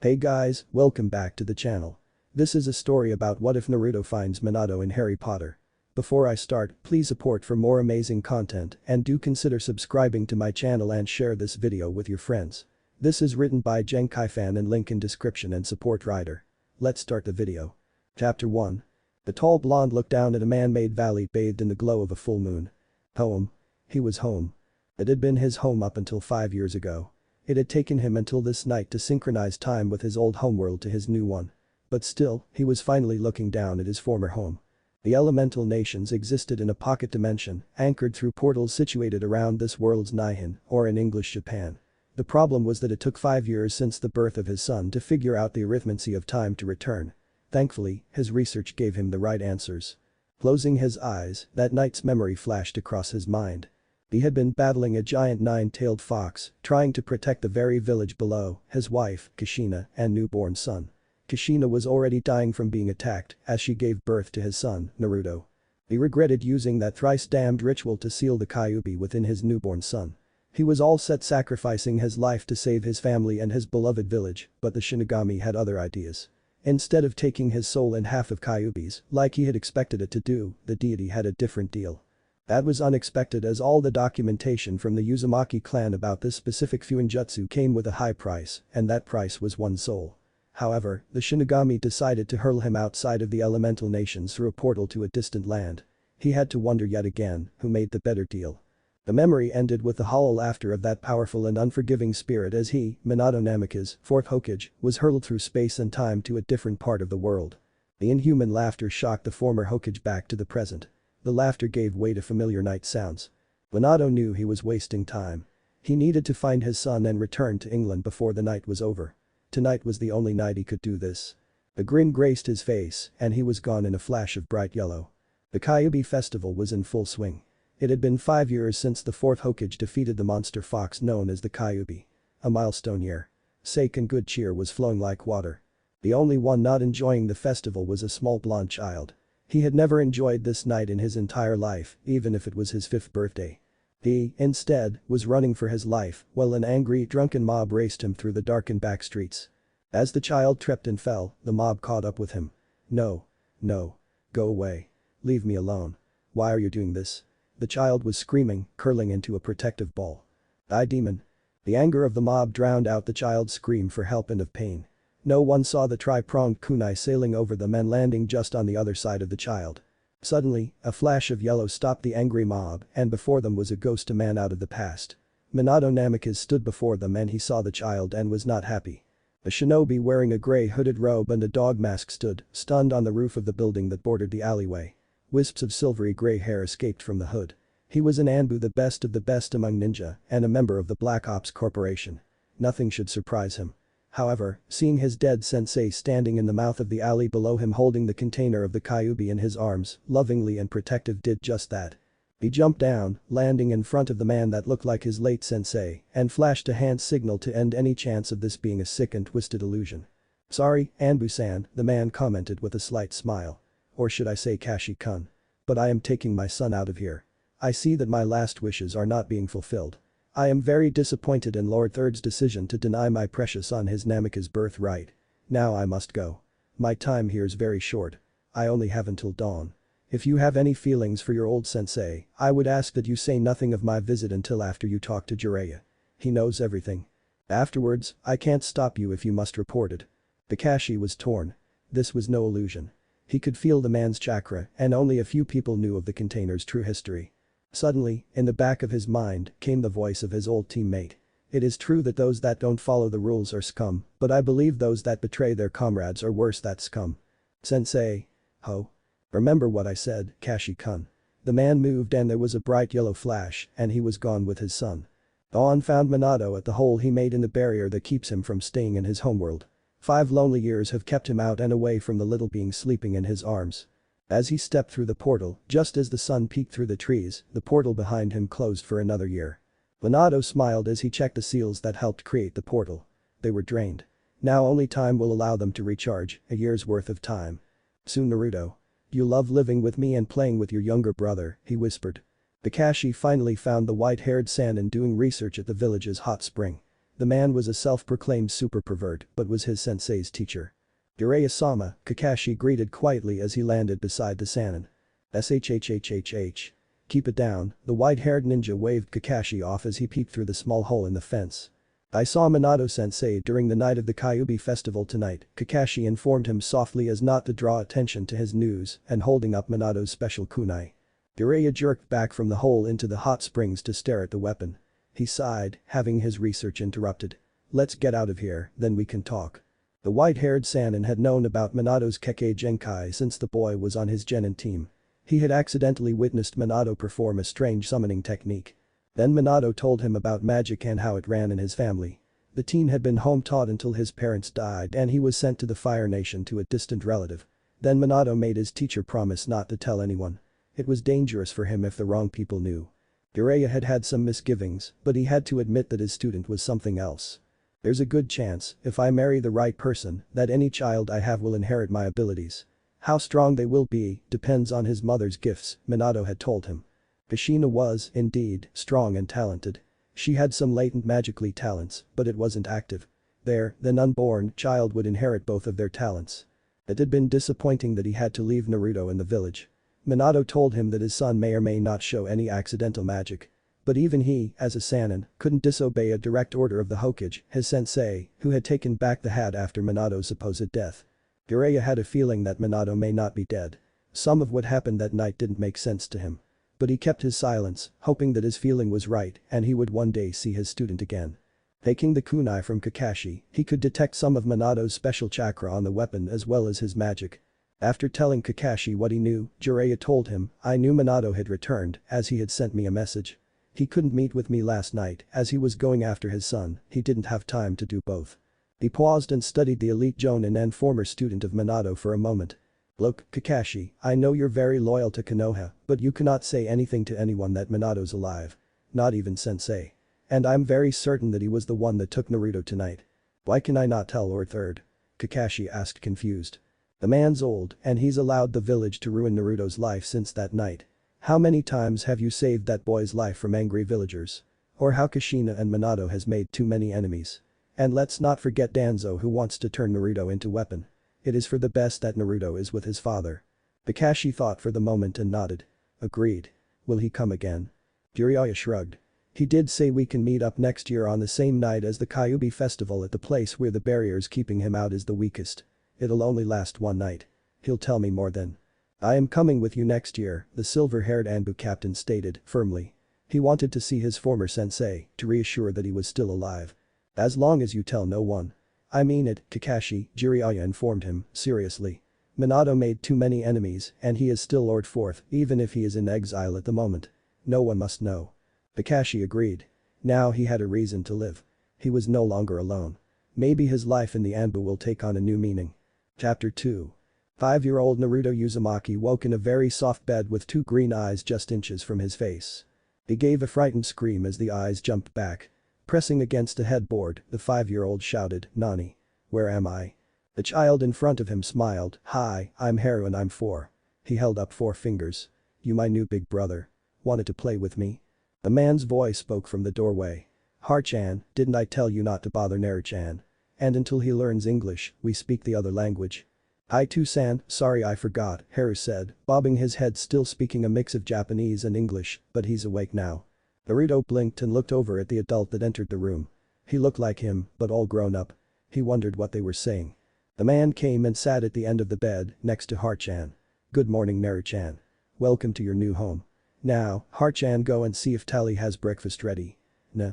Hey guys, welcome back to the channel. This is a story about what if Naruto finds Minato in Harry Potter. Before I start, please support for more amazing content and do consider subscribing to my channel and share this video with your friends. This is written by GenkaiFan and link in description and support writer. Let's start the video. Chapter 1. The tall blonde looked down at a man-made valley bathed in the glow of a full moon. Home. He was home. It had been his home up until 5 years ago. It had taken him until this night to synchronize time with his old homeworld to his new one. But still, he was finally looking down at his former home. The elemental nations existed in a pocket dimension, anchored through portals situated around this world's Nihon, or in English Japan. The problem was that it took 5 years since the birth of his son to figure out the arithmancy of time to return. Thankfully, his research gave him the right answers. Closing his eyes, that night's memory flashed across his mind. He had been battling a giant nine-tailed fox, trying to protect the very village below, his wife, Kushina, and newborn son. Kushina was already dying from being attacked as she gave birth to his son, Naruto. He regretted using that thrice-damned ritual to seal the Kyuubi within his newborn son. He was all set sacrificing his life to save his family and his beloved village, but the Shinigami had other ideas. Instead of taking his soul and half of Kyuubi's, like he had expected it to do, the deity had a different deal. That was unexpected as all the documentation from the Uzumaki clan about this specific fuinjutsu came with a high price, and that price was one soul. However, the Shinigami decided to hurl him outside of the elemental nations through a portal to a distant land. He had to wonder yet again who made the better deal. The memory ended with the hollow laughter of that powerful and unforgiving spirit as he, Minato Namikaze, fourth Hokage, was hurled through space and time to a different part of the world. The inhuman laughter shocked the former Hokage back to the present. The laughter gave way to familiar night sounds. Minato knew he was wasting time. He needed to find his son and return to England before the night was over. Tonight was the only night he could do this. A grin graced his face and he was gone in a flash of bright yellow. The Kyuubi festival was in full swing. It had been 5 years since the fourth Hokage defeated the monster fox known as the Kyuubi. A milestone year. Sake and good cheer was flowing like water. The only one not enjoying the festival was a small blonde child. He had never enjoyed this night in his entire life, even if it was his 5th birthday. He, instead, was running for his life while an angry, drunken mob raced him through the darkened back streets. As the child tripped and fell, the mob caught up with him. No. No. Go away. Leave me alone. Why are you doing this? The child was screaming, curling into a protective ball. Die demon. The anger of the mob drowned out the child's scream for help and of pain. No one saw the tri-pronged kunai sailing over them and landing just on the other side of the child. Suddenly, a flash of yellow stopped the angry mob and before them was a ghost man out of the past. Minato Namikaze stood before them and he saw the child and was not happy. A shinobi wearing a grey hooded robe and a dog mask stood, stunned on the roof of the building that bordered the alleyway. Wisps of silvery grey hair escaped from the hood. He was an Anbu, the best of the best among ninja and a member of the Black Ops Corporation. Nothing should surprise him. However, seeing his dead sensei standing in the mouth of the alley below him holding the container of the Kyuubi in his arms, lovingly and protective did just that. He jumped down, landing in front of the man that looked like his late sensei, and flashed a hand signal to end any chance of this being a sick and twisted illusion. Sorry, Anbu-san, the man commented with a slight smile. Or should I say Kashi-kun. But I am taking my son out of here. I see that my last wishes are not being fulfilled. I am very disappointed in Lord Third's decision to deny my precious son his Namikaze birthright. Now I must go. My time here is very short. I only have until dawn. If you have any feelings for your old sensei, I would ask that you say nothing of my visit until after you talk to Jiraiya. He knows everything. Afterwards, I can't stop you if you must report it. Kakashi was torn. This was no illusion. He could feel the man's chakra and only a few people knew of the container's true history. Suddenly, in the back of his mind, came the voice of his old teammate. It is true that those that don't follow the rules are scum, but I believe those that betray their comrades are worse than scum. Sensei. Ho. Remember what I said, Kashi-kun. The man moved and there was a bright yellow flash and he was gone with his son. Dawn found Minato at the hole he made in the barrier that keeps him from staying in his homeworld. 5 lonely years have kept him out and away from the little being sleeping in his arms. As he stepped through the portal, just as the sun peeked through the trees, the portal behind him closed for another year. Minato smiled as he checked the seals that helped create the portal. They were drained. Now only time will allow them to recharge, a year's worth of time. Soon Naruto. You love living with me and playing with your younger brother, he whispered. Kakashi finally found the white-haired Sannin doing research at the village's hot spring. The man was a self-proclaimed super pervert but was his sensei's teacher. Jiraiya-sama, Kakashi greeted quietly as he landed beside the Sannin. Shhhhhh. Keep it down, the white-haired ninja waved Kakashi off as he peeped through the small hole in the fence. I saw Minato-sensei during the night of the Kyuubi festival tonight, Kakashi informed him softly as not to draw attention to his news and holding up Minato's special kunai. Jiraiya jerked back from the hole into the hot springs to stare at the weapon. He sighed, having his research interrupted. Let's get out of here, then we can talk. The white-haired Sannin had known about Minato's Kekkei Genkai since the boy was on his genin team. He had accidentally witnessed Minato perform a strange summoning technique. Then Minato told him about magic and how it ran in his family. The teen had been home-taught until his parents died and he was sent to the Fire Nation to a distant relative. Then Minato made his teacher promise not to tell anyone. It was dangerous for him if the wrong people knew. Jiraiya had had some misgivings, but he had to admit that his student was something else. There's a good chance, if I marry the right person, that any child I have will inherit my abilities. How strong they will be depends on his mother's gifts, Minato had told him. Kushina was, indeed, strong and talented. She had some latent magically talents, but it wasn't active. Then unborn child would inherit both of their talents. It had been disappointing that he had to leave Naruto in the village. Minato told him that his son may or may not show any accidental magic. But even he, as a Sannin, couldn't disobey a direct order of the Hokage, his sensei, who had taken back the hat after Minato's supposed death. Jiraiya had a feeling that Minato may not be dead. Some of what happened that night didn't make sense to him. But he kept his silence, hoping that his feeling was right and he would one day see his student again. Taking the kunai from Kakashi, he could detect some of Minato's special chakra on the weapon as well as his magic. After telling Kakashi what he knew, Jiraiya told him, I knew Minato had returned as he had sent me a message. He couldn't meet with me last night as he was going after his son, he didn't have time to do both. He paused and studied the elite Jonin and former student of Minato for a moment. Look, Kakashi, I know you're very loyal to Konoha, but you cannot say anything to anyone that Minato's alive. Not even sensei. And I'm very certain that he was the one that took Naruto tonight. Why can I not tell or third? Kakashi asked confused. The man's old and he's allowed the village to ruin Naruto's life since that night. How many times have you saved that boy's life from angry villagers? Or how Kushina and Minato has made too many enemies. And let's not forget Danzo who wants to turn Naruto into weapon. It is for the best that Naruto is with his father. Kakashi thought for the moment and nodded. Agreed. Will he come again? Jiraiya shrugged. He did say we can meet up next year on the same night as the Kyuubi festival at the place where the barriers keeping him out is the weakest. It'll only last one night. He'll tell me more then. I am coming with you next year, the silver-haired Anbu captain stated, firmly. He wanted to see his former sensei, to reassure that he was still alive. As long as you tell no one. I mean it, Kakashi, Jiraiya informed him, seriously. Minato made too many enemies and he is still Lord Fourth, even if he is in exile at the moment. No one must know. Kakashi agreed. Now he had a reason to live. He was no longer alone. Maybe his life in the Anbu will take on a new meaning. Chapter 2. 5-year-old Naruto Uzumaki woke in a very soft bed with two green eyes just inches from his face. He gave a frightened scream as the eyes jumped back. Pressing against a headboard, the 5-year-old shouted, Nani? Where am I? The child in front of him smiled, Hi, I'm Haru and I'm 4. He held up 4 fingers. You my new big brother. Wanted to play with me? The man's voice spoke from the doorway. Har-chan, didn't I tell you not to bother Naru-chan? And until he learns English, we speak the other language. I too san, sorry I forgot, Haru said, bobbing his head still speaking a mix of Japanese and English, but he's awake now. Naruto blinked and looked over at the adult that entered the room. He looked like him, but all grown up. He wondered what they were saying. The man came and sat at the end of the bed, next to Har-chan. Good morning Naru-chan. Welcome to your new home. Now, Har-chan go and see if Tally has breakfast ready. Nah.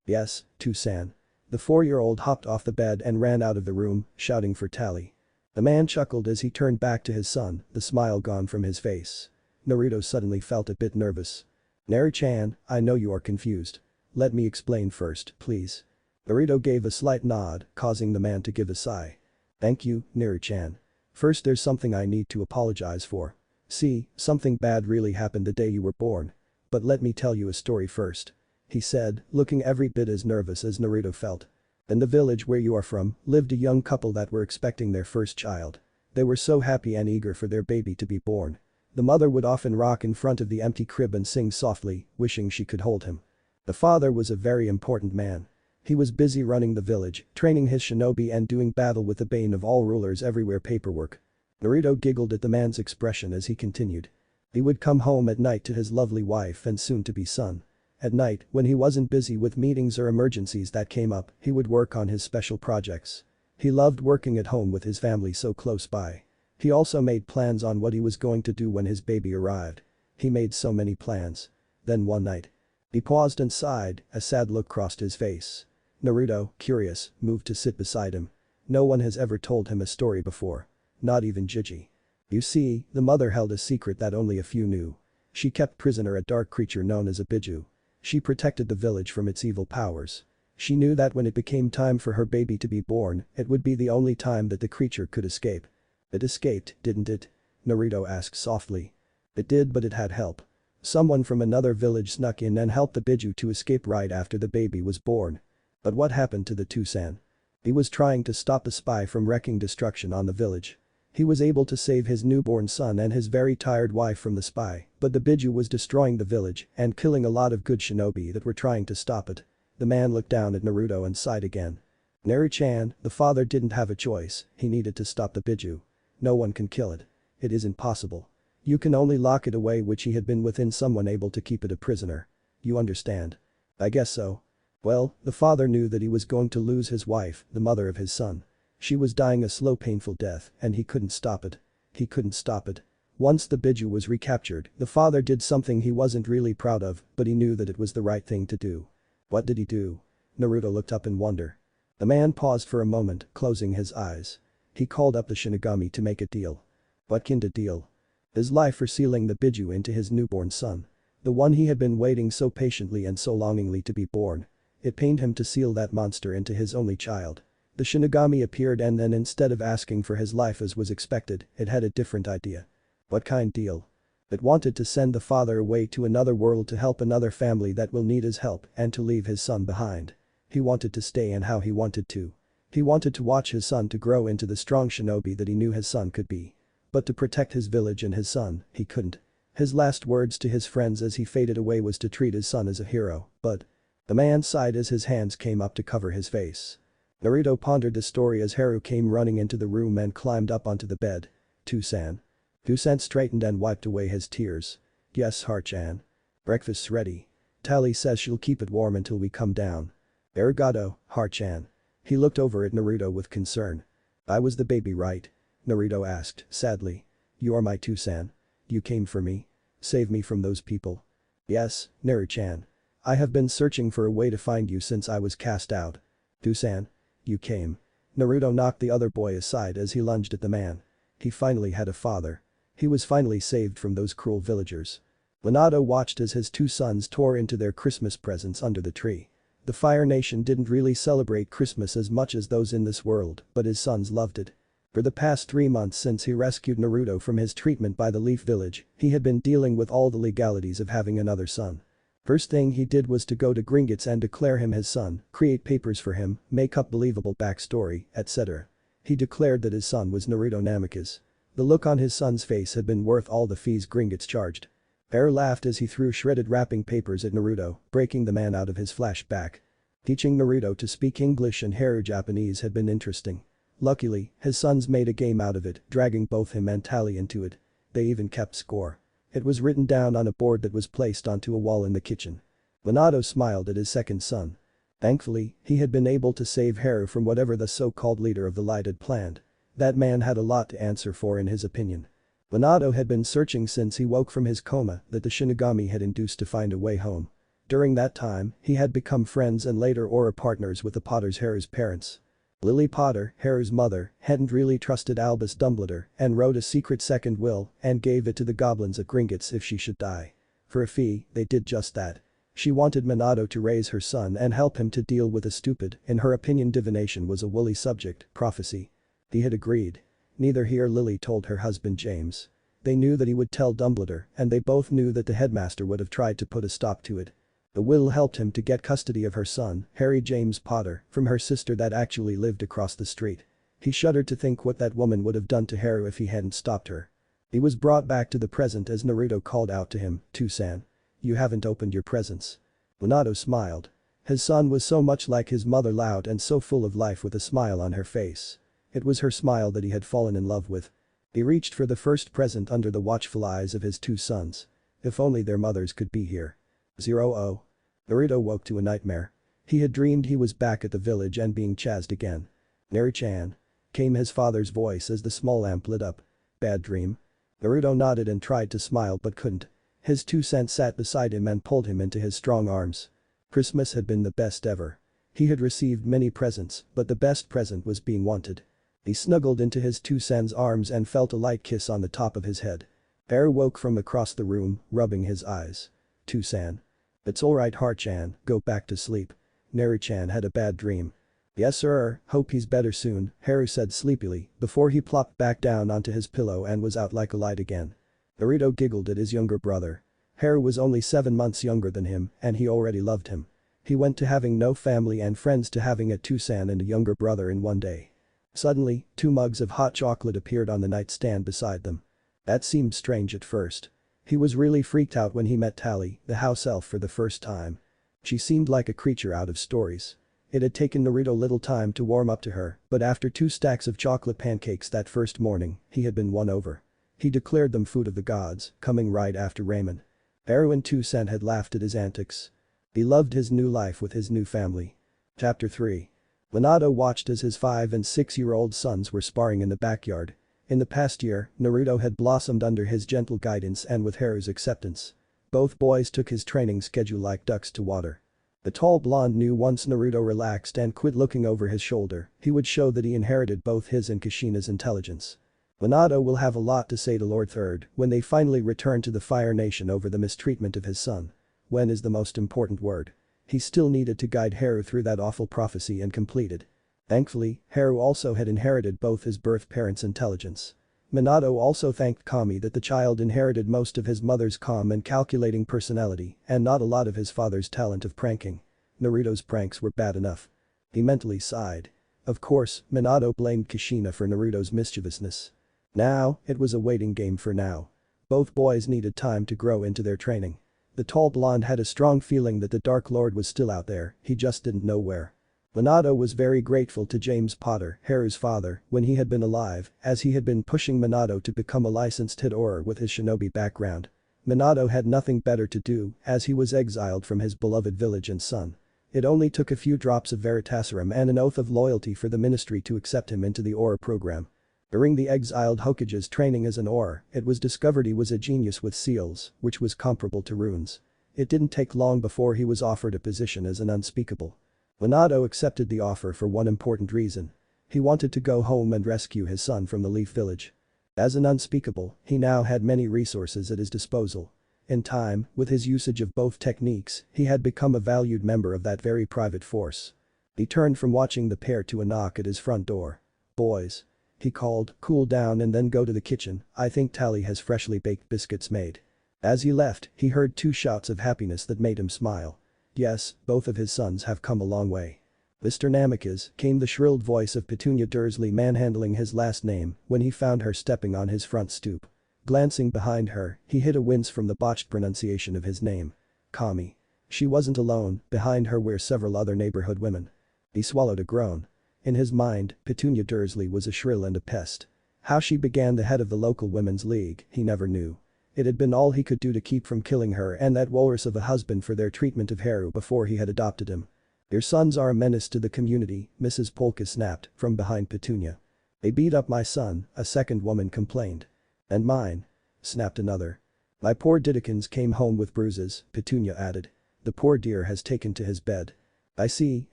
Yes, Too-san. The 4-year-old hopped off the bed and ran out of the room, shouting for Tally. The man chuckled as he turned back to his son, the smile gone from his face. Naruto suddenly felt a bit nervous. Naru-chan, I know you are confused. Let me explain first, please. Naruto gave a slight nod, causing the man to give a sigh. Thank you, Naru-chan. First there's something I need to apologize for. See, something bad really happened the day you were born. But let me tell you a story first. He said, looking every bit as nervous as Naruto felt. In the village where you are from, lived a young couple that were expecting their first child. They were so happy and eager for their baby to be born. The mother would often rock in front of the empty crib and sing softly, wishing she could hold him. The father was a very important man. He was busy running the village, training his shinobi and doing battle with the bane of all rulers everywhere paperwork. Naruto giggled at the man's expression as he continued. He would come home at night to his lovely wife and soon-to-be son. At night, when he wasn't busy with meetings or emergencies that came up, he would work on his special projects. He loved working at home with his family so close by. He also made plans on what he was going to do when his baby arrived. He made so many plans. Then one night. He paused and sighed, a sad look crossed his face. Naruto, curious, moved to sit beside him. No one has ever told him a story before. Not even Gigi. You see, the mother held a secret that only a few knew. She kept prisoner a dark creature known as a Biju. She protected the village from its evil powers. She knew that when it became time for her baby to be born, it would be the only time that the creature could escape. It escaped, didn't it? Naruto asked softly. It did, but it had help. Someone from another village snuck in and helped the Biju to escape right after the baby was born. But what happened to the Tusan? He was trying to stop the spy from wreaking destruction on the village. He was able to save his newborn son and his very tired wife from the spy, but the Biju was destroying the village and killing a lot of good shinobi that were trying to stop it. The man looked down at Naruto and sighed again. Naru-chan, the father didn't have a choice, he needed to stop the Biju. No one can kill it. It isn't possible. You can only lock it away, which he had been within someone able to keep it a prisoner. You understand? I guess so. Well, the father knew that he was going to lose his wife, the mother of his son. She was dying a slow painful death and he couldn't stop it. He couldn't stop it. Once the Biju was recaptured, the father did something he wasn't really proud of, but he knew that it was the right thing to do. What did he do? Naruto looked up in wonder. The man paused for a moment, closing his eyes. He called up the Shinigami to make a deal. What kind of deal? His life for sealing the Biju into his newborn son. The one he had been waiting so patiently and so longingly to be born. It pained him to seal that monster into his only child. The Shinigami appeared and then instead of asking for his life as was expected, it had a different idea. What kind deal? It wanted to send the father away to another world to help another family that will need his help and to leave his son behind. He wanted to stay and how he wanted to. He wanted to watch his son to grow into the strong shinobi that he knew his son could be. But to protect his village and his son, he couldn't. His last words to his friends as he faded away was to treat his son as a hero, but… The man sighed as his hands came up to cover his face. Naruto pondered the story as Haru came running into the room and climbed up onto the bed. Tusan. Tusan straightened and wiped away his tears. Yes, Har-chan. Breakfast's ready. Tally says she'll keep it warm until we come down. Arigato, Har-chan. He looked over at Naruto with concern. I was the baby, right? Naruto asked, sadly. You are my Tusan. You came for me. Save me from those people. Yes, Naru-chan. I have been searching for a way to find you since I was cast out. Tusan. You came. Naruto knocked the other boy aside as he lunged at the man. He finally had a father. He was finally saved from those cruel villagers. Minato watched as his two sons tore into their Christmas presents under the tree. The Fire Nation didn't really celebrate Christmas as much as those in this world, but his sons loved it. For the past 3 months since he rescued Naruto from his treatment by the Leaf Village, he had been dealing with all the legalities of having another son. First thing he did was to go to Gringotts and declare him his son, create papers for him, make up believable backstory, etc. He declared that his son was Naruto Namikaze. The look on his son's face had been worth all the fees Gringotts charged. Bear laughed as he threw shredded wrapping papers at Naruto, breaking the man out of his flashback. Teaching Naruto to speak English and Haru Japanese had been interesting. Luckily, his sons made a game out of it, dragging both him and Tally into it. They even kept score. It was written down on a board that was placed onto a wall in the kitchen. Minato smiled at his second son. Thankfully, he had been able to save Haru from whatever the so-called leader of the Light had planned. That man had a lot to answer for in his opinion. Minato had been searching since he woke from his coma that the Shinigami had induced to find a way home. During that time, he had become friends and later aura partners with the Potters Haru's parents. Lily Potter, Haru's mother, hadn't really trusted Albus Dumbledore and wrote a secret second will and gave it to the goblins at Gringotts if she should die. For a fee, they did just that. She wanted Minato to raise her son and help him to deal with a stupid, in her opinion divination was a woolly subject, prophecy. He had agreed. Neither he or Lily told her husband James. They knew that he would tell Dumbledore and they both knew that the headmaster would have tried to put a stop to it. The will helped him to get custody of her son, Harry James Potter, from her sister that actually lived across the street. He shuddered to think what that woman would have done to Haru if he hadn't stopped her. He was brought back to the present as Naruto called out to him, Tusan. You haven't opened your presents. Minato smiled. His son was so much like his mother, loud and so full of life with a smile on her face. It was her smile that he had fallen in love with. He reached for the first present under the watchful eyes of his two sons. If only their mothers could be here. 0. Naruto woke to a nightmare. He had dreamed he was back at the village and being chased again. "Nari-chan," came his father's voice as the small lamp lit up. "Bad dream?" Naruto nodded and tried to smile but couldn't. His two-sen sat beside him and pulled him into his strong arms. Christmas had been the best ever. He had received many presents, but the best present was being wanted. He snuggled into his two-sen's arms and felt a light kiss on the top of his head. Haru woke from across the room, rubbing his eyes. "Two-sen. It's alright, Har-chan, go back to sleep. Nari-chan had a bad dream." "Yes sir, hope he's better soon," Haru said sleepily before he plopped back down onto his pillow and was out like a light again. Naruto giggled at his younger brother. Haru was only 7 months younger than him and he already loved him. He went to having no family and friends to having a two-sen and a younger brother in one day. Suddenly, 2 mugs of hot chocolate appeared on the nightstand beside them. That seemed strange at first. He was really freaked out when he met Tally, the house elf, for the first time. She seemed like a creature out of stories. It had taken Naruto little time to warm up to her, but after 2 stacks of chocolate pancakes that first morning, he had been won over. He declared them food of the gods, coming right after ramen. Haru and two-sen had laughed at his antics. He loved his new life with his new family. Chapter 3. Minato watched as his 5- and 6-year-old sons were sparring in the backyard. In the past year, Naruto had blossomed under his gentle guidance and with Haru's acceptance. Both boys took his training schedule like ducks to water. The tall blonde knew once Naruto relaxed and quit looking over his shoulder, he would show that he inherited both his and Kushina's intelligence. Minato will have a lot to say to Lord Third when they finally return to the Fire Nation over the mistreatment of his son. When is the most important word. He still needed to guide Haru through that awful prophecy and complete it. Thankfully, Haru also had inherited both his birth parents' intelligence. Minato also thanked Kami that the child inherited most of his mother's calm and calculating personality and not a lot of his father's talent of pranking. Naruto's pranks were bad enough. He mentally sighed. Of course, Minato blamed Kushina for Naruto's mischievousness. Now, it was a waiting game for now. Both boys needed time to grow into their training. The tall blonde had a strong feeling that the Dark Lord was still out there, he just didn't know where. Minato was very grateful to James Potter, Haru's father, when he had been alive, as he had been pushing Minato to become a licensed Hidora with his shinobi background. Minato had nothing better to do, as he was exiled from his beloved village and son. It only took a few drops of Veritaserum and an oath of loyalty for the ministry to accept him into the Aura program. During the exiled Hokage's training as an Aura, it was discovered he was a genius with seals, which was comparable to runes. It didn't take long before he was offered a position as an unspeakable. Minato accepted the offer for one important reason. He wanted to go home and rescue his son from the Leaf Village. As an unspeakable, he now had many resources at his disposal. In time, with his usage of both techniques, he had become a valued member of that very private force. He turned from watching the pair to a knock at his front door. "Boys," he called, "cool down and then go to the kitchen, I think Tally has freshly baked biscuits made." As he left, he heard 2 shouts of happiness that made him smile. Yes, both of his sons have come a long way. "Mr. Namikaze," came the shrilled voice of Petunia Dursley manhandling his last name when he found her stepping on his front stoop. Glancing behind her, he hid a wince from the botched pronunciation of his name. Kami. She wasn't alone, behind her were several other neighborhood women. He swallowed a groan. In his mind, Petunia Dursley was a shrill and a pest. How she began the head of the local women's league, he never knew. It had been all he could do to keep from killing her and that walrus of a husband for their treatment of Haru before he had adopted him. "Your sons are a menace to the community," Mrs. Polka snapped from behind Petunia. "They beat up my son," a second woman complained. "And mine," snapped another. "My poor Didikins came home with bruises," Petunia added. "The poor dear has taken to his bed." "I see,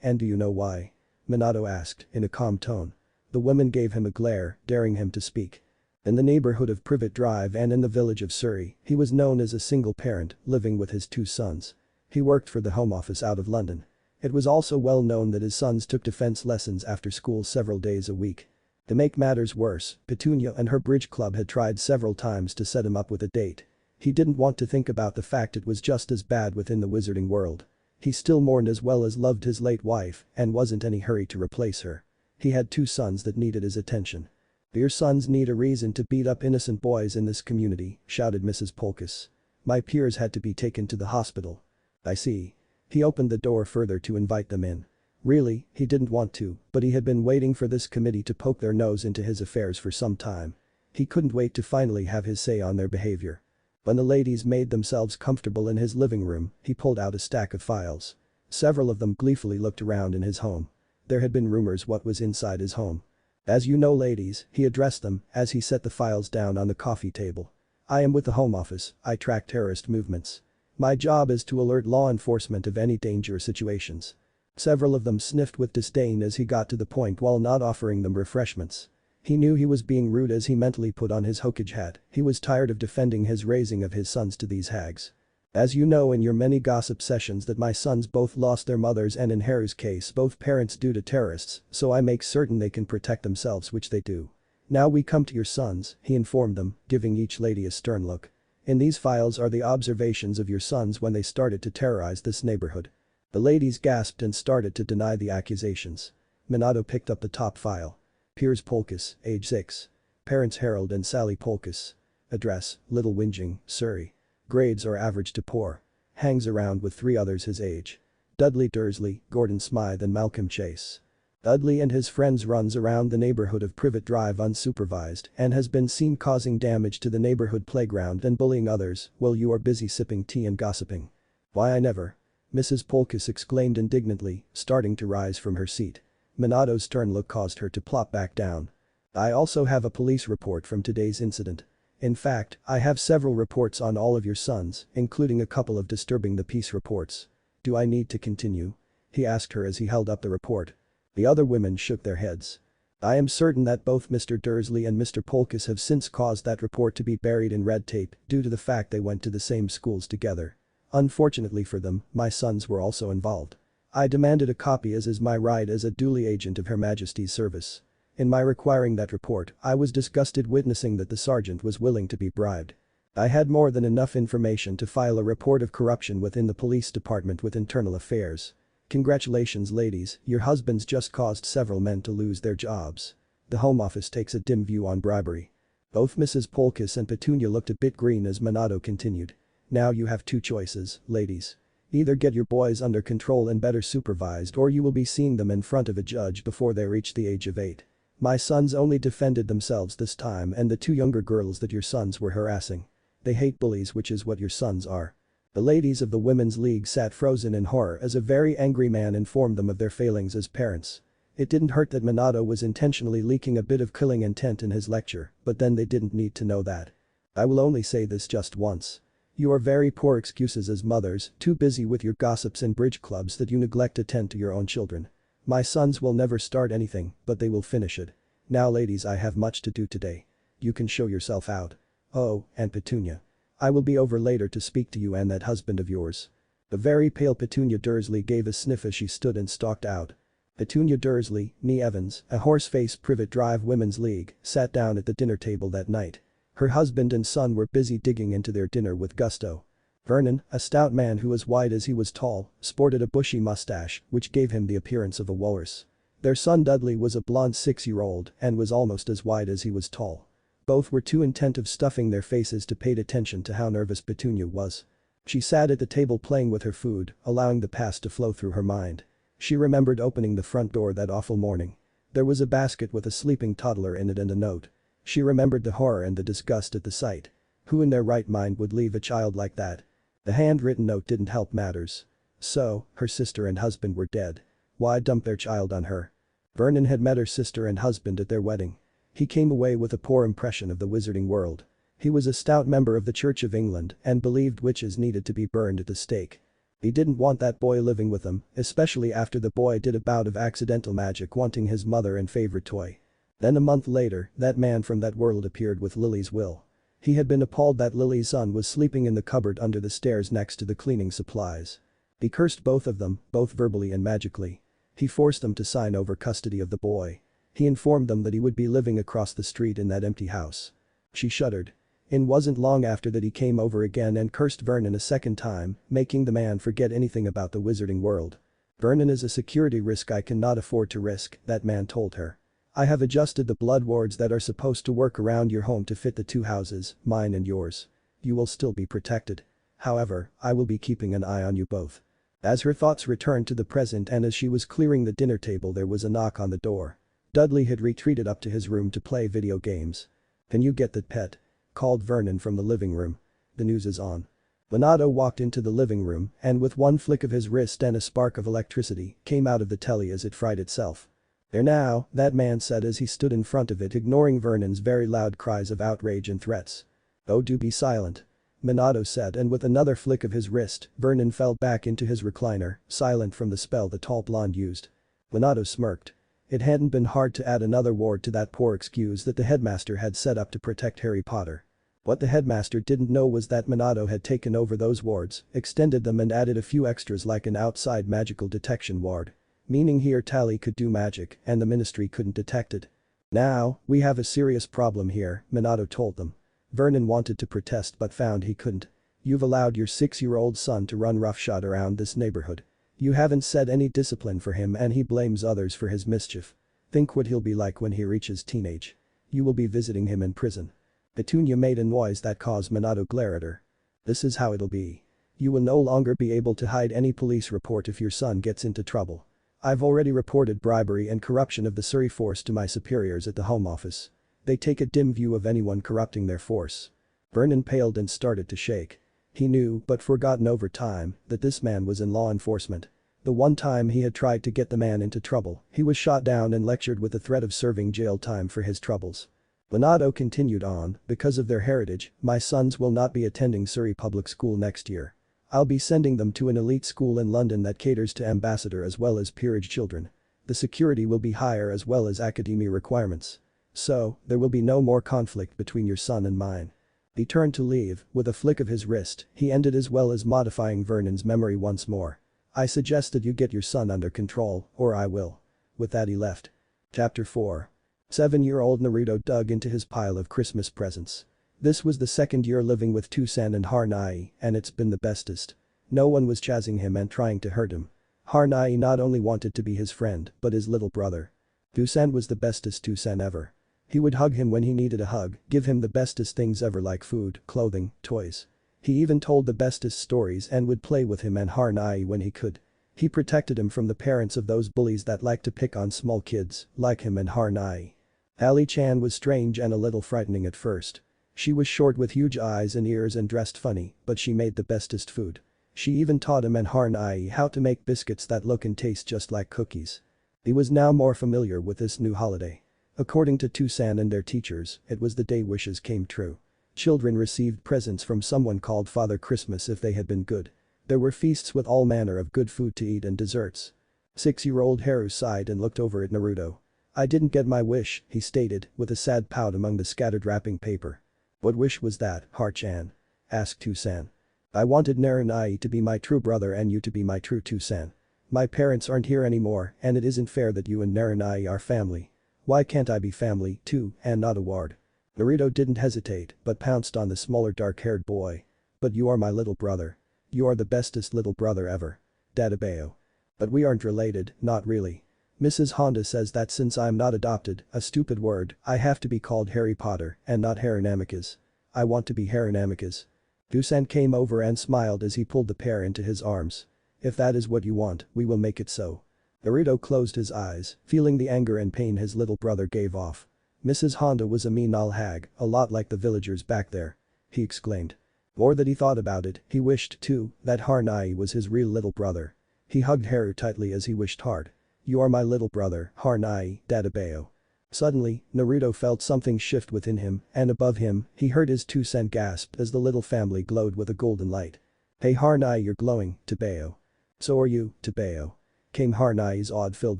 and do you know why?" Minato asked in a calm tone. The women gave him a glare, daring him to speak. In the neighborhood of Privet Drive and in the village of Surrey, he was known as a single parent, living with his 2 sons. He worked for the Home Office out of London. It was also well known that his sons took defense lessons after school several days a week. To make matters worse, Petunia and her bridge club had tried several times to set him up with a date. He didn't want to think about the fact it was just as bad within the wizarding world. He still mourned as well as loved his late wife and wasn't in any hurry to replace her. He had 2 sons that needed his attention. "Your sons need a reason to beat up innocent boys in this community," shouted Mrs. Polkas. "My peers had to be taken to the hospital." "I see." He opened the door further to invite them in. Really, he didn't want to, but he had been waiting for this committee to poke their nose into his affairs for some time. He couldn't wait to finally have his say on their behavior. When the ladies made themselves comfortable in his living room, he pulled out a stack of files. Several of them gleefully looked around in his home. There had been rumors what was inside his home. "As you know, ladies," he addressed them as he set the files down on the coffee table. "I am with the Home Office. I track terrorist movements. My job is to alert law enforcement of any dangerous situations." Several of them sniffed with disdain as he got to the point while not offering them refreshments. He knew he was being rude as he mentally put on his Hokage hat. He was tired of defending his raising of his sons to these hags. "As you know in your many gossip sessions that my sons both lost their mothers and in Haru's case both parents due to terrorists, so I make certain they can protect themselves, which they do. Now we come to your sons," he informed them, giving each lady a stern look. "In these files are the observations of your sons when they started to terrorize this neighborhood." The ladies gasped and started to deny the accusations. Minato picked up the top file. Piers Polkus, age 6. Parents Harold and Sally Polkus. Address, Little Whinging, Surrey. Grades are average to poor. Hangs around with 3 others his age. Dudley Dursley, Gordon Smythe and Malcolm Chase. Dudley and his friends runs around the neighborhood of Privet Drive unsupervised and has been seen causing damage to the neighborhood playground and bullying others while you are busy sipping tea and gossiping. "Why I never." Mrs. Polkus exclaimed indignantly, starting to rise from her seat. Minato's stern look caused her to plop back down. "I also have a police report from today's incident. In fact, I have several reports on all of your sons, including a couple of disturbing the peace reports. Do I need to continue?" he asked her as he held up the report. The other women shook their heads. "I am certain that both Mr. Dursley and Mr. Polkus have since caused that report to be buried in red tape due to the fact they went to the same schools together. Unfortunately for them, my sons were also involved. I demanded a copy as is my right as a duly agent of Her Majesty's service. In my requiring that report, I was disgusted witnessing that the sergeant was willing to be bribed. I had more than enough information to file a report of corruption within the police department with internal affairs. Congratulations ladies, your husbands just caused several men to lose their jobs. The Home Office takes a dim view on bribery." Both Mrs. Polkus and Petunia looked a bit green as Minato continued. "Now you have 2 choices, ladies. Either get your boys under control and better supervised or you will be seeing them in front of a judge before they reach the age of 8. My sons only defended themselves this time and the 2 younger girls that your sons were harassing. They hate bullies, which is what your sons are." The ladies of the Women's League sat frozen in horror as a very angry man informed them of their failings as parents. It didn't hurt that Minato was intentionally leaking a bit of killing intent in his lecture, but then they didn't need to know that. "I will only say this just once. You are very poor excuses as mothers, too busy with your gossips and bridge clubs that you neglect to tend to your own children. My sons will never start anything, but they will finish it. Now ladies, I have much to do today. You can show yourself out. Oh, and Petunia. I will be over later to speak to you and that husband of yours." The very pale Petunia Dursley gave a sniff as she stood and stalked out. Petunia Dursley, née Evans, a horse-faced Privet Drive Women's League, sat down at the dinner table that night. Her husband and son were busy digging into their dinner with gusto. Vernon, a stout man who was wide as he was tall, sported a bushy mustache, which gave him the appearance of a walrus. Their son Dudley was a blonde 6-year-old and was almost as wide as he was tall. Both were too intent of stuffing their faces to pay attention to how nervous Petunia was. She sat at the table playing with her food, allowing the past to flow through her mind. She remembered opening the front door that awful morning. There was a basket with a sleeping toddler in it and a note. She remembered the horror and the disgust at the sight. Who in their right mind would leave a child like that? The handwritten note didn't help matters. So, her sister and husband were dead. Why dump their child on her? Vernon had met her sister and husband at their wedding. He came away with a poor impression of the wizarding world. He was a stout member of the Church of England and believed witches needed to be burned at the stake. He didn't want that boy living with him, especially after the boy did a bout of accidental magic wanting his mother and favorite toy. Then a month later, that man from that world appeared with Lily's will. He had been appalled that Lily's son was sleeping in the cupboard under the stairs next to the cleaning supplies. He cursed both of them, both verbally and magically. He forced them to sign over custody of the boy. He informed them that he would be living across the street in that empty house. She shuddered. It wasn't long after that he came over again and cursed Vernon a second time, making the man forget anything about the wizarding world. "Vernon is a security risk I cannot afford to risk," that man told her. "I have adjusted the blood wards that are supposed to work around your home to fit the 2 houses, mine and yours. You will still be protected. However, I will be keeping an eye on you both." As her thoughts returned to the present and as she was clearing the dinner table there was a knock on the door. Dudley had retreated up to his room to play video games. "Can you get that pet?" called Vernon from the living room. "The news is on." Minato walked into the living room and with one flick of his wrist and a spark of electricity came out of the telly as it fried itself. "There now," that man said as he stood in front of it ignoring Vernon's very loud cries of outrage and threats. "Oh, do be silent," Minato said and with another flick of his wrist, Vernon fell back into his recliner, silent from the spell the tall blonde used. Minato smirked. It hadn't been hard to add another ward to that poor excuse that the headmaster had set up to protect Harry Potter. What the headmaster didn't know was that Minato had taken over those wards, extended them and added a few extras like an outside magical detection ward. Meaning here Tally could do magic and the ministry couldn't detect it. "Now, we have a serious problem here," Minato told them. Vernon wanted to protest but found he couldn't. "You've allowed your 6-year-old son to run roughshod around this neighborhood. You haven't set any discipline for him and he blames others for his mischief. Think what he'll be like when he reaches teenage. You will be visiting him in prison." Petunia made a noise that caused Minato glare at her. "This is how it'll be. You will no longer be able to hide any police report if your son gets into trouble. I've already reported bribery and corruption of the Surrey force to my superiors at the Home Office. They take a dim view of anyone corrupting their force." Vernon paled and started to shake. He knew, but forgotten over time, that this man was in law enforcement. The one time he had tried to get the man into trouble, he was shot down and lectured with the threat of serving jail time for his troubles. Minato continued on, "Because of their heritage, my sons will not be attending Surrey Public School next year. I'll be sending them to an elite school in London that caters to ambassador as well as peerage children. The security will be higher as well as academia requirements. So, there will be no more conflict between your son and mine." He turned to leave, with a flick of his wrist, he ended as well as modifying Vernon's memory once more. "I suggest that you get your son under control, or I will." With that he left. Chapter 4. 7-year-old Naruto dug into his pile of Christmas presents. This was the second year living with Tusan and Harnai, and it's been the bestest. No one was chasing him and trying to hurt him. Harnai not only wanted to be his friend, but his little brother. Tusan was the bestest Tusan ever. He would hug him when he needed a hug, give him the bestest things ever like food, clothing, toys. He even told the bestest stories and would play with him and Harnai when he could. He protected him from the parents of those bullies that like to pick on small kids, like him and Harnai. Ali-chan was strange and a little frightening at first. She was short with huge eyes and ears and dressed funny, but she made the bestest food. She even taught him and Harnai how to make biscuits that look and taste just like cookies. He was now more familiar with this new holiday. According to Tusan and their teachers, it was the day wishes came true. Children received presents from someone called Father Christmas if they had been good. There were feasts with all manner of good food to eat and desserts. 6-year-old Haru sighed and looked over at Naruto. "I didn't get my wish," he stated, with a sad pout among the scattered wrapping paper. "What wish was that, Har-chan?" asked Tusan. "I wanted Narunai to be my true brother and you to be my true Tusan. My parents aren't here anymore and it isn't fair that you and Narunai are family. Why can't I be family, too, and not a ward?" Naruto didn't hesitate, but pounced on the smaller dark-haired boy. "But you are my little brother. You are the bestest little brother ever. Dadabeo. But we aren't related, not really. Mrs. Honda says that since I'm not adopted, a stupid word, I have to be called Harry Potter and not Haranamicus. I want to be Haranamicus." Tusan came over and smiled as he pulled the pair into his arms. "If that is what you want, we will make it so." Naruto closed his eyes, feeling the anger and pain his little brother gave off. Mrs. Honda was a mean old hag, a lot like the villagers back there. He exclaimed. More that he thought about it, he wished, too, that Harnai was his real little brother. He hugged Haru tightly as he wished hard. "You are my little brother, Harnai, Dadabeo." Suddenly, Naruto felt something shift within him, and above him, he heard his Tusan gasp as the little family glowed with a golden light. "Hey Harnai, you're glowing, Tabeo." "So are you, Tabeo," came Harnai's odd-filled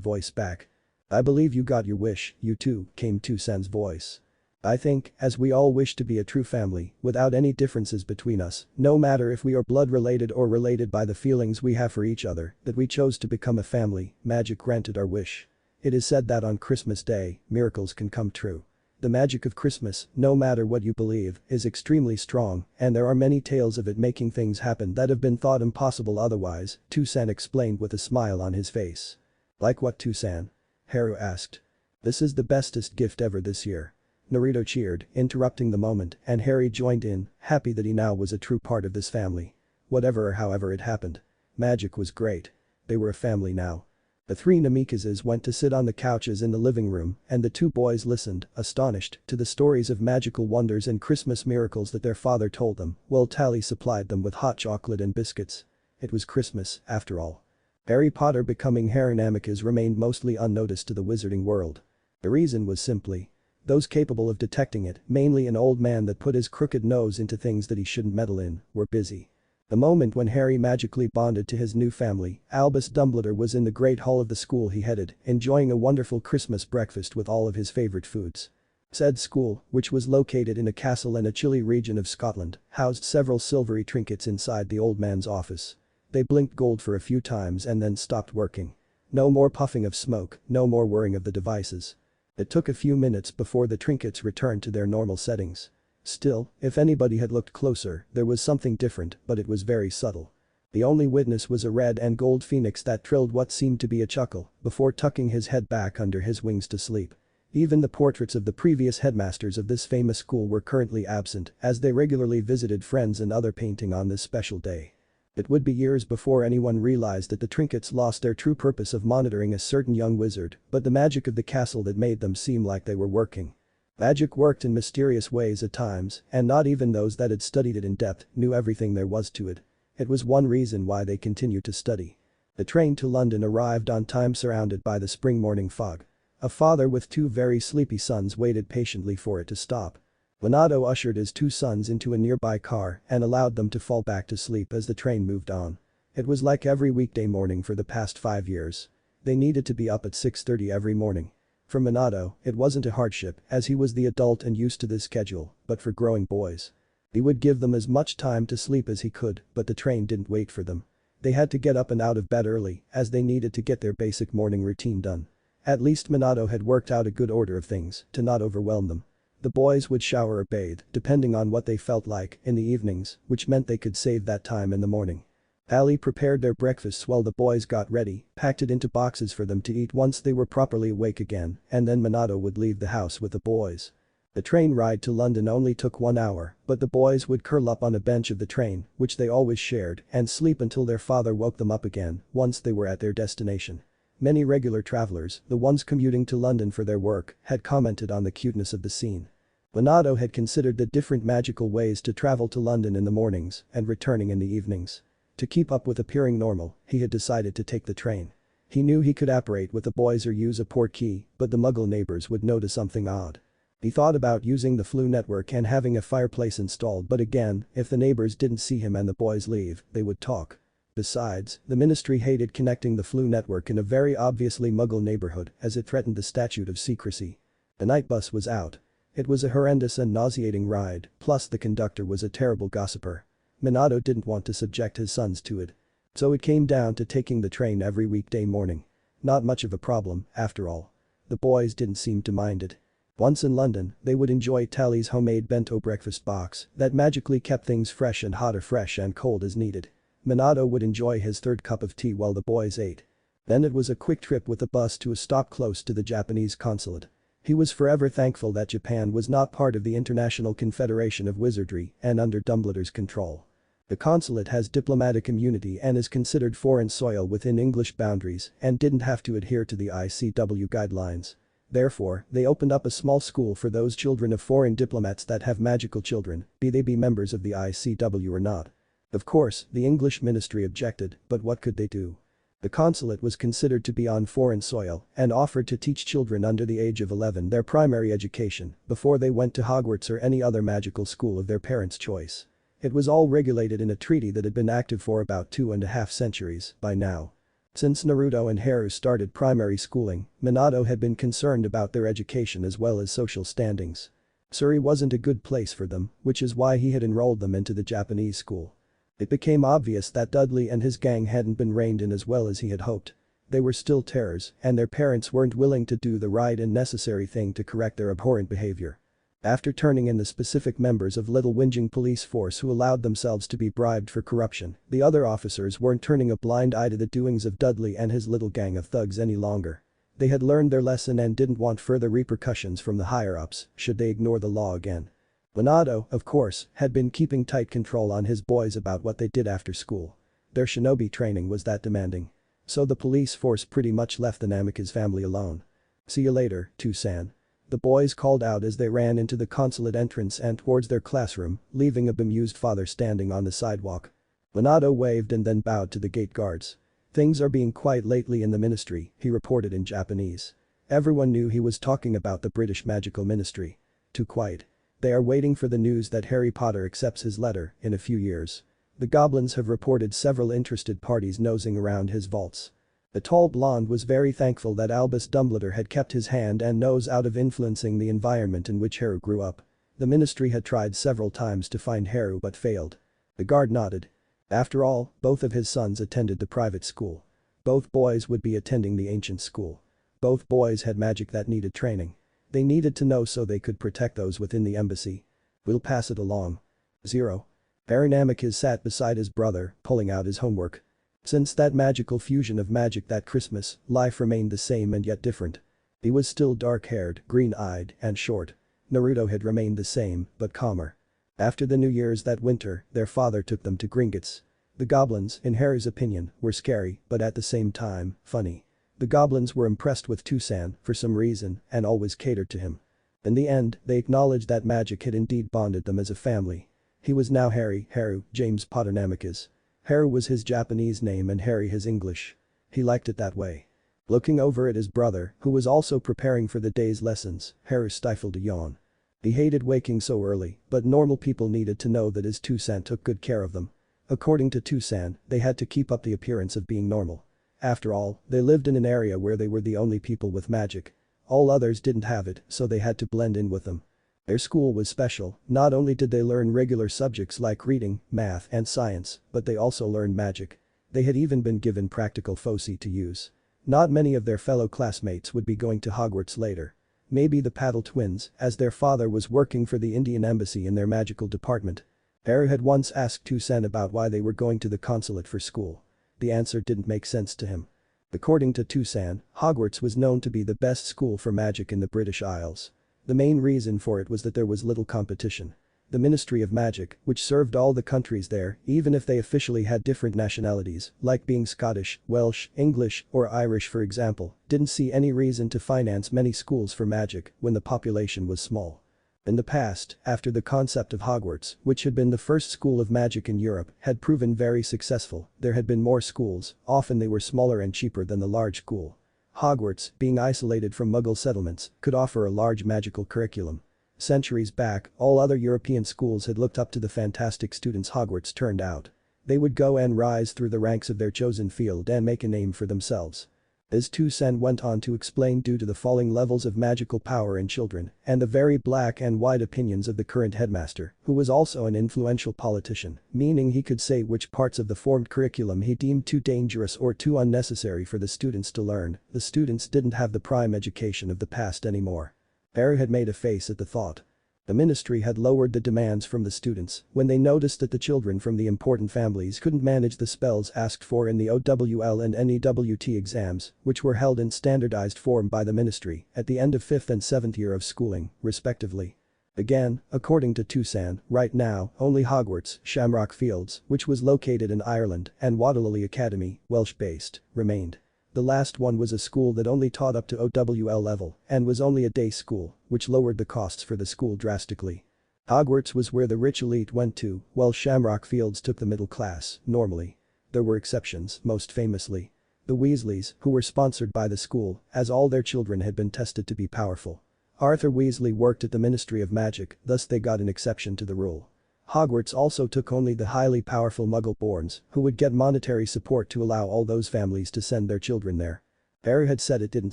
voice back. "I believe you got your wish, you too," came Tusan's voice. "I think, as we all wish to be a true family, without any differences between us, no matter if we are blood related or related by the feelings we have for each other, that we chose to become a family, magic granted our wish. It is said that on Christmas Day, miracles can come true. The magic of Christmas, no matter what you believe, is extremely strong, and there are many tales of it making things happen that have been thought impossible otherwise," Tusan explained with a smile on his face. "Like what, Tusan?" Haru asked. "This is the bestest gift ever this year." Naruto cheered, interrupting the moment, and Harry joined in, happy that he now was a true part of this family. Whatever or however it happened. Magic was great. They were a family now. The three Namikazes went to sit on the couches in the living room and the two boys listened, astonished, to the stories of magical wonders and Christmas miracles that their father told them while Tally supplied them with hot chocolate and biscuits. It was Christmas, after all. Harry Potter becoming Harry Namikaze remained mostly unnoticed to the wizarding world. The reason was simply those capable of detecting it, mainly an old man that put his crooked nose into things that he shouldn't meddle in, were busy. The moment when Harry magically bonded to his new family, Albus Dumbledore was in the great hall of the school he headed, enjoying a wonderful Christmas breakfast with all of his favorite foods. Said school, which was located in a castle in a chilly region of Scotland, housed several silvery trinkets inside the old man's office. They blinked gold for a few times and then stopped working. No more puffing of smoke, no more whirring of the devices. It took a few minutes before the trinkets returned to their normal settings. Still, if anybody had looked closer, there was something different, but it was very subtle. The only witness was a red and gold phoenix that trilled what seemed to be a chuckle before tucking his head back under his wings to sleep. Even the portraits of the previous headmasters of this famous school were currently absent as they regularly visited friends and other painting on this special day. It would be years before anyone realized that the trinkets lost their true purpose of monitoring a certain young wizard, but the magic of the castle that made them seem like they were working. Magic worked in mysterious ways at times, and not even those that had studied it in depth knew everything there was to it. It was one reason why they continued to study. The train to London arrived on time surrounded by the spring morning fog. A father with two very sleepy sons waited patiently for it to stop. Minato ushered his two sons into a nearby car and allowed them to fall back to sleep as the train moved on. It was like every weekday morning for the past 5 years. They needed to be up at 6:30 every morning. For Minato, it wasn't a hardship as he was the adult and used to this schedule, but for growing boys. He would give them as much time to sleep as he could, but the train didn't wait for them. They had to get up and out of bed early as they needed to get their basic morning routine done. At least Minato had worked out a good order of things to not overwhelm them. The boys would shower or bathe, depending on what they felt like, in the evenings, which meant they could save that time in the morning. Ali prepared their breakfasts while the boys got ready, packed it into boxes for them to eat once they were properly awake again, and then Minato would leave the house with the boys. The train ride to London only took 1 hour, but the boys would curl up on a bench of the train, which they always shared, and sleep until their father woke them up again once they were at their destination. Many regular travelers, the ones commuting to London for their work, had commented on the cuteness of the scene. Minato had considered the different magical ways to travel to London in the mornings and returning in the evenings. To keep up with appearing normal, he had decided to take the train. He knew he could apparate with the boys or use a port key, but the Muggle neighbors would notice something odd. He thought about using the Flu network and having a fireplace installed, but again, if the neighbors didn't see him and the boys leave, they would talk. Besides, the ministry hated connecting the Flu network in a very obviously Muggle neighborhood as it threatened the statute of secrecy. The night bus was out. It was a horrendous and nauseating ride, plus the conductor was a terrible gossiper. Minato didn't want to subject his sons to it. So it came down to taking the train every weekday morning. Not much of a problem, after all. The boys didn't seem to mind it. Once in London, they would enjoy Tally's homemade bento breakfast box that magically kept things fresh and hot or fresh and cold as needed. Minato would enjoy his third cup of tea while the boys ate. Then it was a quick trip with the bus to a stop close to the Japanese consulate. He was forever thankful that Japan was not part of the International Confederation of Wizardry and under Dumbledore's control. The consulate has diplomatic immunity and is considered foreign soil within English boundaries and didn't have to adhere to the ICW guidelines. Therefore, they opened up a small school for those children of foreign diplomats that have magical children, be they members of the ICW or not. Of course, the English ministry objected, but what could they do? The consulate was considered to be on foreign soil and offered to teach children under the age of 11 their primary education before they went to Hogwarts or any other magical school of their parents' choice. It was all regulated in a treaty that had been active for about 2.5 centuries by now. Since Naruto and Haru started primary schooling, Minato had been concerned about their education as well as social standings. Surrey wasn't a good place for them, which is why he had enrolled them into the Japanese school. It became obvious that Dudley and his gang hadn't been reined in as well as he had hoped. They were still terrors, and their parents weren't willing to do the right and necessary thing to correct their abhorrent behavior. After turning in the specific members of Little Whinging police force who allowed themselves to be bribed for corruption, the other officers weren't turning a blind eye to the doings of Dudley and his little gang of thugs any longer. They had learned their lesson and didn't want further repercussions from the higher-ups should they ignore the law again. Minato, of course, had been keeping tight control on his boys about what they did after school. Their shinobi training was that demanding. So the police force pretty much left the Namikaze family alone. "See you later, Tucson." The boys called out as they ran into the consulate entrance and towards their classroom, leaving a bemused father standing on the sidewalk. Minato waved and then bowed to the gate guards. "Things are being quiet lately in the ministry," he reported in Japanese. Everyone knew he was talking about the British magical ministry. "Too quiet. They are waiting for the news that Harry Potter accepts his letter in a few years. The goblins have reported several interested parties nosing around his vaults." The tall blonde was very thankful that Albus Dumbledore had kept his hand and nose out of influencing the environment in which Harry grew up. The ministry had tried several times to find Harry but failed. The guard nodded. After all, both of his sons attended the private school. Both boys would be attending the ancient school. Both boys had magic that needed training. They needed to know so they could protect those within the embassy. "We'll pass it along." 0. Namikaze sat beside his brother, pulling out his homework. Since that magical fusion of magic that Christmas, life remained the same and yet different. He was still dark-haired, green-eyed, and short. Naruto had remained the same, but calmer. After the New Year's that winter, their father took them to Gringotts. The goblins, in Harry's opinion, were scary, but at the same time, funny. The goblins were impressed with Tucson for some reason and always catered to him. In the end, they acknowledged that magic had indeed bonded them as a family. He was now Haru James Potter Namikaze. Haru was his Japanese name and Harry his English. He liked it that way. Looking over at his brother, who was also preparing for the day's lessons, Haru stifled a yawn. He hated waking so early, but normal people needed to know that his Tucson took good care of them. According to Tucson, they had to keep up the appearance of being normal. After all, they lived in an area where they were the only people with magic. All others didn't have it, so they had to blend in with them. Their school was special. Not only did they learn regular subjects like reading, math, and science, but they also learned magic. They had even been given practical foci to use. Not many of their fellow classmates would be going to Hogwarts later. Maybe the Paddle twins, as their father was working for the Indian embassy in their magical department. Haru had once asked Tucson about why they were going to the consulate for school. The answer didn't make sense to him. According to Tucson, Hogwarts was known to be the best school for magic in the British Isles. The main reason for it was that there was little competition. The Ministry of Magic, which served all the countries there, even if they officially had different nationalities, like being Scottish, Welsh, English, or Irish for example, didn't see any reason to finance many schools for magic when the population was small. In the past, after the concept of Hogwarts, which had been the first school of magic in Europe, had proven very successful, there had been more schools, often they were smaller and cheaper than the large school. Hogwarts, being isolated from Muggle settlements, could offer a large magical curriculum. Centuries back, all other European schools had looked up to the fantastic students Hogwarts turned out. They would go and rise through the ranks of their chosen field and make a name for themselves. As Tucson went on to explain, due to the falling levels of magical power in children and the very black and white opinions of the current headmaster, who was also an influential politician, meaning he could say which parts of the formed curriculum he deemed too dangerous or too unnecessary for the students to learn, the students didn't have the prime education of the past anymore. Harry had made a face at the thought. The ministry had lowered the demands from the students when they noticed that the children from the important families couldn't manage the spells asked for in the OWL and NEWT exams, which were held in standardized form by the ministry at the end of 5th and 7th year of schooling, respectively. Again, according to Tucson, right now, only Hogwarts, Shamrock Fields, which was located in Ireland, and Waterloo Academy, Welsh-based, remained. The last one was a school that only taught up to OWL level and was only a day school, which lowered the costs for the school drastically. Hogwarts was where the rich elite went to, while Shamrock Fields took the middle class, normally. There were exceptions, most famously the Weasleys, who were sponsored by the school, as all their children had been tested to be powerful. Arthur Weasley worked at the Ministry of Magic, thus they got an exception to the rule. Hogwarts also took only the highly powerful Muggle-borns, who would get monetary support to allow all those families to send their children there. Harry had said it didn't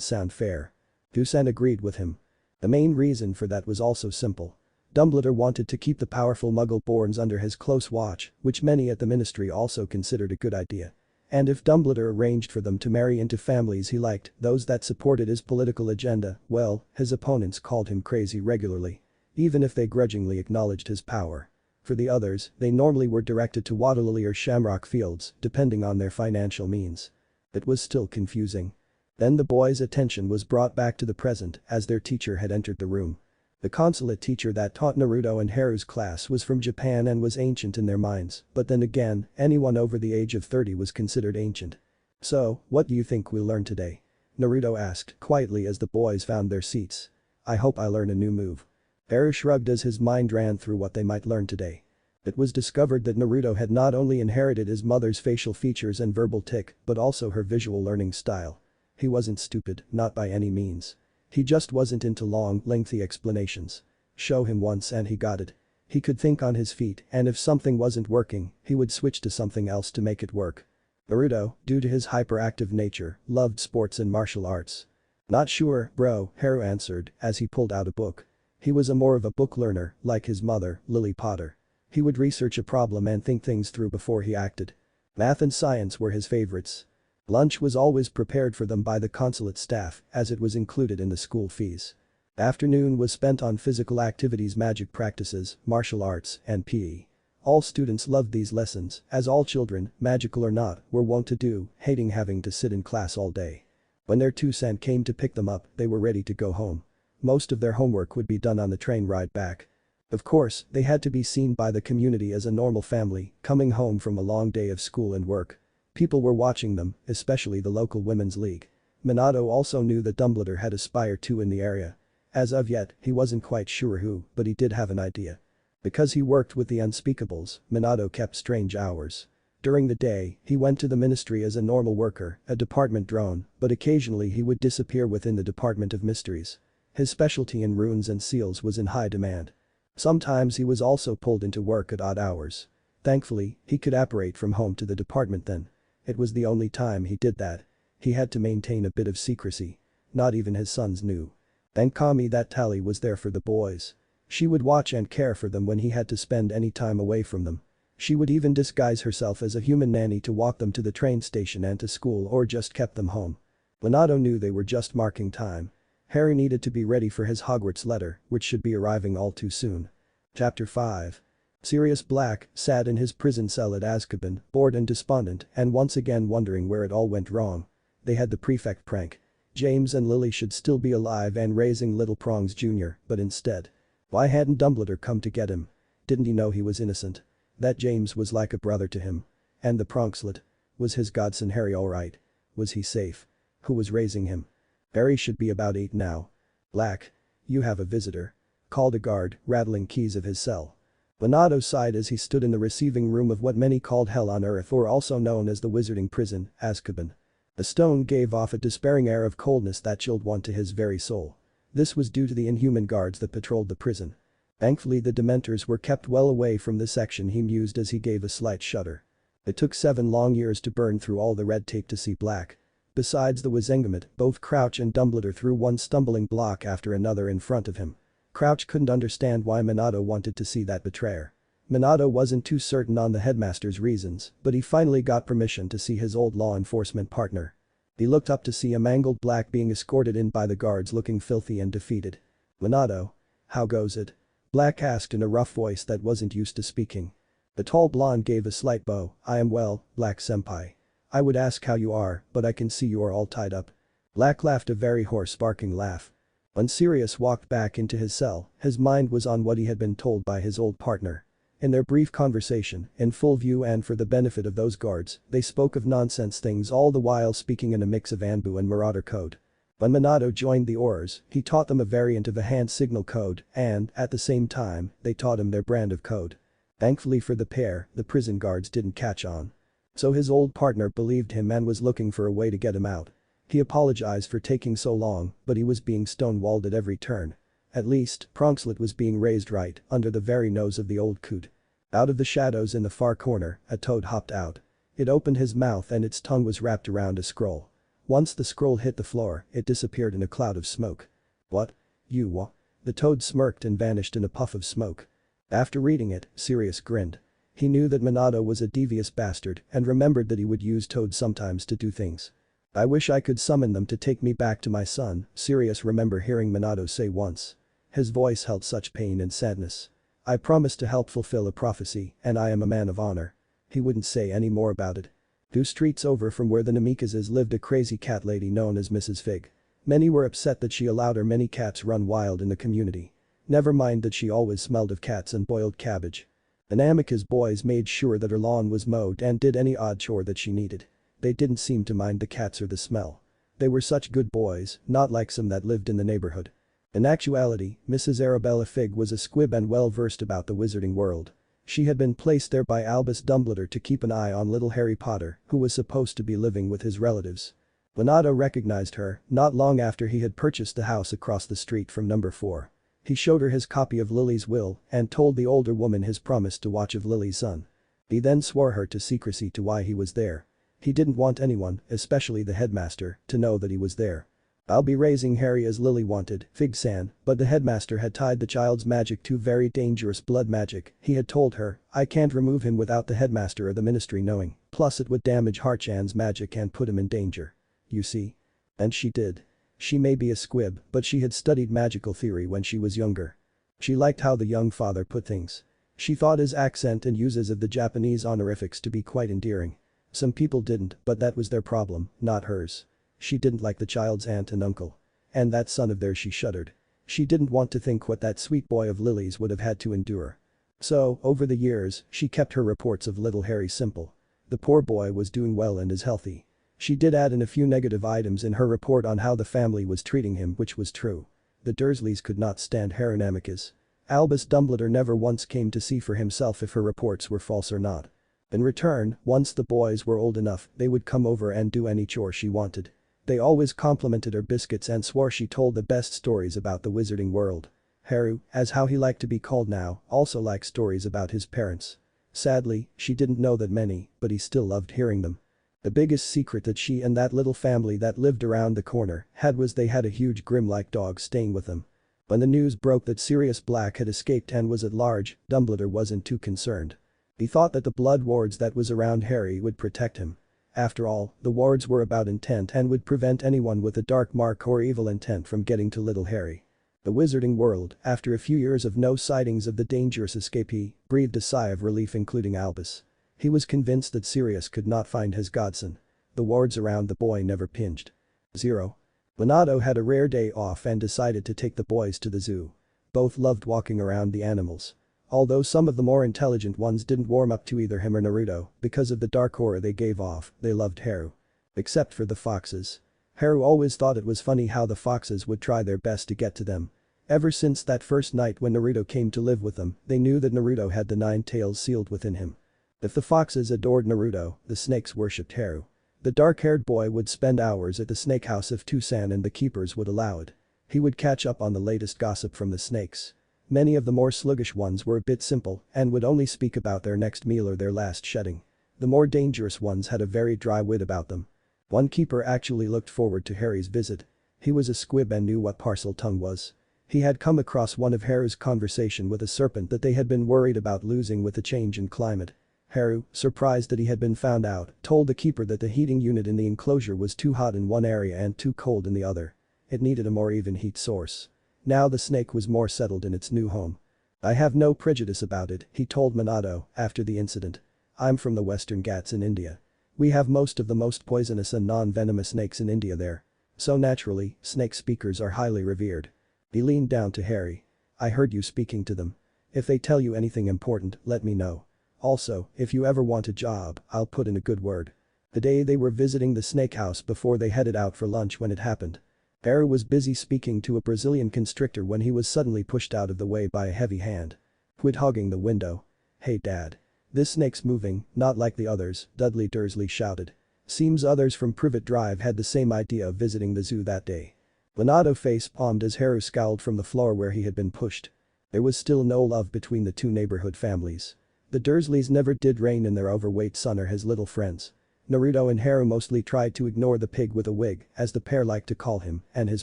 sound fair. Tucson agreed with him. The main reason for that was also simple. Dumbledore wanted to keep the powerful Muggle-borns under his close watch, which many at the ministry also considered a good idea. And if Dumbledore arranged for them to marry into families he liked, those that supported his political agenda, well, his opponents called him crazy regularly. Even if they grudgingly acknowledged his power. For the others, they normally were directed to Waterloo or Shamrock Fields, depending on their financial means. It was still confusing. Then the boys' attention was brought back to the present as their teacher had entered the room. The consulate teacher that taught Naruto and Haru's class was from Japan and was ancient in their minds, but then again, anyone over the age of 30 was considered ancient. "So, what do you think we'll learn today?" Naruto asked quietly as the boys found their seats. "I hope I learn a new move." Haru shrugged as his mind ran through what they might learn today. It was discovered that Naruto had not only inherited his mother's facial features and verbal tic, but also her visual learning style. He wasn't stupid, not by any means. He just wasn't into long, lengthy explanations. Show him once and he got it. He could think on his feet, and if something wasn't working, he would switch to something else to make it work. Naruto, due to his hyperactive nature, loved sports and martial arts. "Not sure, bro," Haru answered as he pulled out a book. He was more of a book learner, like his mother, Lily Potter. He would research a problem and think things through before he acted. Math and science were his favorites. Lunch was always prepared for them by the consulate staff as it was included in the school fees. Afternoon was spent on physical activities, magic practices, martial arts, and PE. All students loved these lessons, as all children, magical or not, were wont to do, hating having to sit in class all day. When their 2 cents came to pick them up, they were ready to go home. Most of their homework would be done on the train ride back. Of course, they had to be seen by the community as a normal family, coming home from a long day of school and work. People were watching them, especially the local women's league. Minato also knew that Dumbledore had aspired to in the area. As of yet, he wasn't quite sure who, but he did have an idea. Because he worked with the unspeakables, Minato kept strange hours. During the day, he went to the ministry as a normal worker, a department drone, but occasionally he would disappear within the Department of Mysteries. His specialty in runes and seals was in high demand. Sometimes he was also pulled into work at odd hours. Thankfully, he could operate from home to the department then. It was the only time he did that. He had to maintain a bit of secrecy. Not even his sons knew. Thank Kami that Tally was there for the boys. She would watch and care for them when he had to spend any time away from them. She would even disguise herself as a human nanny to walk them to the train station and to school or just kept them home. Minato knew they were just marking time. Harry needed to be ready for his Hogwarts letter, which should be arriving all too soon. Chapter 5. Sirius Black sat in his prison cell at Azkaban, bored and despondent and once again wondering where it all went wrong. They had the prefect prank. James and Lily should still be alive and raising little Prongs Jr., but instead. Why hadn't Dumbledore come to get him? Didn't he know he was innocent? That James was like a brother to him. And the Pronkslet? Was his godson Harry alright? Was he safe? Who was raising him? Harry should be about 8 now. Black. You have a visitor. Called a guard, rattling keys of his cell. Minato sighed as he stood in the receiving room of what many called Hell on Earth, or also known as the Wizarding Prison, Azkaban. The stone gave off a despairing air of coldness that chilled one to his very soul. This was due to the inhuman guards that patrolled the prison. Thankfully the Dementors were kept well away from the section, he mused as he gave a slight shudder. It took 7 long years to burn through all the red tape to see Black. Besides the Wizengamot, both Crouch and Dumbledore threw one stumbling block after another in front of him. Crouch couldn't understand why Minato wanted to see that betrayer. Minato wasn't too certain on the headmaster's reasons, but he finally got permission to see his old law enforcement partner. He looked up to see a mangled Black being escorted in by the guards looking filthy and defeated. "Minato. How goes it?" Black asked in a rough voice that wasn't used to speaking. The tall blonde gave a slight bow. "I am well, Black senpai. I would ask how you are, but I can see you are all tied up." Black laughed a very hoarse barking laugh. When Sirius walked back into his cell, his mind was on what he had been told by his old partner. In their brief conversation, in full view and for the benefit of those guards, they spoke of nonsense things, all the while speaking in a mix of Anbu and Marauder code. When Minato joined the Aurors, he taught them a variant of a hand signal code and, at the same time, they taught him their brand of code. Thankfully for the pair, the prison guards didn't catch on. So his old partner believed him and was looking for a way to get him out. He apologized for taking so long, but he was being stonewalled at every turn. At least, Pronkslet was being raised right under the very nose of the old coot. Out of the shadows in the far corner, a toad hopped out. It opened his mouth and its tongue was wrapped around a scroll. Once the scroll hit the floor, it disappeared in a cloud of smoke. "What? You what?" The toad smirked and vanished in a puff of smoke. After reading it, Sirius grinned. He knew that Minato was a devious bastard and remembered that he would use toads sometimes to do things. "I wish I could summon them to take me back to my son," Sirius remembered hearing Minato say once. His voice held such pain and sadness. "I promised to help fulfill a prophecy, and I am a man of honor." He wouldn't say any more about it. 2 streets over from where the Namikazes lived a crazy cat lady known as Mrs. Fig. Many were upset that she allowed her many cats run wild in the community. Never mind that she always smelled of cats and boiled cabbage. The Namika's boys made sure that her lawn was mowed and did any odd chore that she needed. They didn't seem to mind the cats or the smell. They were such good boys, not like some that lived in the neighborhood. In actuality, Mrs. Arabella Figg was a squib and well versed about the wizarding world. She had been placed there by Albus Dumbledore to keep an eye on little Harry Potter, who was supposed to be living with his relatives. Minato recognized her, not long after he had purchased the house across the street from number 4. He showed her his copy of Lily's will and told the older woman his promise to watch of Lily's son. He then swore her to secrecy to why he was there. He didn't want anyone, especially the headmaster, to know that he was there. "I'll be raising Harry as Lily wanted, Fig-san," but the headmaster had tied the child's magic to very dangerous blood magic. He had told her, "I can't remove him without the headmaster or the ministry knowing, plus it would damage Harchan's magic and put him in danger. You see?" And she did. She may be a squib, but she had studied magical theory when she was younger. She liked how the young father put things. She thought his accent and uses of the Japanese honorifics to be quite endearing. Some people didn't, but that was their problem, not hers. She didn't like the child's aunt and uncle. And that son of theirs, she shuddered. She didn't want to think what that sweet boy of Lily's would have had to endure. So, over the years, she kept her reports of little Harry simple. The poor boy was doing well and is healthy. She did add in a few negative items in her report on how the family was treating him, which was true. The Dursleys could not stand Harry Amicus. Albus Dumbledore never once came to see for himself if her reports were false or not. In return, once the boys were old enough, they would come over and do any chore she wanted. They always complimented her biscuits and swore she told the best stories about the wizarding world. Haru, as how he liked to be called now, also liked stories about his parents. Sadly, she didn't know that many, but he still loved hearing them. The biggest secret that she and that little family that lived around the corner had was they had a huge grim-like dog staying with them. When the news broke that Sirius Black had escaped and was at large, Dumbledore wasn't too concerned. He thought that the blood wards that was around Harry would protect him. After all, the wards were about intent and would prevent anyone with a dark mark or evil intent from getting to little Harry. The wizarding world, after a few years of no sightings of the dangerous escapee, breathed a sigh of relief, including Albus. He was convinced that Sirius could not find his godson. The wards around the boy never pinched. 0. Minato had a rare day off and decided to take the boys to the zoo. Both loved walking around the animals. Although some of the more intelligent ones didn't warm up to either him or Naruto because of the dark aura they gave off, they loved Haru. Except for the foxes. Haru always thought it was funny how the foxes would try their best to get to them. Ever since that first night when Naruto came to live with them, they knew that Naruto had the 9 tails sealed within him. If the foxes adored Naruto, the snakes worshipped Haru. The dark-haired boy would spend hours at the snake house if Tucson and the keepers would allow it. He would catch up on the latest gossip from the snakes. Many of the more sluggish ones were a bit simple and would only speak about their next meal or their last shedding. The more dangerous ones had a very dry wit about them. One keeper actually looked forward to Harry's visit. He was a squib and knew what parcel tongue was. He had come across one of Haru's conversation with a serpent that they had been worried about losing with the change in climate. Haru, surprised that he had been found out, told the keeper that the heating unit in the enclosure was too hot in one area and too cold in the other. It needed a more even heat source. Now the snake was more settled in its new home. "I have no prejudice about it," he told Minato after the incident. "I'm from the Western Ghats in India. We have most of the most poisonous and non-venomous snakes in India there. So naturally, snake speakers are highly revered." He leaned down to Harry. "I heard you speaking to them. If they tell you anything important, let me know. Also, if you ever want a job, I'll put in a good word." The day they were visiting the snake house before they headed out for lunch when it happened. Haru was busy speaking to a Brazilian constrictor when he was suddenly pushed out of the way by a heavy hand. "Quit hogging the window. Hey Dad. This snake's moving, not like the others," Dudley Dursley shouted. Seems others from Privet Drive had the same idea of visiting the zoo that day. Minato face-palmed as Haru scowled from the floor where he had been pushed. There was still no love between the two neighborhood families. The Dursleys never did rein in their overweight son or his little friends. Naruto and Haru mostly tried to ignore the pig with a wig, as the pair liked to call him, and his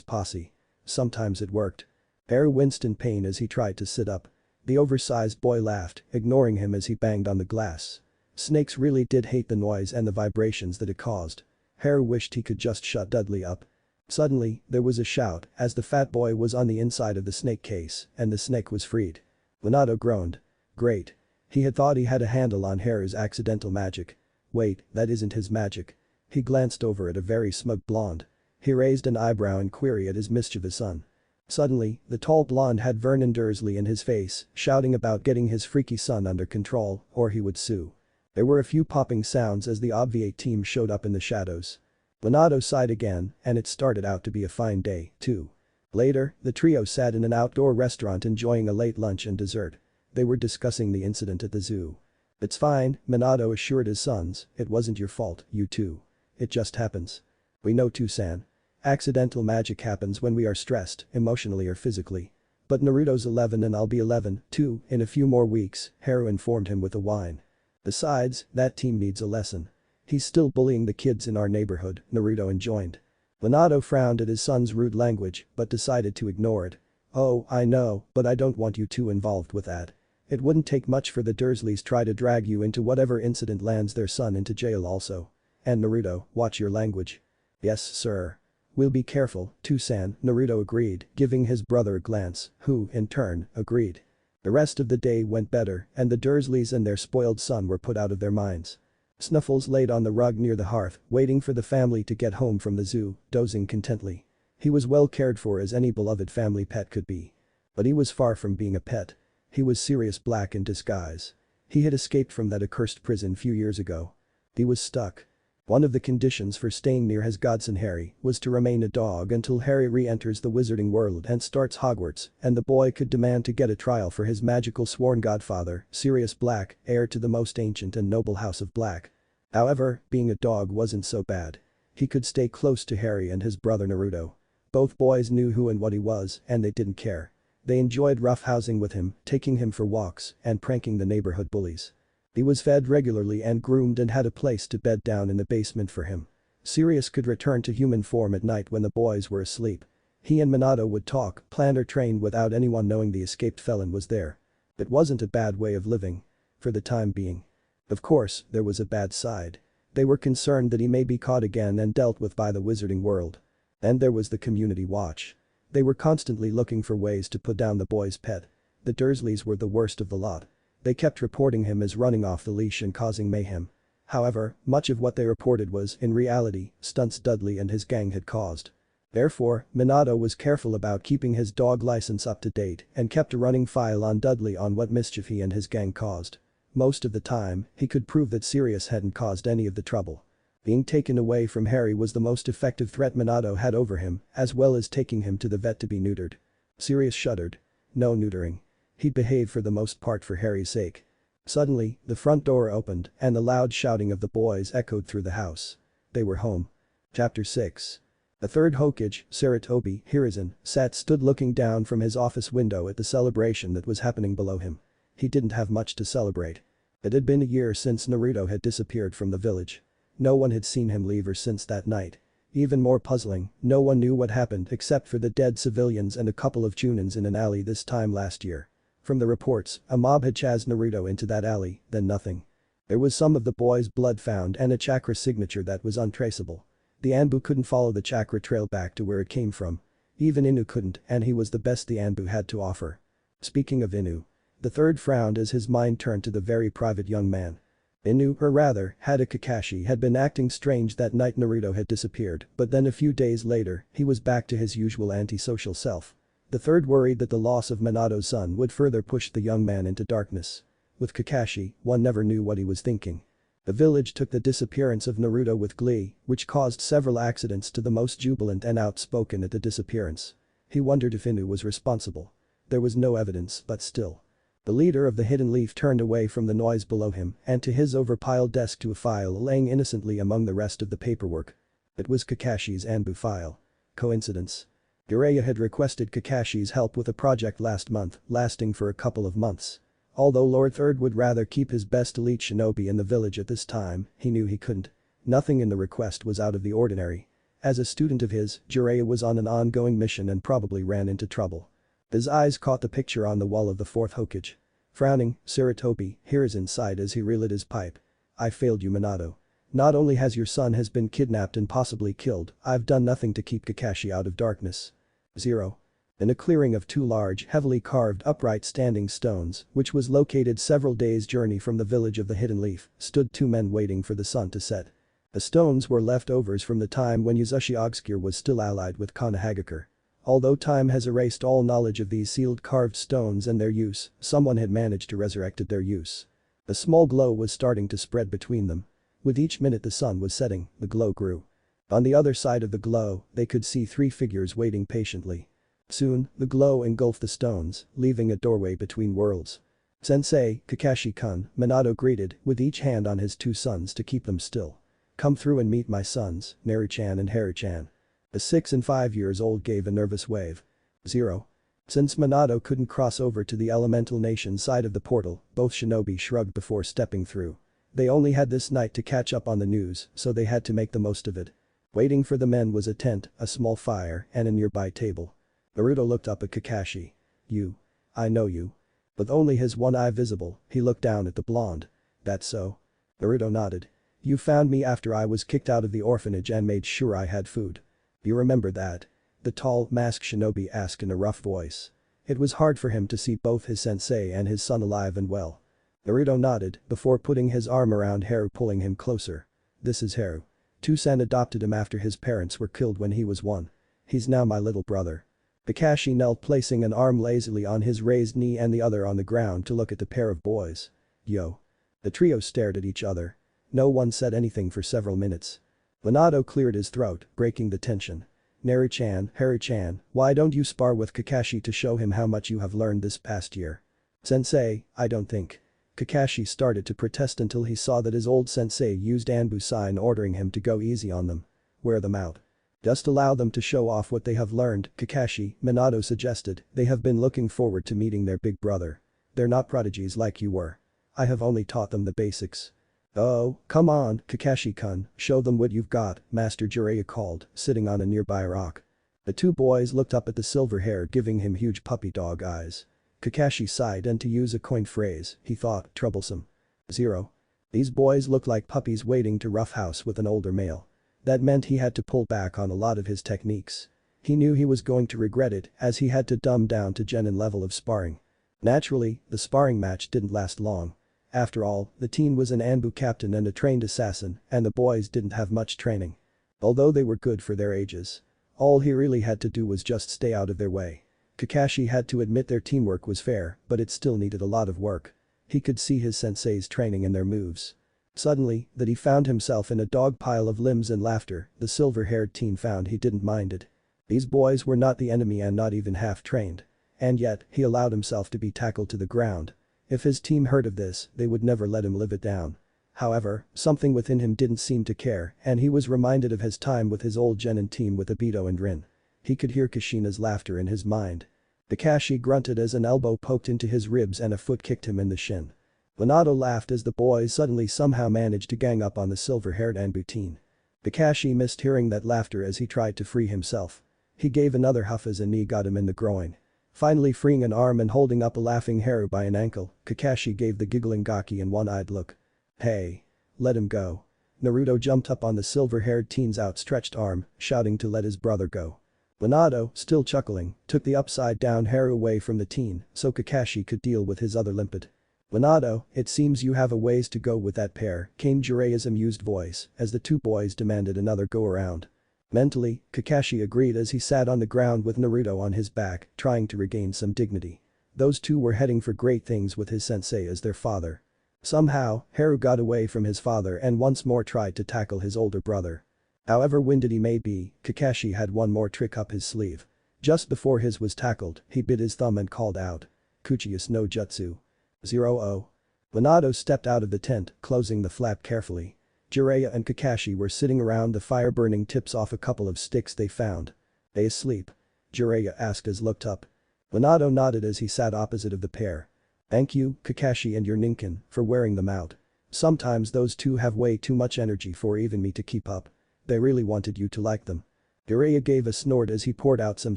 posse. Sometimes it worked. Haru winced in pain as he tried to sit up. The oversized boy laughed, ignoring him as he banged on the glass. Snakes really did hate the noise and the vibrations that it caused. Haru wished he could just shut Dudley up. Suddenly, there was a shout as the fat boy was on the inside of the snake case and the snake was freed. Minato groaned. Great. He had thought he had a handle on Haru's accidental magic. Wait, that isn't his magic. He glanced over at a very smug blonde. He raised an eyebrow in query at his mischievous son. Suddenly, the tall blonde had Vernon Dursley in his face, shouting about getting his freaky son under control, or he would sue. There were a few popping sounds as the Obviate team showed up in the shadows. Minato sighed again, and it started out to be a fine day, too. Later, the trio sat in an outdoor restaurant enjoying a late lunch and dessert. They were discussing the incident at the zoo. "It's fine," Minato assured his sons, "it wasn't your fault, you two. It just happens. We know too, San. Accidental magic happens when we are stressed, emotionally or physically. But Naruto's 11 and I'll be 11, too, in a few more weeks," Haru informed him with a whine. "Besides, that team needs a lesson. He's still bullying the kids in our neighborhood," Naruto enjoined. Minato frowned at his son's rude language but decided to ignore it. "Oh, I know, but I don't want you two involved with that. It wouldn't take much for the Dursleys try to drag you into whatever incident lands their son into jail also. And Naruto, watch your language." "Yes, sir. We'll be careful, too-san," Naruto agreed, giving his brother a glance, who, in turn, agreed. The rest of the day went better and the Dursleys and their spoiled son were put out of their minds. Snuffles laid on the rug near the hearth, waiting for the family to get home from the zoo, dozing contently. He was well cared for as any beloved family pet could be. But he was far from being a pet. He was Sirius Black in disguise. He had escaped from that accursed prison few years ago. He was stuck. One of the conditions for staying near his godson Harry was to remain a dog until Harry re-enters the wizarding world and starts Hogwarts, and the boy could demand to get a trial for his magical sworn godfather, Sirius Black, heir to the most ancient and noble house of Black. However, being a dog wasn't so bad. He could stay close to Harry and his brother Naruto. Both boys knew who and what he was, and they didn't care. They enjoyed roughhousing with him, taking him for walks, and pranking the neighborhood bullies. He was fed regularly and groomed and had a place to bed down in the basement for him. Sirius could return to human form at night when the boys were asleep. He and Minato would talk, plan or train without anyone knowing the escaped felon was there. It wasn't a bad way of living. For the time being. Of course, there was a bad side. They were concerned that he may be caught again and dealt with by the wizarding world. Then there was the community watch. They were constantly looking for ways to put down the boy's pet. The Dursleys were the worst of the lot. They kept reporting him as running off the leash and causing mayhem. However, much of what they reported was, in reality, stunts Dudley and his gang had caused. Therefore, Minato was careful about keeping his dog license up to date and kept a running file on Dudley on what mischief he and his gang caused. Most of the time, he could prove that Sirius hadn't caused any of the trouble. Being taken away from Harry was the most effective threat Minato had over him, as well as taking him to the vet to be neutered. Sirius shuddered. No neutering. He'd behave for the most part for Harry's sake. Suddenly, the front door opened and the loud shouting of the boys echoed through the house. They were home. Chapter 6. A third Hokage, Sarutobi Hiruzen, stood looking down from his office window at the celebration that was happening below him. He didn't have much to celebrate. It had been a year since Naruto had disappeared from the village. No one had seen him leave her since that night. Even more puzzling, no one knew what happened except for the dead civilians and a couple of Chunins in an alley this time last year. From the reports, a mob had chased Naruto into that alley, then nothing. There was some of the boy's blood found and a chakra signature that was untraceable. The Anbu couldn't follow the chakra trail back to where it came from. Even Inu couldn't, and he was the best the Anbu had to offer. Speaking of Inu. The third frowned as his mind turned to the very private young man. Inu, or rather, Hada Kakashi had been acting strange that night Naruto had disappeared, but then a few days later, he was back to his usual antisocial self. The third worried that the loss of Minato's son would further push the young man into darkness. With Kakashi, one never knew what he was thinking. The village took the disappearance of Naruto with glee, which caused several accidents to the most jubilant and outspoken at the disappearance. He wondered if Inu was responsible. There was no evidence, but still. The leader of the Hidden Leaf turned away from the noise below him and to his overpiled desk to a file laying innocently among the rest of the paperwork. It was Kakashi's Anbu file. Coincidence? Jiraiya had requested Kakashi's help with a project last month, lasting for a couple of months. Although Lord Third would rather keep his best elite shinobi in the village at this time, he knew he couldn't. Nothing in the request was out of the ordinary. As a student of his, Jiraiya was on an ongoing mission and probably ran into trouble. His eyes caught the picture on the wall of the fourth Hokage. Frowning, Sarutobi Hiruzen sighed as he relit his pipe. I failed you, Minato. Not only has your son has been kidnapped and possibly killed, I've done nothing to keep Kakashi out of darkness. 0. In a clearing of two large, heavily carved upright standing stones, which was located several days' journey from the village of the Hidden Leaf, stood two men waiting for the sun to set. The stones were leftovers from the time when Yuzurishi Ogskir was still allied with Konohagakure. Although time has erased all knowledge of these sealed carved stones and their use, someone had managed to resurrected their use. A small glow was starting to spread between them. With each minute the sun was setting, the glow grew. On the other side of the glow, they could see 3 figures waiting patiently. Soon, the glow engulfed the stones, leaving a doorway between worlds. "Sensei, Kakashi-kun," Minato greeted, with each hand on his 2 sons to keep them still. "Come through and meet my sons, Naru-chan and Haru-chan." The 6 and 5 years old gave a nervous wave. 0. Since Minato couldn't cross over to the elemental nation side of the portal, both shinobi shrugged before stepping through. They only had this night to catch up on the news, so they had to make the most of it. Waiting for the men was a tent, a small fire, and a nearby table. Naruto looked up at Kakashi. "You. I know you." With only his one eye visible, he looked down at the blonde. "That's so?" Naruto nodded. "You found me after I was kicked out of the orphanage and made sure I had food. You remember that?" The tall, masked shinobi asked in a rough voice. It was hard for him to see both his sensei and his son alive and well. Naruto nodded before putting his arm around Haru, pulling him closer. "This is Haru. Toussaint adopted him after his parents were killed when he was 1. He's now my little brother." Kakashi knelt, placing an arm lazily on his raised knee and the other on the ground to look at the pair of boys. "Yo." The trio stared at each other. No one said anything for several minutes. Minato cleared his throat, breaking the tension. "Naru-chan, Haru-chan, why don't you spar with Kakashi to show him how much you have learned this past year?" "Sensei, I don't think." Kakashi started to protest until he saw that his old sensei used Anbu sign ordering him to go easy on them. "Wear them out. Just allow them to show off what they have learned, Kakashi," Minato suggested. "They have been looking forward to meeting their big brother. They're not prodigies like you were. I have only taught them the basics." "Oh, come on, Kakashi-kun, show them what you've got," Master Jiraiya called, sitting on a nearby rock. The 2 boys looked up at the silver hair, giving him huge puppy dog eyes. Kakashi sighed, and to use a coined phrase, he thought, troublesome. 0. These boys looked like puppies waiting to roughhouse with an older male. That meant he had to pull back on a lot of his techniques. He knew he was going to regret it, as he had to dumb down to genin level of sparring. Naturally, the sparring match didn't last long. After all, the teen was an Anbu captain and a trained assassin, and the boys didn't have much training. Although they were good for their ages. All he really had to do was just stay out of their way. Kakashi had to admit their teamwork was fair, but it still needed a lot of work. He could see his senseis training and their moves. Suddenly, that he found himself in a dog pile of limbs and laughter, the silver-haired teen found he didn't mind it. These boys were not the enemy and not even half-trained. And yet, he allowed himself to be tackled to the ground. If his team heard of this, they would never let him live it down. However, something within him didn't seem to care, and he was reminded of his time with his old genin team with Obito and Rin. He could hear Kushina's laughter in his mind. Kakashi grunted as an elbow poked into his ribs and a foot kicked him in the shin. Minato laughed as the boys suddenly somehow managed to gang up on the silver-haired Anbu teen. Kakashi missed hearing that laughter as he tried to free himself. He gave another huff as a knee got him in the groin. Finally freeing an arm and holding up a laughing Haru by an ankle, Kakashi gave the giggling Gaki an one-eyed look. "Hey. Let him go." Naruto jumped up on the silver-haired teen's outstretched arm, shouting to let his brother go. Minato, still chuckling, took the upside-down Haru away from the teen so Kakashi could deal with his other limpet. "Minato, it seems you have a ways to go with that pair," came Jiraiya's amused voice as the 2 boys demanded another go-around. Mentally, Kakashi agreed as he sat on the ground with Naruto on his back, trying to regain some dignity. Those 2 were heading for great things with his sensei as their father. Somehow, Haru got away from his father and once more tried to tackle his older brother. However winded he may be, Kakashi had one more trick up his sleeve. Just before his was tackled, he bit his thumb and called out. "Kuchiyus no jutsu. 0-0. Minato stepped out of the tent, closing the flap carefully. Jiraiya and Kakashi were sitting around the fire burning tips off a couple of sticks they found. "They asleep?" Jiraiya asked as looked up. Minato nodded as he sat opposite of the pair. "Thank you, Kakashi and your ninkin, for wearing them out. Sometimes those 2 have way too much energy for even me to keep up. They really wanted you to like them." Jiraiya gave a snort as he poured out some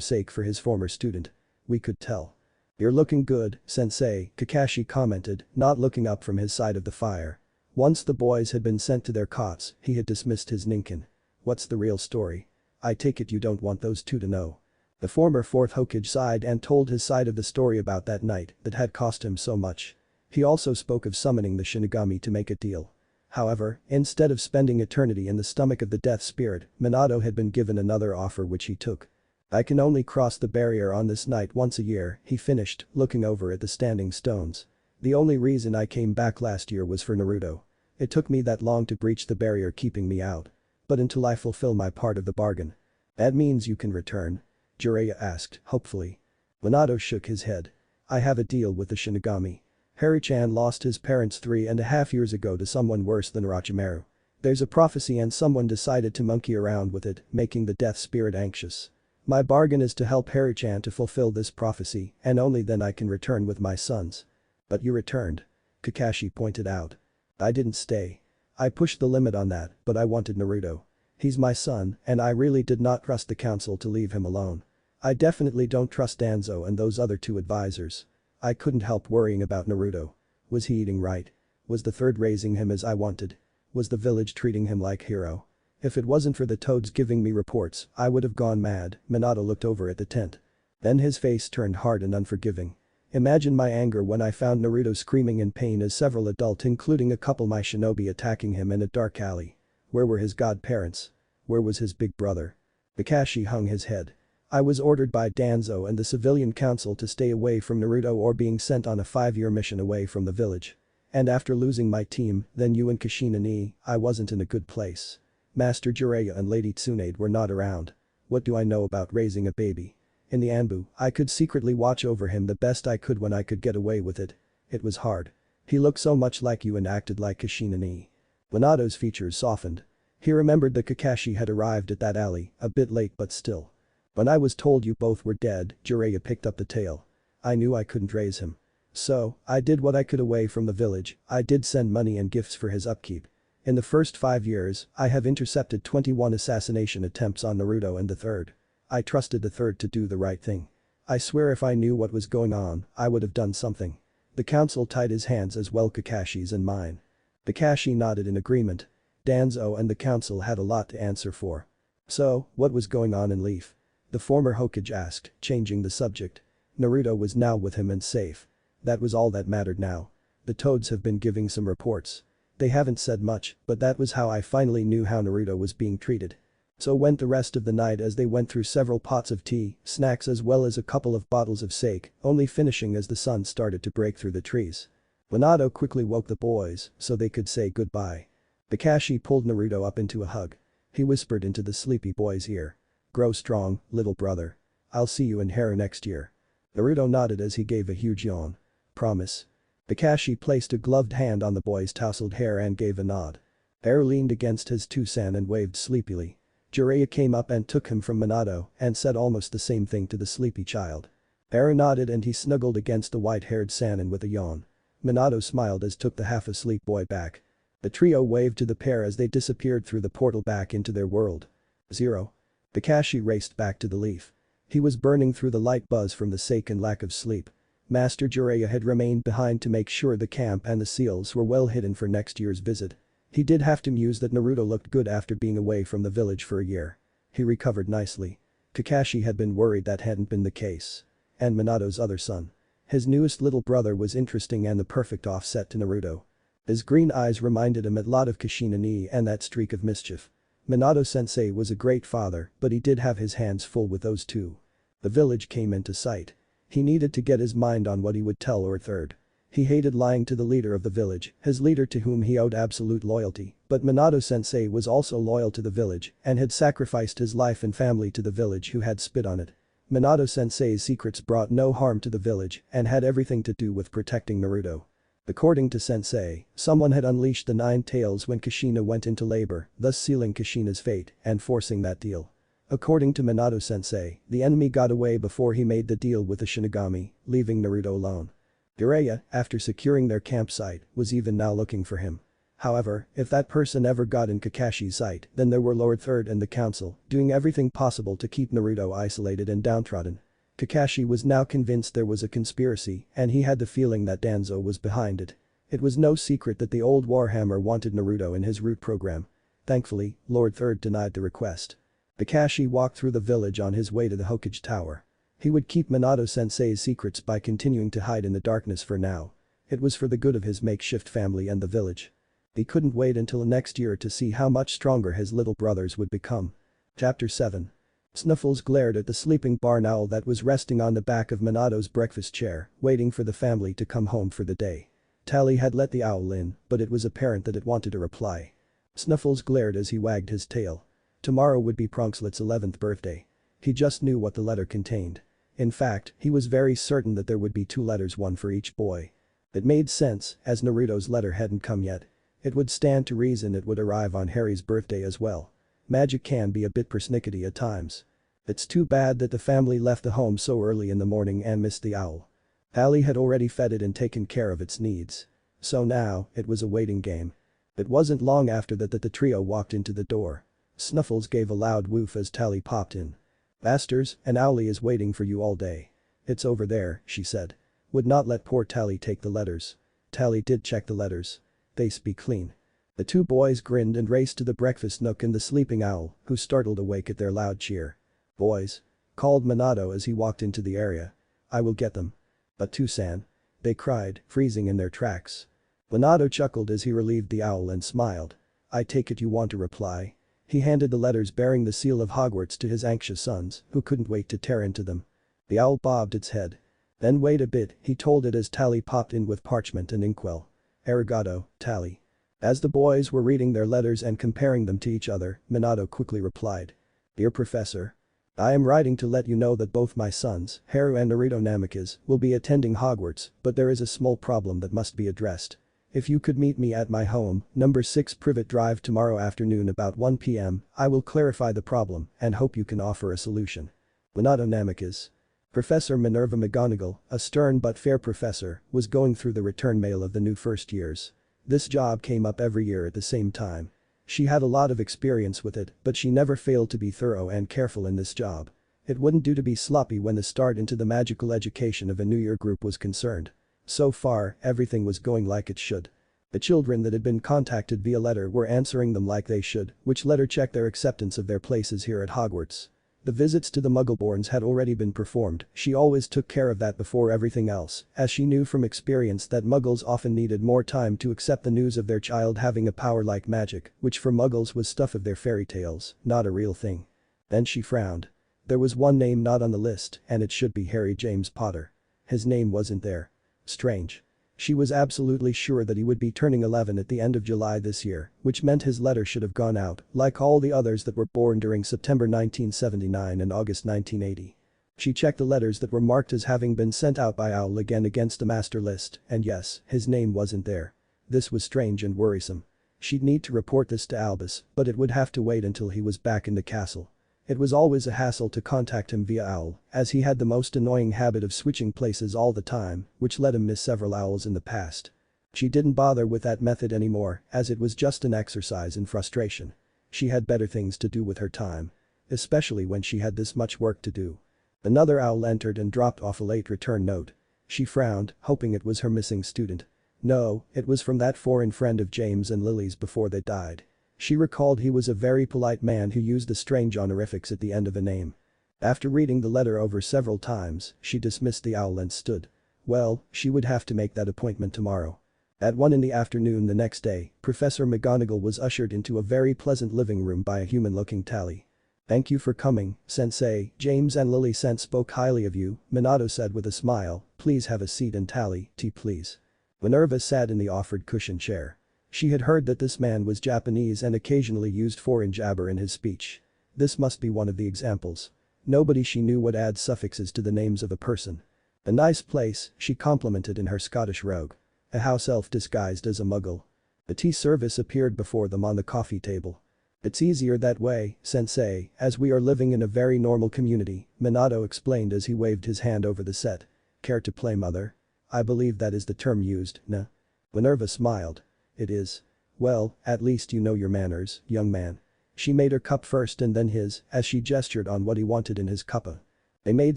sake for his former student. "We could tell." "You're looking good, sensei," Kakashi commented, not looking up from his side of the fire. Once the boys had been sent to their cots, he had dismissed his ninkin. "What's the real story? I take it you don't want those 2 to know." The former 4th Hokage sighed and told his side of the story about that night that had cost him so much. He also spoke of summoning the Shinigami to make a deal. However, instead of spending eternity in the stomach of the death spirit, Minato had been given another offer which he took. I can only cross the barrier on this night once a year, he finished, looking over at the standing stones. The only reason I came back last year was for Naruto. It took me that long to breach the barrier keeping me out. But until I fulfill my part of the bargain. That means you can return? Jiraiya asked, hopefully. Minato shook his head. I have a deal with the Shinigami. Harry-chan lost his parents 3.5 years ago to someone worse than Orochimaru. There's a prophecy and someone decided to monkey around with it, making the death spirit anxious. My bargain is to help Harry-chan to fulfill this prophecy, and only then I can return with my sons. But you returned. Kakashi pointed out. I didn't stay. I pushed the limit on that, but I wanted Naruto. He's my son, and I really did not trust the council to leave him alone. I definitely don't trust Danzo and those other 2 advisors. I couldn't help worrying about Naruto. Was he eating right? Was the third raising him as I wanted? Was the village treating him like hero? If it wasn't for the toads giving me reports, I would have gone mad. Minato looked over at the tent. Then his face turned hard and unforgiving. Imagine my anger when I found Naruto screaming in pain as several adults including a couple my shinobi attacking him in a dark alley. Where were his godparents? Where was his big brother? Kakashi hung his head. I was ordered by Danzo and the civilian council to stay away from Naruto or being sent on a 5-year mission away from the village. And after losing my team, then you and Kushina Ni, I wasn't in a good place. Master Jiraiya and Lady Tsunade were not around. What do I know about raising a baby? In the Anbu, I could secretly watch over him the best I could when I could get away with it. It was hard. He looked so much like you and acted like Kushina Ni. Minato's features softened. He remembered that Kakashi had arrived at that alley, a bit late but still. When I was told you both were dead, Jiraiya picked up the tale. I knew I couldn't raise him. So, I did what I could away from the village. I did send money and gifts for his upkeep. In the first 5 years, I have intercepted 21 assassination attempts on Naruto and the third. I trusted the third to do the right thing. I swear if I knew what was going on, I would have done something. The council tied his hands as well Kakashi's and mine. Kakashi nodded in agreement. Danzo and the council had a lot to answer for. So, what was going on in Leaf? The former Hokage asked, changing the subject. Naruto was now with him and safe. That was all that mattered now. The toads have been giving some reports. They haven't said much, but that was how I finally knew how Naruto was being treated. So went the rest of the night as they went through several pots of tea, snacks as well as a couple of bottles of sake, only finishing as the sun started to break through the trees. Minato quickly woke the boys so they could say goodbye. Kakashi pulled Naruto up into a hug. He whispered into the sleepy boy's ear. Grow strong, little brother. I'll see you in Hera next year. Naruto nodded as he gave a huge yawn. Promise. Kakashi placed a gloved hand on the boy's tousled hair and gave a nod. Ero leaned against his Tusan and waved sleepily. Jiraiya came up and took him from Minato and said almost the same thing to the sleepy child. Ero nodded and he snuggled against the white-haired Sannin with a yawn. Minato smiled as took the half-asleep boy back. The trio waved to the pair as they disappeared through the portal back into their world. 0. Kakashi raced back to the Leaf. He was burning through the light buzz from the sake and lack of sleep. Master Jiraiya had remained behind to make sure the camp and the seals were well hidden for next year's visit. He did have to muse that Naruto looked good after being away from the village for a year. He recovered nicely. Kakashi had been worried that hadn't been the case. And Minato's other son. His newest little brother was interesting and the perfect offset to Naruto. His green eyes reminded him a lot of Kushina Ni and that streak of mischief. Minato-sensei was a great father, but he did have his hands full with those two. The village came into sight. He needed to get his mind on what he would tell or third. He hated lying to the leader of the village, his leader to whom he owed absolute loyalty, but Minato-sensei was also loyal to the village and had sacrificed his life and family to the village who had spit on it. Minato-sensei's secrets brought no harm to the village and had everything to do with protecting Naruto. According to Sensei, someone had unleashed the 9 tails when Kushina went into labor, thus sealing Kushina's fate and forcing that deal. According to Minato-sensei, the enemy got away before he made the deal with the Shinigami, leaving Naruto alone. Jiraiya, after securing their campsite, was even now looking for him. However, if that person ever got in Kakashi's sight, then there were Lord Third and the council, doing everything possible to keep Naruto isolated and downtrodden. Kakashi was now convinced there was a conspiracy and he had the feeling that Danzo was behind it. It was no secret that the old Warhammer wanted Naruto in his root program. Thankfully, Lord Third denied the request. Kakashi walked through the village on his way to the Hokage Tower. He would keep Minato-sensei's secrets by continuing to hide in the darkness for now. It was for the good of his makeshift family and the village. He couldn't wait until next year to see how much stronger his little brothers would become. Chapter 7. Snuffles glared at the sleeping barn owl that was resting on the back of Minato's breakfast chair, waiting for the family to come home for the day. Tally had let the owl in, but it was apparent that it wanted a reply. Snuffles glared as he wagged his tail. Tomorrow would be Pronkslet's 11th birthday. He just knew what the letter contained. In fact, he was very certain that there would be 2 letters, one for each boy. It made sense, as Naruto's letter hadn't come yet. It would stand to reason it would arrive on Harry's birthday as well. Magic can be a bit persnickety at times. It's too bad that the family left the home so early in the morning and missed the owl. Allie had already fed it and taken care of its needs. So now, it was a waiting game. It wasn't long after that the trio walked into the door. Snuffles gave a loud woof as Tally popped in. "Masters, an owlie is waiting for you all day." "It's over there," she said. Would not let poor Tally take the letters. Tally did check the letters. They speak clean. The 2 boys grinned and raced to the breakfast nook and the sleeping owl, who startled awake at their loud cheer. "Boys," called Minato as he walked into the area. "I will get them." "But Tusan," they cried, freezing in their tracks. Minato chuckled as he relieved the owl and smiled. "I take it you want a reply?" He handed the letters bearing the seal of Hogwarts to his anxious sons, who couldn't wait to tear into them. The owl bobbed its head. "Then wait a bit," he told it as Tally popped in with parchment and inkwell. "Arigato, Tally." As the boys were reading their letters and comparing them to each other, Minato quickly replied. "Dear Professor. I am writing to let you know that both my sons, Haru and Naruto Namikaze, will be attending Hogwarts, but there is a small problem that must be addressed. If you could meet me at my home, number 6 Privet Drive tomorrow afternoon about 1 p.m, I will clarify the problem and hope you can offer a solution. Minato Namikaze." Professor Minerva McGonagall, a stern but fair professor, was going through the return mail of the new first years. This job came up every year at the same time. She had a lot of experience with it, but she never failed to be thorough and careful in this job. It wouldn't do to be sloppy when the start into the magical education of a new year group was concerned. So far, everything was going like it should. The children that had been contacted via letter were answering them like they should, which let her check their acceptance of their places here at Hogwarts. The visits to the Muggleborns had already been performed, she always took care of that before everything else, as she knew from experience that Muggles often needed more time to accept the news of their child having a power like magic, which for Muggles was stuff of their fairy tales, not a real thing. Then she frowned. There was one name not on the list, and it should be Harry James Potter. His name wasn't there. Strange. She was absolutely sure that he would be turning 11 at the end of July this year, which meant his letter should have gone out, like all the others that were born during September 1979 and August 1980. She checked the letters that were marked as having been sent out by Owl again against the master list, and yes, his name wasn't there. This was strange and worrisome. She'd need to report this to Albus, but it would have to wait until he was back in the castle. It was always a hassle to contact him via Owl, as he had the most annoying habit of switching places all the time, which let him miss several owls in the past. She didn't bother with that method anymore, as it was just an exercise in frustration. She had better things to do with her time. Especially when she had this much work to do. Another owl entered and dropped off a late return note. She frowned, hoping it was her missing student. No, it was from that foreign friend of James and Lily's before they died. She recalled he was a very polite man who used the strange honorifics at the end of a name. After reading the letter over several times, she dismissed the owl and stood. Well, she would have to make that appointment tomorrow. At 1 in the afternoon the next day, Professor McGonagall was ushered into a very pleasant living room by a human-looking Tally. "Thank you for coming, Sensei, James and Lily spoke highly of you," Minato said with a smile. "Please have a seat and Tally, tea please." Minerva sat in the offered cushioned chair. She had heard that this man was Japanese and occasionally used foreign jabber in his speech. This must be one of the examples. Nobody she knew would add suffixes to the names of a person. "A nice place," she complimented in her Scottish brogue. A house elf disguised as a muggle. The tea service appeared before them on the coffee table. "It's easier that way, Sensei, as we are living in a very normal community," Minato explained as he waved his hand over the set. "Care to play mother? I believe that is the term used, nah?" Minerva smiled. "It is. Well, at least you know your manners, young man." She made her cup first and then his, as she gestured on what he wanted in his cuppa. They made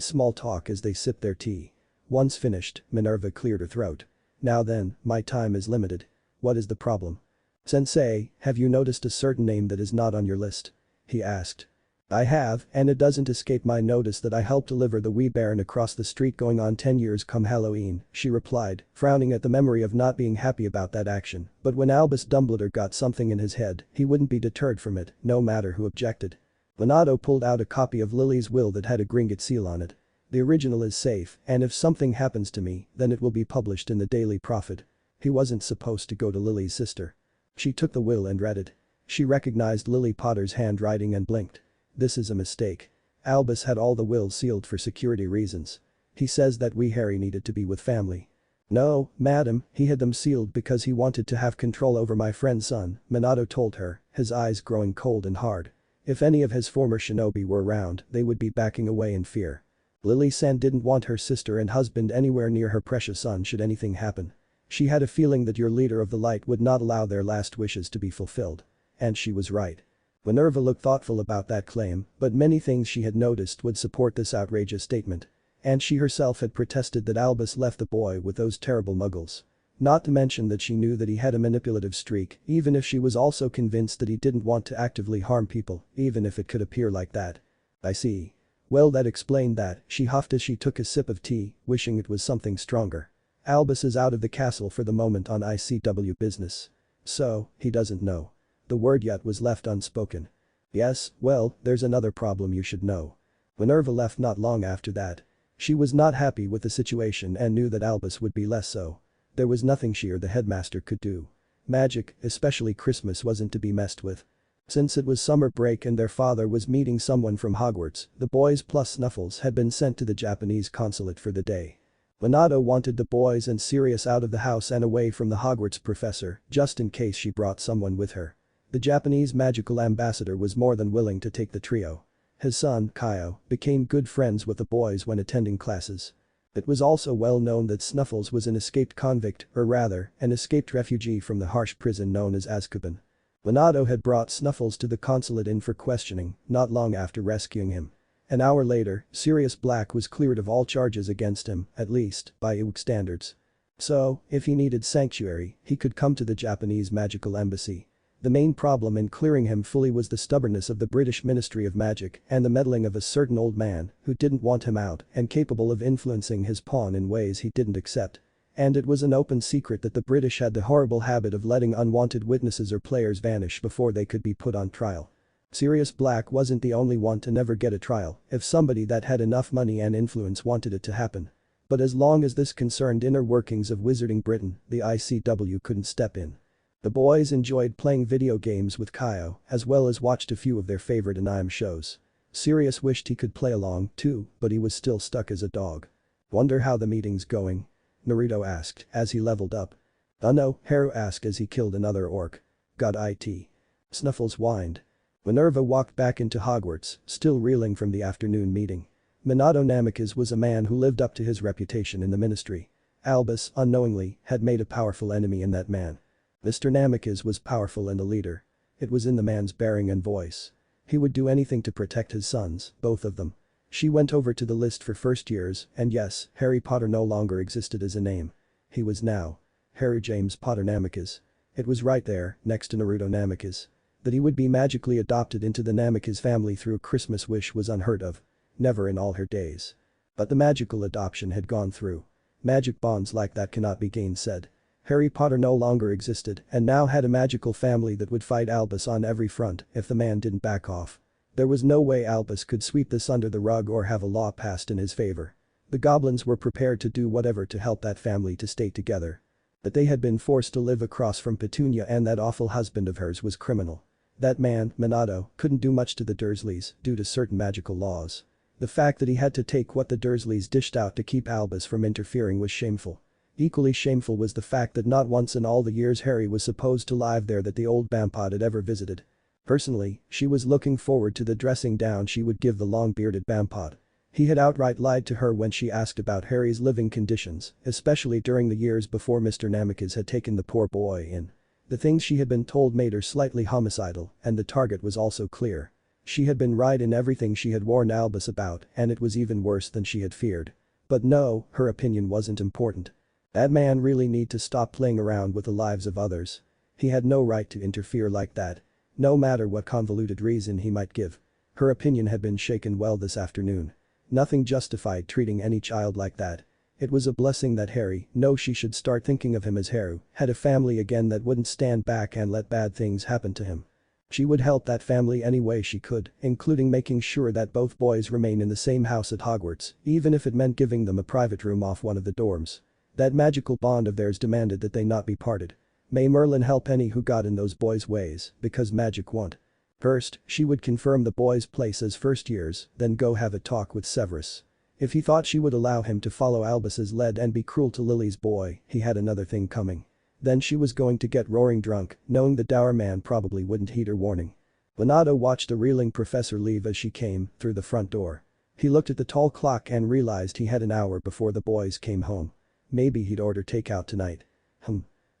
small talk as they sipped their tea. Once finished, Minerva cleared her throat. "Now then, my time is limited. What is the problem?" "Sensei, have you noticed a certain name that is not on your list?" he asked. "I have, and it doesn't escape my notice that I helped deliver the wee bairn across the street going on 10 years come Halloween," she replied, frowning at the memory of not being happy about that action, but when Albus Dumbledore got something in his head, he wouldn't be deterred from it, no matter who objected. Minato pulled out a copy of Lily's will that had a gringotts seal on it. The original is safe, and if something happens to me, then it will be published in the Daily Prophet. He wasn't supposed to go to Lily's sister. She took the will and read it. She recognized Lily Potter's handwriting and blinked. This is a mistake. Albus had all the wills sealed for security reasons. He says that we Harry needed to be with family. No, madam, he had them sealed because he wanted to have control over my friend's son, Minato told her, his eyes growing cold and hard. If any of his former shinobi were around, they would be backing away in fear. Lily-san didn't want her sister and husband anywhere near her precious son should anything happen. She had a feeling that your leader of the light would not allow their last wishes to be fulfilled. And she was right. Minerva looked thoughtful about that claim, but many things she had noticed would support this outrageous statement. And she herself had protested that Albus left the boy with those terrible muggles. Not to mention that she knew that he had a manipulative streak, even if she was also convinced that he didn't want to actively harm people, even if it could appear like that. I see. Well, that explained that, she huffed as she took a sip of tea, wishing it was something stronger. Albus is out of the castle for the moment on ICW business. So, he doesn't know. The word yet was left unspoken. Yes, well, there's another problem you should know. Minerva left not long after that. She was not happy with the situation and knew that Albus would be less so. There was nothing she or the headmaster could do. Magic, especially Christmas, wasn't to be messed with. Since it was summer break and their father was meeting someone from Hogwarts, the boys plus Snuffles had been sent to the Japanese consulate for the day. Minato wanted the boys and Sirius out of the house and away from the Hogwarts professor, just in case she brought someone with her. The Japanese magical ambassador was more than willing to take the trio. His son, Kaio, became good friends with the boys when attending classes. It was also well known that Snuffles was an escaped convict, or rather, an escaped refugee from the harsh prison known as Azkaban. Minato had brought Snuffles to the consulate in for questioning, not long after rescuing him. An hour later, Sirius Black was cleared of all charges against him, at least, by EWK standards. So, if he needed sanctuary, he could come to the Japanese magical embassy. The main problem in clearing him fully was the stubbornness of the British Ministry of Magic and the meddling of a certain old man who didn't want him out and capable of influencing his pawn in ways he didn't accept. And it was an open secret that the British had the horrible habit of letting unwanted witnesses or players vanish before they could be put on trial. Sirius Black wasn't the only one to never get a trial if somebody that had enough money and influence wanted it to happen. But as long as this concerned inner workings of Wizarding Britain, the ICW couldn't step in. The boys enjoyed playing video games with Kaio, as well as watched a few of their favorite anime shows. Sirius wished he could play along, too, but he was still stuck as a dog. Wonder how the meeting's going? Naruto asked, as he leveled up. No, Haru asked as he killed another orc. Got it. Snuffles whined. Minerva walked back into Hogwarts, still reeling from the afternoon meeting. Minato Namikaze was a man who lived up to his reputation in the ministry. Albus, unknowingly, had made a powerful enemy in that man. Mr. Namikaze was powerful and a leader. It was in the man's bearing and voice. He would do anything to protect his sons, both of them. She went over to the list for first years, and yes, Harry Potter no longer existed as a name. He was now Harry James Potter Namikaze. It was right there, next to Naruto Namikaze. That he would be magically adopted into the Namikaze family through a Christmas wish was unheard of. Never in all her days. But the magical adoption had gone through. Magic bonds like that cannot be gainsaid. Harry Potter no longer existed and now had a magical family that would fight Albus on every front if the man didn't back off. There was no way Albus could sweep this under the rug or have a law passed in his favor. The goblins were prepared to do whatever to help that family to stay together. That they had been forced to live across from Petunia and that awful husband of hers was criminal. That man, Minato, couldn't do much to the Dursleys due to certain magical laws. The fact that he had to take what the Dursleys dished out to keep Albus from interfering was shameful. Equally shameful was the fact that not once in all the years Harry was supposed to live there that the old Bampod had ever visited. Personally, she was looking forward to the dressing down she would give the long-bearded Bampod. He had outright lied to her when she asked about Harry's living conditions, especially during the years before Mr. Namikaze had taken the poor boy in. The things she had been told made her slightly homicidal, and the target was also clear. She had been right in everything she had warned Albus about, and it was even worse than she had feared. But no, her opinion wasn't important. That man really need to stop playing around with the lives of others. He had no right to interfere like that. No matter what convoluted reason he might give. Her opinion had been shaken well this afternoon. Nothing justified treating any child like that. It was a blessing that Harry, no she should start thinking of him as Haru, had a family again that wouldn't stand back and let bad things happen to him. She would help that family any way she could, including making sure that both boys remain in the same house at Hogwarts, even if it meant giving them a private room off one of the dorms. That magical bond of theirs demanded that they not be parted. May Merlin help any who got in those boys' ways, because magic won't. First, she would confirm the boys' place as first years, then go have a talk with Severus. If he thought she would allow him to follow Albus's lead and be cruel to Lily's boy, he had another thing coming. Then she was going to get roaring drunk, knowing the dour man probably wouldn't heed her warning. Minato watched a reeling professor leave as she came through the front door. He looked at the tall clock and realized he had an hour before the boys came home. Maybe he'd order takeout tonight.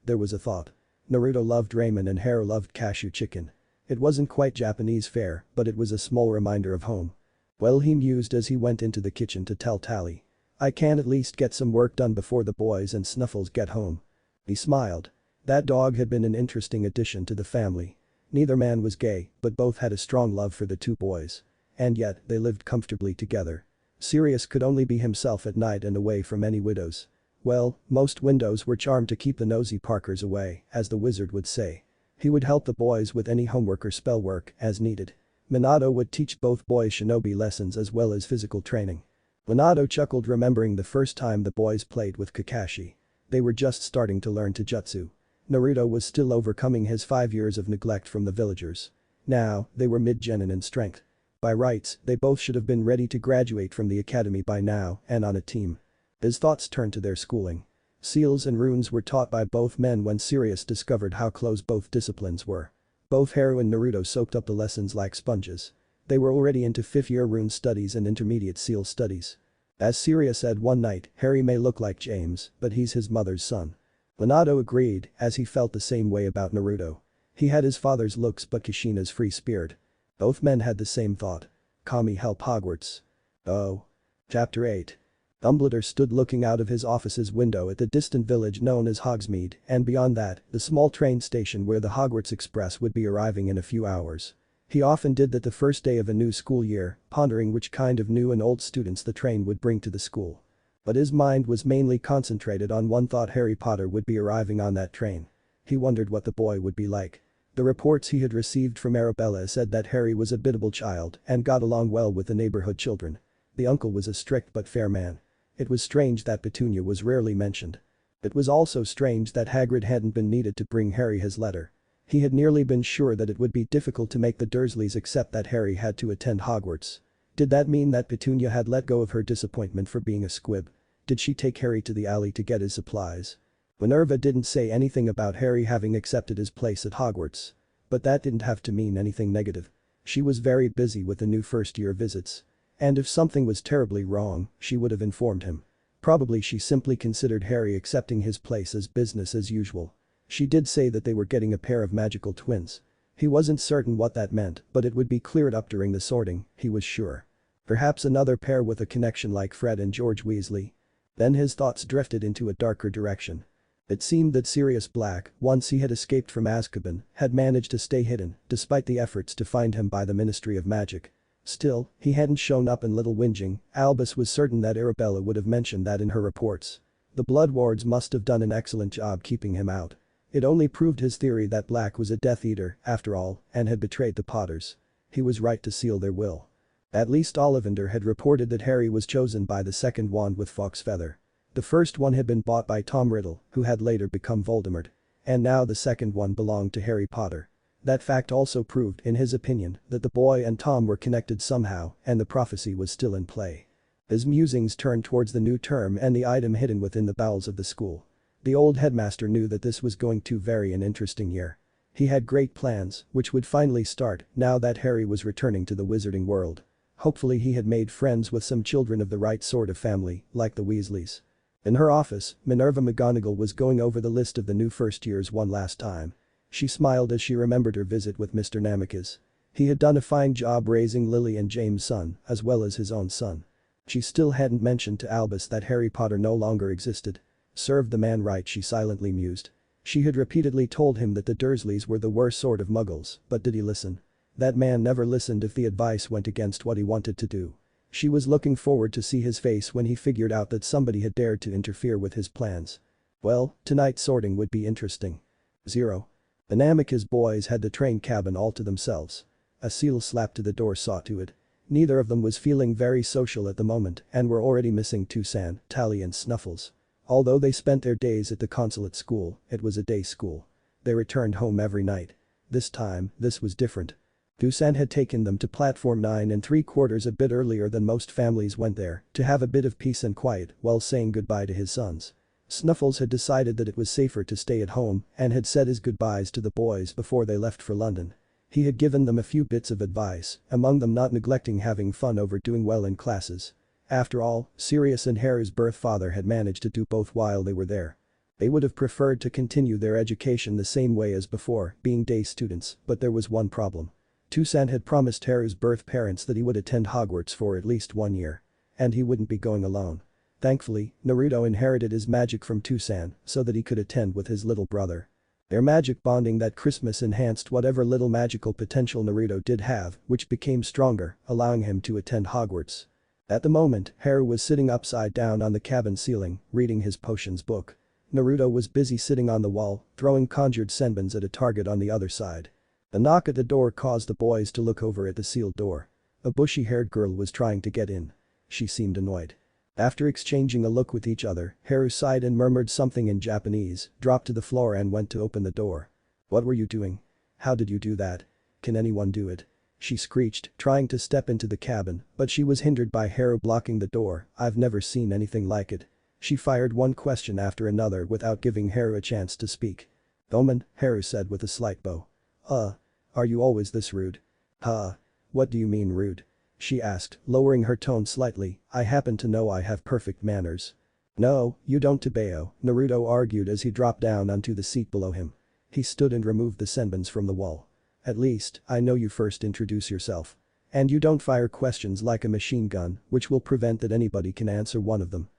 There was a thought. Naruto loved ramen and Haru loved cashew chicken. It wasn't quite Japanese fare, but it was a small reminder of home. Well, he mused as he went into the kitchen to tell Tally. I can at least get some work done before the boys and Snuffles get home. He smiled. That dog had been an interesting addition to the family. Neither man was gay, but both had a strong love for the two boys. And yet, they lived comfortably together. Sirius could only be himself at night and away from any widows. Well, most windows were charmed to keep the nosy Parkers away, as the wizard would say. He would help the boys with any homework or spell work as needed. Minato would teach both boys shinobi lessons as well as physical training. Minato chuckled remembering the first time the boys played with Kakashi. They were just starting to learn Taijutsu. Naruto was still overcoming his 5 years of neglect from the villagers. Now, they were mid-genin in strength. By rights, they both should have been ready to graduate from the academy by now and on a team. His thoughts turned to their schooling. Seals and runes were taught by both men when Sirius discovered how close both disciplines were. Both Haru and Naruto soaked up the lessons like sponges. They were already into 5th year rune studies and intermediate seal studies. As Sirius said one night, Harry may look like James, but he's his mother's son. Minato agreed, as he felt the same way about Naruto. He had his father's looks but Kushina's free spirit. Both men had the same thought. Kami help Hogwarts. Oh. Chapter 8. Dumbledore stood looking out of his office's window at the distant village known as Hogsmeade, and beyond that, the small train station where the Hogwarts Express would be arriving in a few hours. He often did that the first day of a new school year, pondering which kind of new and old students the train would bring to the school. But his mind was mainly concentrated on one thought: Harry Potter would be arriving on that train. He wondered what the boy would be like. The reports he had received from Arabella said that Harry was a biddable child and got along well with the neighborhood children. The uncle was a strict but fair man. It was strange that Petunia was rarely mentioned. It was also strange that Hagrid hadn't been needed to bring Harry his letter. He had nearly been sure that it would be difficult to make the Dursleys accept that Harry had to attend Hogwarts. Did that mean that Petunia had let go of her disappointment for being a squib? Did she take Harry to the alley to get his supplies? Minerva didn't say anything about Harry having accepted his place at Hogwarts. But that didn't have to mean anything negative. She was very busy with the new first-year visits. And if something was terribly wrong, she would have informed him. Probably she simply considered Harry accepting his place as business as usual. She did say that they were getting a pair of magical twins. He wasn't certain what that meant, but it would be cleared up during the sorting, he was sure. Perhaps another pair with a connection like Fred and George Weasley. Then his thoughts drifted into a darker direction. It seemed that Sirius Black, once he had escaped from Azkaban, had managed to stay hidden, despite the efforts to find him by the Ministry of Magic. Still, he hadn't shown up in Little Whinging. Albus was certain that Arabella would have mentioned that in her reports. The Blood Wards must have done an excellent job keeping him out. It only proved his theory that Black was a Death Eater, after all, and had betrayed the Potters. He was right to seal their will. At least Ollivander had reported that Harry was chosen by the second wand with Fox Feather. The first one had been bought by Tom Riddle, who had later become Voldemort. And now the second one belonged to Harry Potter. That fact also proved, in his opinion, that the boy and Tom were connected somehow, and the prophecy was still in play. His musings turned towards the new term and the item hidden within the bowels of the school. The old headmaster knew that this was going to vary an interesting year. He had great plans, which would finally start now that Harry was returning to the wizarding world. Hopefully he had made friends with some children of the right sort of family, like the Weasleys. In her office, Minerva McGonagall was going over the list of the new first years one last time. She smiled as she remembered her visit with Mr. Namicus. He had done a fine job raising Lily and James' son, as well as his own son. She still hadn't mentioned to Albus that Harry Potter no longer existed. Served the man right, she silently mused. She had repeatedly told him that the Dursleys were the worst sort of muggles, but did he listen? That man never listened if the advice went against what he wanted to do. She was looking forward to see his face when he figured out that somebody had dared to interfere with his plans. Well, tonight's sorting would be interesting. 0. The Namikaze boys had the train cabin all to themselves. A seal slapped to the door saw to it. Neither of them was feeling very social at the moment and were already missing Tucson, Tally and Snuffles. Although they spent their days at the consulate school, it was a day school. They returned home every night. This time, this was different. Tucson had taken them to platform 9 3/4 a bit earlier than most families went there to have a bit of peace and quiet while saying goodbye to his sons. Snuffles had decided that it was safer to stay at home and had said his goodbyes to the boys before they left for London. He had given them a few bits of advice, among them not neglecting having fun over doing well in classes. After all, Sirius and Haru's birth father had managed to do both while they were there. They would have preferred to continue their education the same way as before, being day students, but there was one problem. Tucson had promised Haru's birth parents that he would attend Hogwarts for at least 1 year. And he wouldn't be going alone. Thankfully, Naruto inherited his magic from Tucson so that he could attend with his little brother. Their magic bonding that Christmas enhanced whatever little magical potential Naruto did have, which became stronger, allowing him to attend Hogwarts. At the moment, Haru was sitting upside down on the cabin ceiling, reading his potions book. Naruto was busy sitting on the wall, throwing conjured senbons at a target on the other side. A knock at the door caused the boys to look over at the sealed door. A bushy-haired girl was trying to get in. She seemed annoyed. After exchanging a look with each other, Haru sighed and murmured something in Japanese, dropped to the floor and went to open the door. "What were you doing? How did you do that? Can anyone do it?" She screeched, trying to step into the cabin, but she was hindered by Haru blocking the door. "I've never seen anything like it." She fired one question after another without giving Haru a chance to speak. "Omen," Haru said with a slight bow. Are you always this rude?" "Huh? What do you mean rude?" she asked, lowering her tone slightly. "I happen to know I have perfect manners." "No, you don't, Tobeo," Naruto argued as he dropped down onto the seat below him. He stood and removed the senbons from the wall. "At least, I know you first introduce yourself. And you don't fire questions like a machine gun, which will prevent that anybody can answer one of them."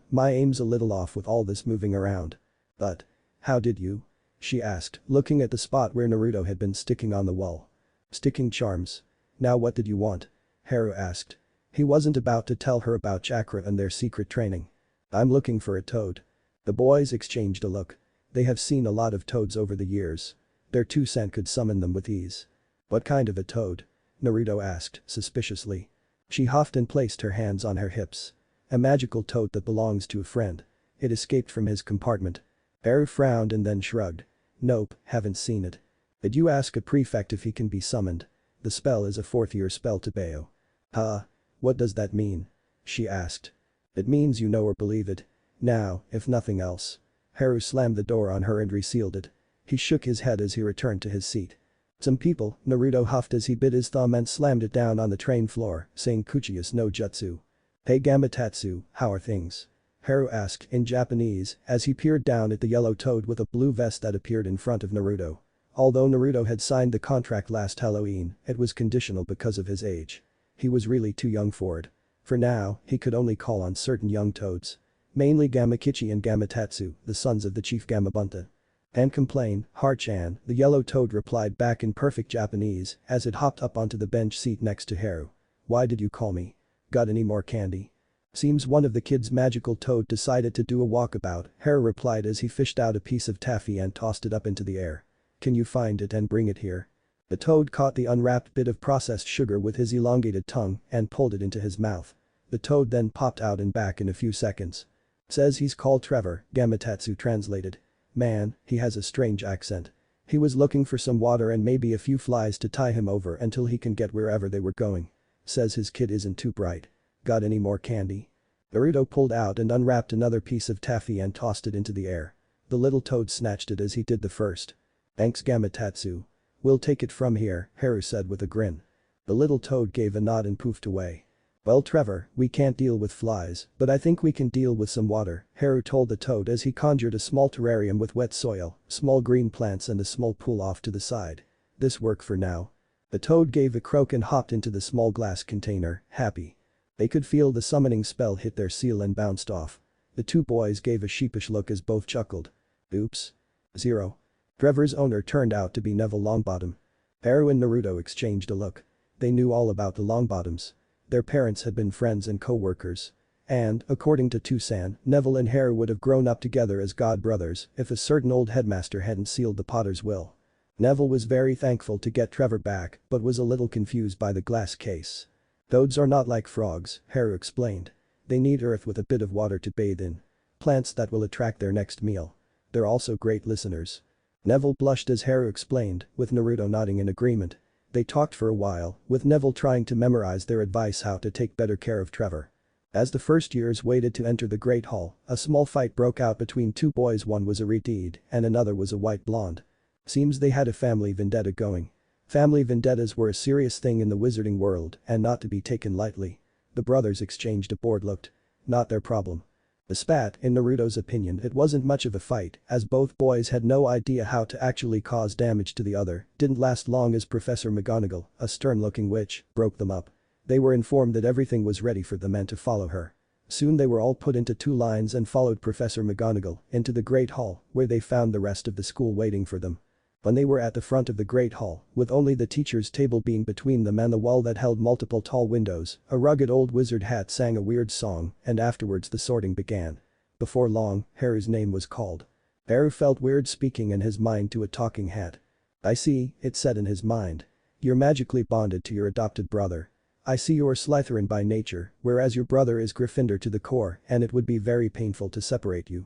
My aim's a little off with all this moving around." "But how did you?" she asked, looking at the spot where Naruto had been sticking on the wall. "Sticking charms. Now what did you want?" Haru asked. He wasn't about to tell her about chakra and their secret training. "I'm looking for a toad." The boys exchanged a look. They have seen a lot of toads over the years. Their Tucson could summon them with ease. "What kind of a toad?" Naruto asked, suspiciously. She huffed and placed her hands on her hips. "A magical toad that belongs to a friend. It escaped from his compartment." Haru frowned and then shrugged. "Nope, haven't seen it." "Did you ask a prefect if he can be summoned? The spell is a 4th-year spell, Tobeo." What does that mean?" she asked. "It means you know or believe it. Now, if nothing else." Haru slammed the door on her and resealed it. He shook his head as he returned to his seat. "Some people," Naruto huffed as he bit his thumb and slammed it down on the train floor, saying Kuchius no jutsu. "Hey Gamatsu, how are things?" Haru asked in Japanese as he peered down at the yellow toad with a blue vest that appeared in front of Naruto. Although Naruto had signed the contract last Halloween, it was conditional because of his age. He was really too young for it. For now, he could only call on certain young toads. Mainly Gamakichi and Gamatatsu, the sons of the chief Gamabunta. "And complain, Har-chan," the yellow toad replied back in perfect Japanese as it hopped up onto the bench seat next to Haru. "Why did you call me? Got any more candy?" "Seems one of the kids' magical toad decided to do a walkabout," Haru replied as he fished out a piece of taffy and tossed it up into the air. "Can you find it and bring it here?" The toad caught the unwrapped bit of processed sugar with his elongated tongue and pulled it into his mouth. The toad then popped out and back in a few seconds. "Says he's called Trevor," Gamatatsu translated. "Man, he has a strange accent. He was looking for some water and maybe a few flies to tie him over until he can get wherever they were going. Says his kid isn't too bright. Got any more candy?" Naruto pulled out and unwrapped another piece of taffy and tossed it into the air. The little toad snatched it as he did the first. "Thanks Gamatatsu. We'll take it from here," Haru said with a grin. The little toad gave a nod and poofed away. "Well Trevor, we can't deal with flies, but I think we can deal with some water," Haru told the toad as he conjured a small terrarium with wet soil, small green plants and a small pool off to the side. "This work for now." The toad gave a croak and hopped into the small glass container, happy. They could feel the summoning spell hit their seal and bounced off. The two boys gave a sheepish look as both chuckled. "Oops. 0. Trevor's owner turned out to be Neville Longbottom. Haru and Naruto exchanged a look. They knew all about the Longbottoms. Their parents had been friends and co-workers. And, according to Tucson, Neville and Haru would have grown up together as god brothers if a certain old headmaster hadn't sealed the Potter's will. Neville was very thankful to get Trevor back but was a little confused by the glass case. Toads are not like frogs, Harry explained. They need earth with a bit of water to bathe in. Plants that will attract their next meal. They're also great listeners. Neville blushed as Harry explained, with Naruto nodding in agreement. They talked for a while, with Neville trying to memorize their advice how to take better care of Trevor. As the first years waited to enter the Great Hall, a small fight broke out between two boys. One was a redhead and another was a white blonde. Seems they had a family vendetta going. Family vendettas were a serious thing in the wizarding world and not to be taken lightly. The brothers exchanged a bored look. Not their problem. The spat, in Naruto's opinion, it wasn't much of a fight, as both boys had no idea how to actually cause damage to the other, didn't last long as Professor McGonagall, a stern-looking witch, broke them up. They were informed that everything was ready for the men to follow her. Soon they were all put into two lines and followed Professor McGonagall into the Great Hall, where they found the rest of the school waiting for them. When they were at the front of the Great Hall, with only the teacher's table being between them and the wall that held multiple tall windows, a rugged old wizard hat sang a weird song, and afterwards the sorting began. Before long, Harry's name was called. Harry felt weird speaking in his mind to a talking hat. "I see," it said in his mind. "You're magically bonded to your adopted brother. I see you're Slytherin by nature, whereas your brother is Gryffindor to the core and it would be very painful to separate you."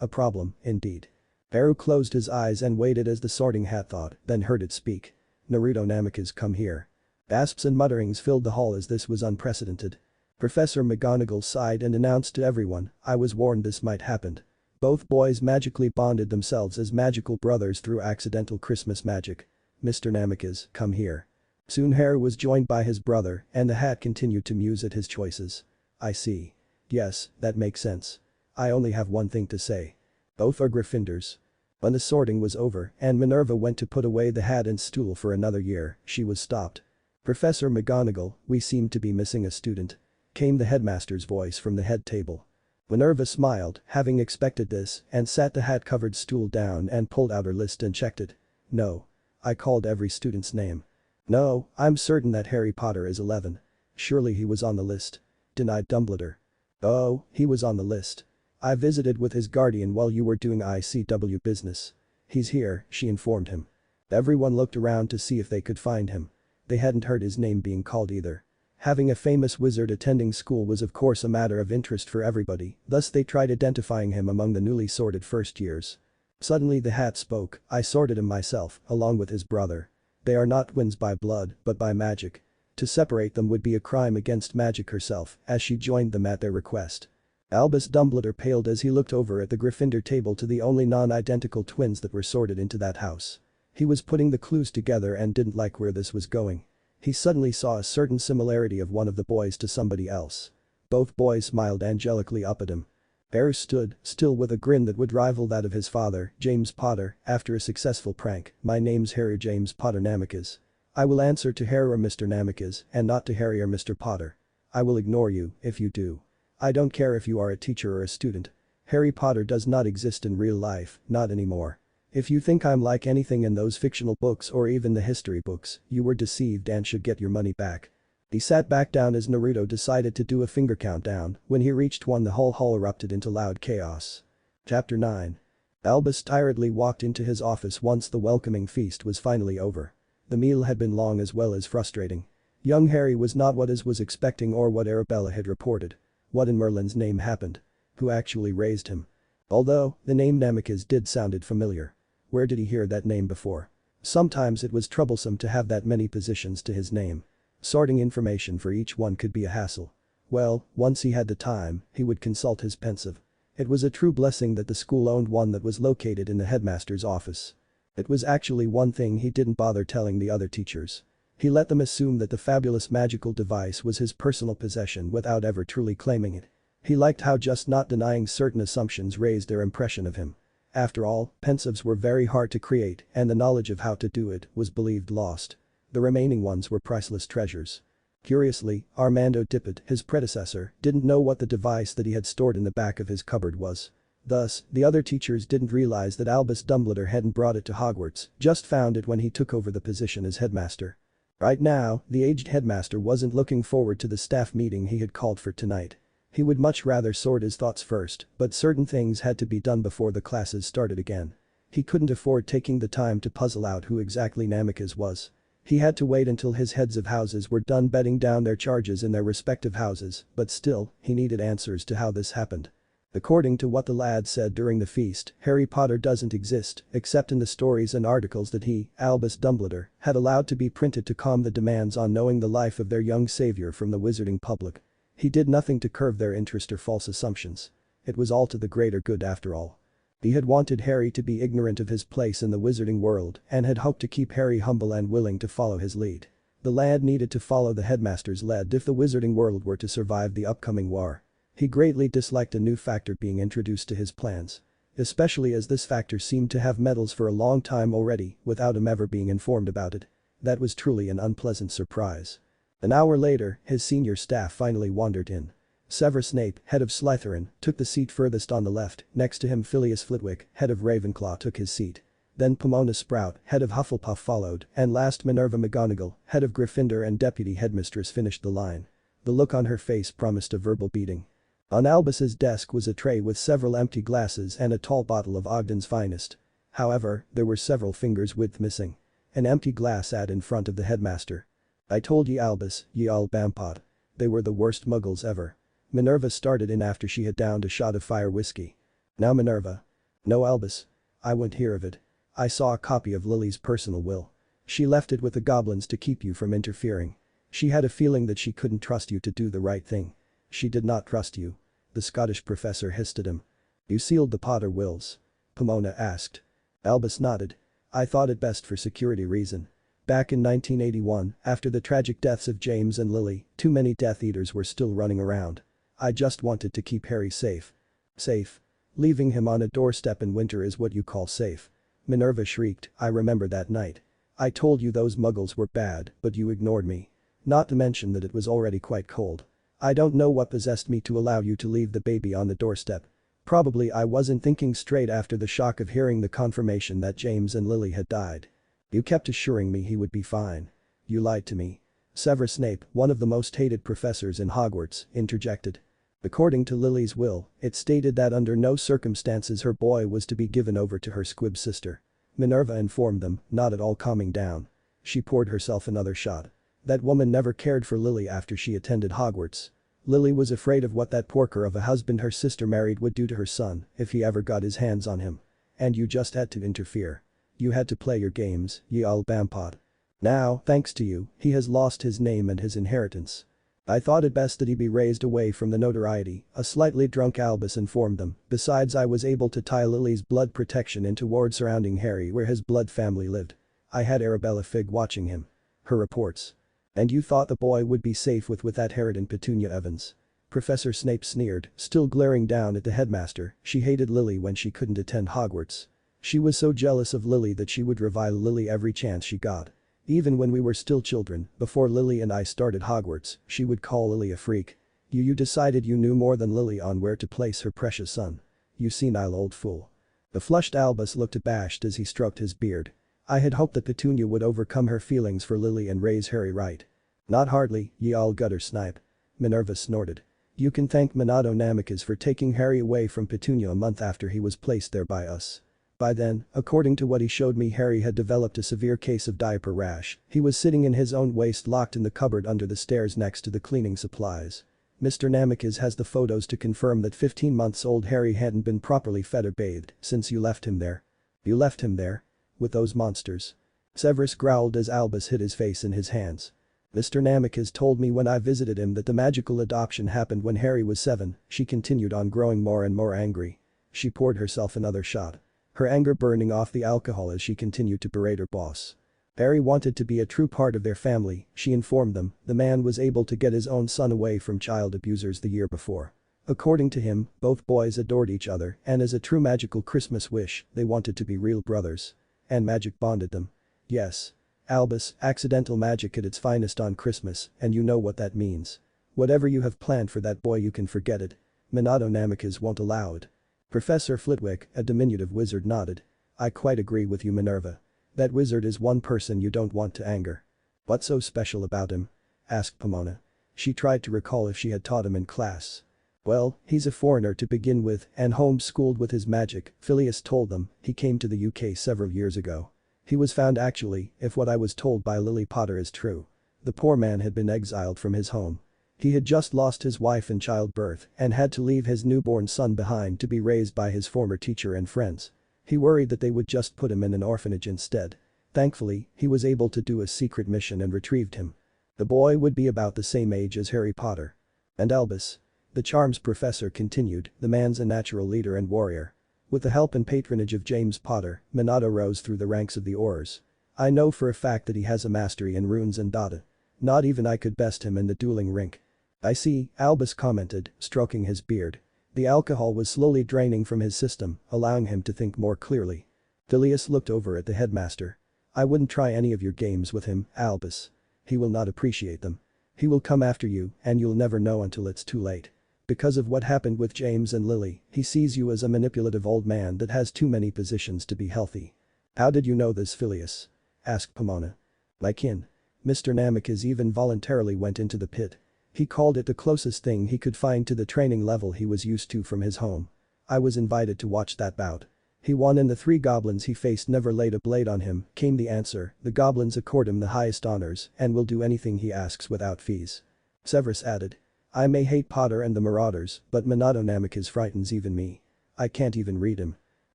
A problem, indeed. Harry closed his eyes and waited as the sorting hat thought, then heard it speak. "Naruto Namikaze, come here." Gasps and mutterings filled the hall as this was unprecedented. Professor McGonagall sighed and announced to everyone, "I was warned this might happen." Both boys magically bonded themselves as magical brothers through accidental Christmas magic. "Mr. Namikaze, come here." Soon Harry was joined by his brother and the hat continued to muse at his choices. "I see. Yes, that makes sense. I only have one thing to say. Both are Gryffindors." When the sorting was over and Minerva went to put away the hat and stool for another year, she was stopped. "Professor McGonagall, we seem to be missing a student," came the headmaster's voice from the head table. Minerva smiled, having expected this, and sat the hat-covered stool down and pulled out her list and checked it. "No. I called every student's name." "No, I'm certain that Harry Potter is 11. Surely he was on the list," denied Dumbledore. "Oh, he was on the list. I visited with his guardian while you were doing ICW business. He's here," she informed him. Everyone looked around to see if they could find him. They hadn't heard his name being called either. Having a famous wizard attending school was of course a matter of interest for everybody, thus they tried identifying him among the newly sorted first years. Suddenly the hat spoke, "I sorted him myself, along with his brother. They are not twins by blood, but by magic. To separate them would be a crime against magic herself, as she joined them at their request." Albus Dumbledore paled as he looked over at the Gryffindor table to the only non-identical twins that were sorted into that house. He was putting the clues together and didn't like where this was going. He suddenly saw a certain similarity of one of the boys to somebody else. Both boys smiled angelically up at him. Harry stood, still with a grin that would rival that of his father, James Potter, after a successful prank. "My name's Harry James Potter Namikaze. I will answer to Harry or Mr. Namikaze and not to Harry or Mr. Potter. I will ignore you if you do. I don't care if you are a teacher or a student. Harry Potter does not exist in real life, not anymore. If you think I'm like anything in those fictional books or even the history books, you were deceived and should get your money back." He sat back down as Naruto decided to do a finger countdown. When he reached 1, the whole hall erupted into loud chaos. Chapter 9. Albus tiredly walked into his office once the welcoming feast was finally over. The meal had been long as well as frustrating. Young Harry was not what he was expecting or what Arabella had reported. What in Merlin's name happened? Who actually raised him? Although, the name Namikaze did sounded familiar. Where did he hear that name before? Sometimes it was troublesome to have that many positions to his name. Sorting information for each one could be a hassle. Well, once he had the time, he would consult his pensive. It was a true blessing that the school owned one that was located in the headmaster's office. It was actually one thing he didn't bother telling the other teachers. He let them assume that the fabulous magical device was his personal possession without ever truly claiming it. He liked how just not denying certain assumptions raised their impression of him. After all, pensives were very hard to create and the knowledge of how to do it was believed lost. The remaining ones were priceless treasures. Curiously, Armando Dippet, his predecessor, didn't know what the device that he had stored in the back of his cupboard was. Thus, the other teachers didn't realize that Albus Dumbledore hadn't brought it to Hogwarts, just found it when he took over the position as headmaster. Right now, the aged headmaster wasn't looking forward to the staff meeting he had called for tonight. He would much rather sort his thoughts first, but certain things had to be done before the classes started again. He couldn't afford taking the time to puzzle out who exactly Namikaze was. He had to wait until his heads of houses were done bedding down their charges in their respective houses, but still, he needed answers to how this happened. According to what the lad said during the feast, Harry Potter doesn't exist, except in the stories and articles that he, Albus Dumbledore, had allowed to be printed to calm the demands on knowing the life of their young savior from the wizarding public. He did nothing to curb their interest or false assumptions. It was all to the greater good after all. He had wanted Harry to be ignorant of his place in the wizarding world and had hoped to keep Harry humble and willing to follow his lead. The lad needed to follow the headmaster's lead if the wizarding world were to survive the upcoming war. He greatly disliked a new factor being introduced to his plans. Especially as this factor seemed to have medals for a long time already without him ever being informed about it. That was truly an unpleasant surprise. An hour later, his senior staff finally wandered in. Severus Snape, head of Slytherin, took the seat furthest on the left, next to him Phileas Flitwick, head of Ravenclaw took his seat. Then Pomona Sprout, head of Hufflepuff followed, and last Minerva McGonagall, head of Gryffindor and deputy headmistress finished the line. The look on her face promised a verbal beating. On Albus's desk was a tray with several empty glasses and a tall bottle of Ogden's finest. However, there were several fingers' width missing. An empty glass sat in front of the headmaster. "I told ye Albus, ye old bampot. They were the worst muggles ever." Minerva started in after she had downed a shot of fire whiskey. "Now Minerva." "No Albus. I wouldn't hear of it. I saw a copy of Lily's personal will. She left it with the goblins to keep you from interfering. She had a feeling that she couldn't trust you to do the right thing. She did not trust you." The Scottish professor hissed at him. "You sealed the Potter wills?" Pomona asked. Albus nodded. "I thought it best for security reason. Back in 1981, after the tragic deaths of James and Lily, too many Death Eaters were still running around. I just wanted to keep Harry safe." "Safe? Leaving him on a doorstep in winter is what you call safe?" Minerva shrieked. "I remember that night. I told you those muggles were bad, but you ignored me. Not to mention that it was already quite cold. I don't know what possessed me to allow you to leave the baby on the doorstep. Probably I wasn't thinking straight after the shock of hearing the confirmation that James and Lily had died. You kept assuring me he would be fine. You lied to me." Severus Snape, one of the most hated professors in Hogwarts, interjected. According to Lily's will, it stated that under no circumstances her boy was to be given over to her squib sister. Minerva informed them, not at all calming down. She poured herself another shot. That woman never cared for Lily after she attended Hogwarts. Lily was afraid of what that porker of a husband her sister married would do to her son if he ever got his hands on him. And you just had to interfere. You had to play your games, ye old bampot. Now, thanks to you, he has lost his name and his inheritance. I thought it best that he be raised away from the notoriety, a slightly drunk Albus informed them. Besides, I was able to tie Lily's blood protection into ward surrounding Harry where his blood family lived. I had Arabella Figg watching him." Her reports. "And you thought the boy would be safe with that Harriet and Petunia Evans?" Professor Snape sneered, still glaring down at the headmaster. She hated Lily when she couldn't attend Hogwarts. She was so jealous of Lily that she would revile Lily every chance she got. Even when we were still children, before Lily and I started Hogwarts, she would call Lily a freak. You decided you knew more than Lily on where to place her precious son. You senile old fool." The flushed Albus looked abashed as he stroked his beard. "I had hoped that Petunia would overcome her feelings for Lily and raise Harry right." "Not hardly, ye old gutter snipe." Minerva snorted. "You can thank Minato Namikaze for taking Harry away from Petunia a month after he was placed there by us. By then, according to what he showed me, Harry had developed a severe case of diaper rash. He was sitting in his own waste locked in the cupboard under the stairs next to the cleaning supplies. Mr. Namikaze has the photos to confirm that 15 months old Harry hadn't been properly fed or bathed since you left him there." "You left him there? With those monsters?" Severus growled as Albus hid his face in his hands. "Mr. Namikaze told me when I visited him that the magical adoption happened when Harry was 7, she continued on, growing more and more angry. She poured herself another shot. Her anger burning off the alcohol as she continued to berate her boss. "Harry wanted to be a true part of their family," she informed them. "The man was able to get his own son away from child abusers the year before. According to him, both boys adored each other and as a true magical Christmas wish, they wanted to be real brothers. And magic bonded them. Yes. Albus, accidental magic at its finest on Christmas, and you know what that means. Whatever you have planned for that boy, you can forget it. Minato Namikaze won't allow it." Professor Flitwick, a diminutive wizard, nodded. "I quite agree with you, Minerva. That wizard is one person you don't want to anger." "What's so special about him?" asked Pomona. She tried to recall if she had taught him in class. Well, he's a foreigner to begin with and homeschooled with his magic, Phileas told them. He came to the UK several years ago. He was found actually, if what I was told by Lily Potter is true. The poor man had been exiled from his home. He had just lost his wife in childbirth and had to leave his newborn son behind to be raised by his former teacher and friends. He worried that they would just put him in an orphanage instead. Thankfully, he was able to do a secret mission and retrieved him. The boy would be about the same age as Harry Potter. And Albus. The charms professor continued, the man's a natural leader and warrior. With the help and patronage of James Potter, Minato rose through the ranks of the Aurors. I know for a fact that he has a mastery in runes and data. Not even I could best him in the dueling rink. I see, Albus commented, stroking his beard. The alcohol was slowly draining from his system, allowing him to think more clearly. Phileas looked over at the headmaster. I wouldn't try any of your games with him, Albus. He will not appreciate them. He will come after you and you'll never know until it's too late. Because of what happened with James and Lily, he sees you as a manipulative old man that has too many positions to be healthy. How did you know this, Phileas? Asked Pomona. My kin. Mr. Namikaze even voluntarily went into the pit. He called it the closest thing he could find to the training level he was used to from his home. I was invited to watch that bout. He won and the 3 goblins he faced never laid a blade on him, came the answer. The goblins accord him the highest honors and will do anything he asks without fees. Severus added. I may hate Potter and the Marauders, but Minato Namikaze frightens even me. I can't even read him.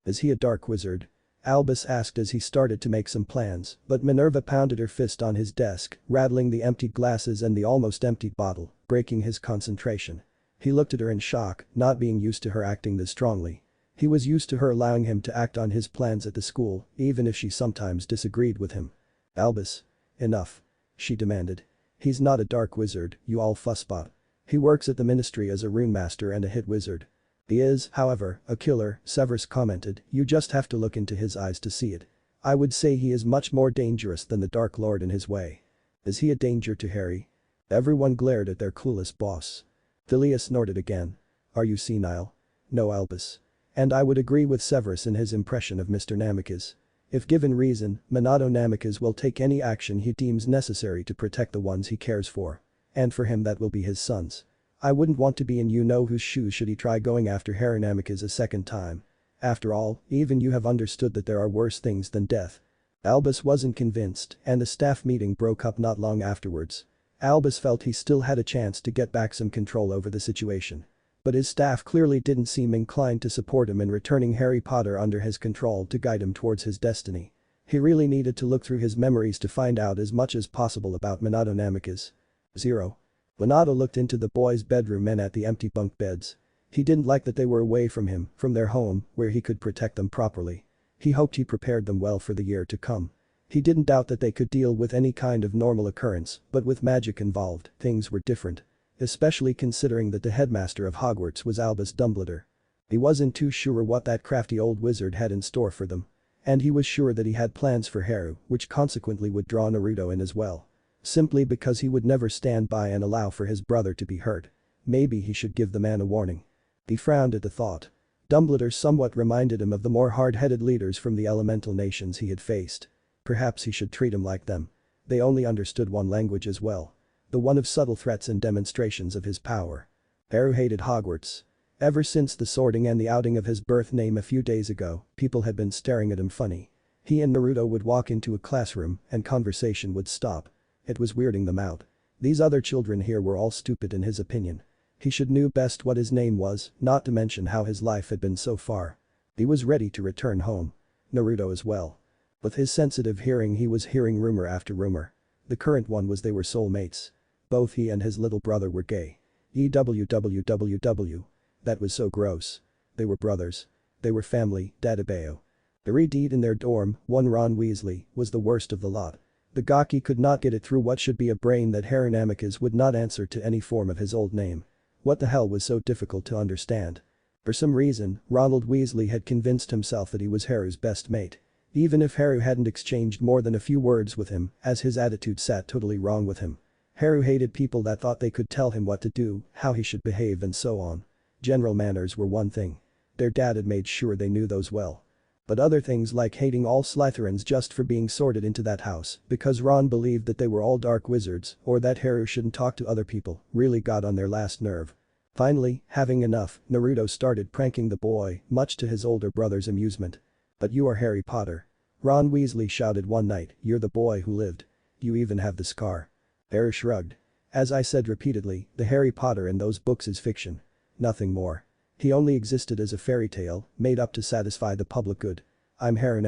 Is he a dark wizard? Albus asked as he started to make some plans, but Minerva pounded her fist on his desk, rattling the emptied glasses and the almost emptied bottle, breaking his concentration. He looked at her in shock, not being used to her acting this strongly. He was used to her allowing him to act on his plans at the school, even if she sometimes disagreed with him. Albus. Enough. She demanded. He's not a dark wizard, you all fussbot. He works at the ministry as a rune master and a hit wizard. He is, however, a killer, Severus commented, you just have to look into his eyes to see it. I would say he is much more dangerous than the Dark Lord in his way. Is he a danger to Harry? Everyone glared at their clueless boss. Phileas snorted again. Are you senile? No, Albus. And I would agree with Severus in his impression of Mr. Namikaze. If given reason, Minato Namikaze will take any action he deems necessary to protect the ones he cares for. And for him that will be his sons. I wouldn't want to be in you-know-whose shoes should he try going after Harry Namikaze a second time. After all, even you have understood that there are worse things than death. Albus wasn't convinced and the staff meeting broke up not long afterwards. Albus felt he still had a chance to get back some control over the situation. But his staff clearly didn't seem inclined to support him in returning Harry Potter under his control to guide him towards his destiny. He really needed to look through his memories to find out as much as possible about Minato Namikaze. 0. Minato looked into the boys' bedroom and at the empty bunk beds. He didn't like that they were away from him, from their home, where he could protect them properly. He hoped he prepared them well for the year to come. He didn't doubt that they could deal with any kind of normal occurrence, but with magic involved, things were different. Especially considering that the headmaster of Hogwarts was Albus Dumbledore. He wasn't too sure what that crafty old wizard had in store for them. And he was sure that he had plans for Haru, which consequently would draw Naruto in as well. Simply because he would never stand by and allow for his brother to be hurt. Maybe he should give the man a warning. He frowned at the thought. Dumbledore somewhat reminded him of the more hard-headed leaders from the elemental nations he had faced. Perhaps he should treat him like them. They only understood one language as well. The one of subtle threats and demonstrations of his power. Haru hated Hogwarts. Ever since the sorting and the outing of his birth name a few days ago, people had been staring at him funny. He and Naruto would walk into a classroom and conversation would stop. It was weirding them out. These other children here were all stupid in his opinion. He should knew best what his name was, not to mention how his life had been so far. He was ready to return home. Naruto as well. With his sensitive hearing he was hearing rumor after rumor. The current one was they were soulmates. Both he and his little brother were gay. EWWWW. That was so gross. They were brothers. They were family, Dadabeo. The redeed in their dorm, one Ron Weasley, was the worst of the lot. The gawky could not get it through what should be a brain that Harry Namikaze would not answer to any form of his old name. What the hell was so difficult to understand? For some reason, Ronald Weasley had convinced himself that he was Harry's best mate. Even if Harry hadn't exchanged more than a few words with him, as his attitude sat totally wrong with him. Harry hated people that thought they could tell him what to do, how he should behave and so on. General manners were one thing. Their dad had made sure they knew those well. But other things like hating all Slytherins just for being sorted into that house because Ron believed that they were all dark wizards or that Harry shouldn't talk to other people really got on their last nerve. Finally, having enough, Naruto started pranking the boy, much to his older brother's amusement. "But you are Harry Potter." Ron Weasley shouted one night, "You're the boy who lived. You even have the scar." Harry shrugged. "As I said repeatedly, the Harry Potter in those books is fiction. Nothing more. He only existed as a fairy tale, made up to satisfy the public good. I'm Harry.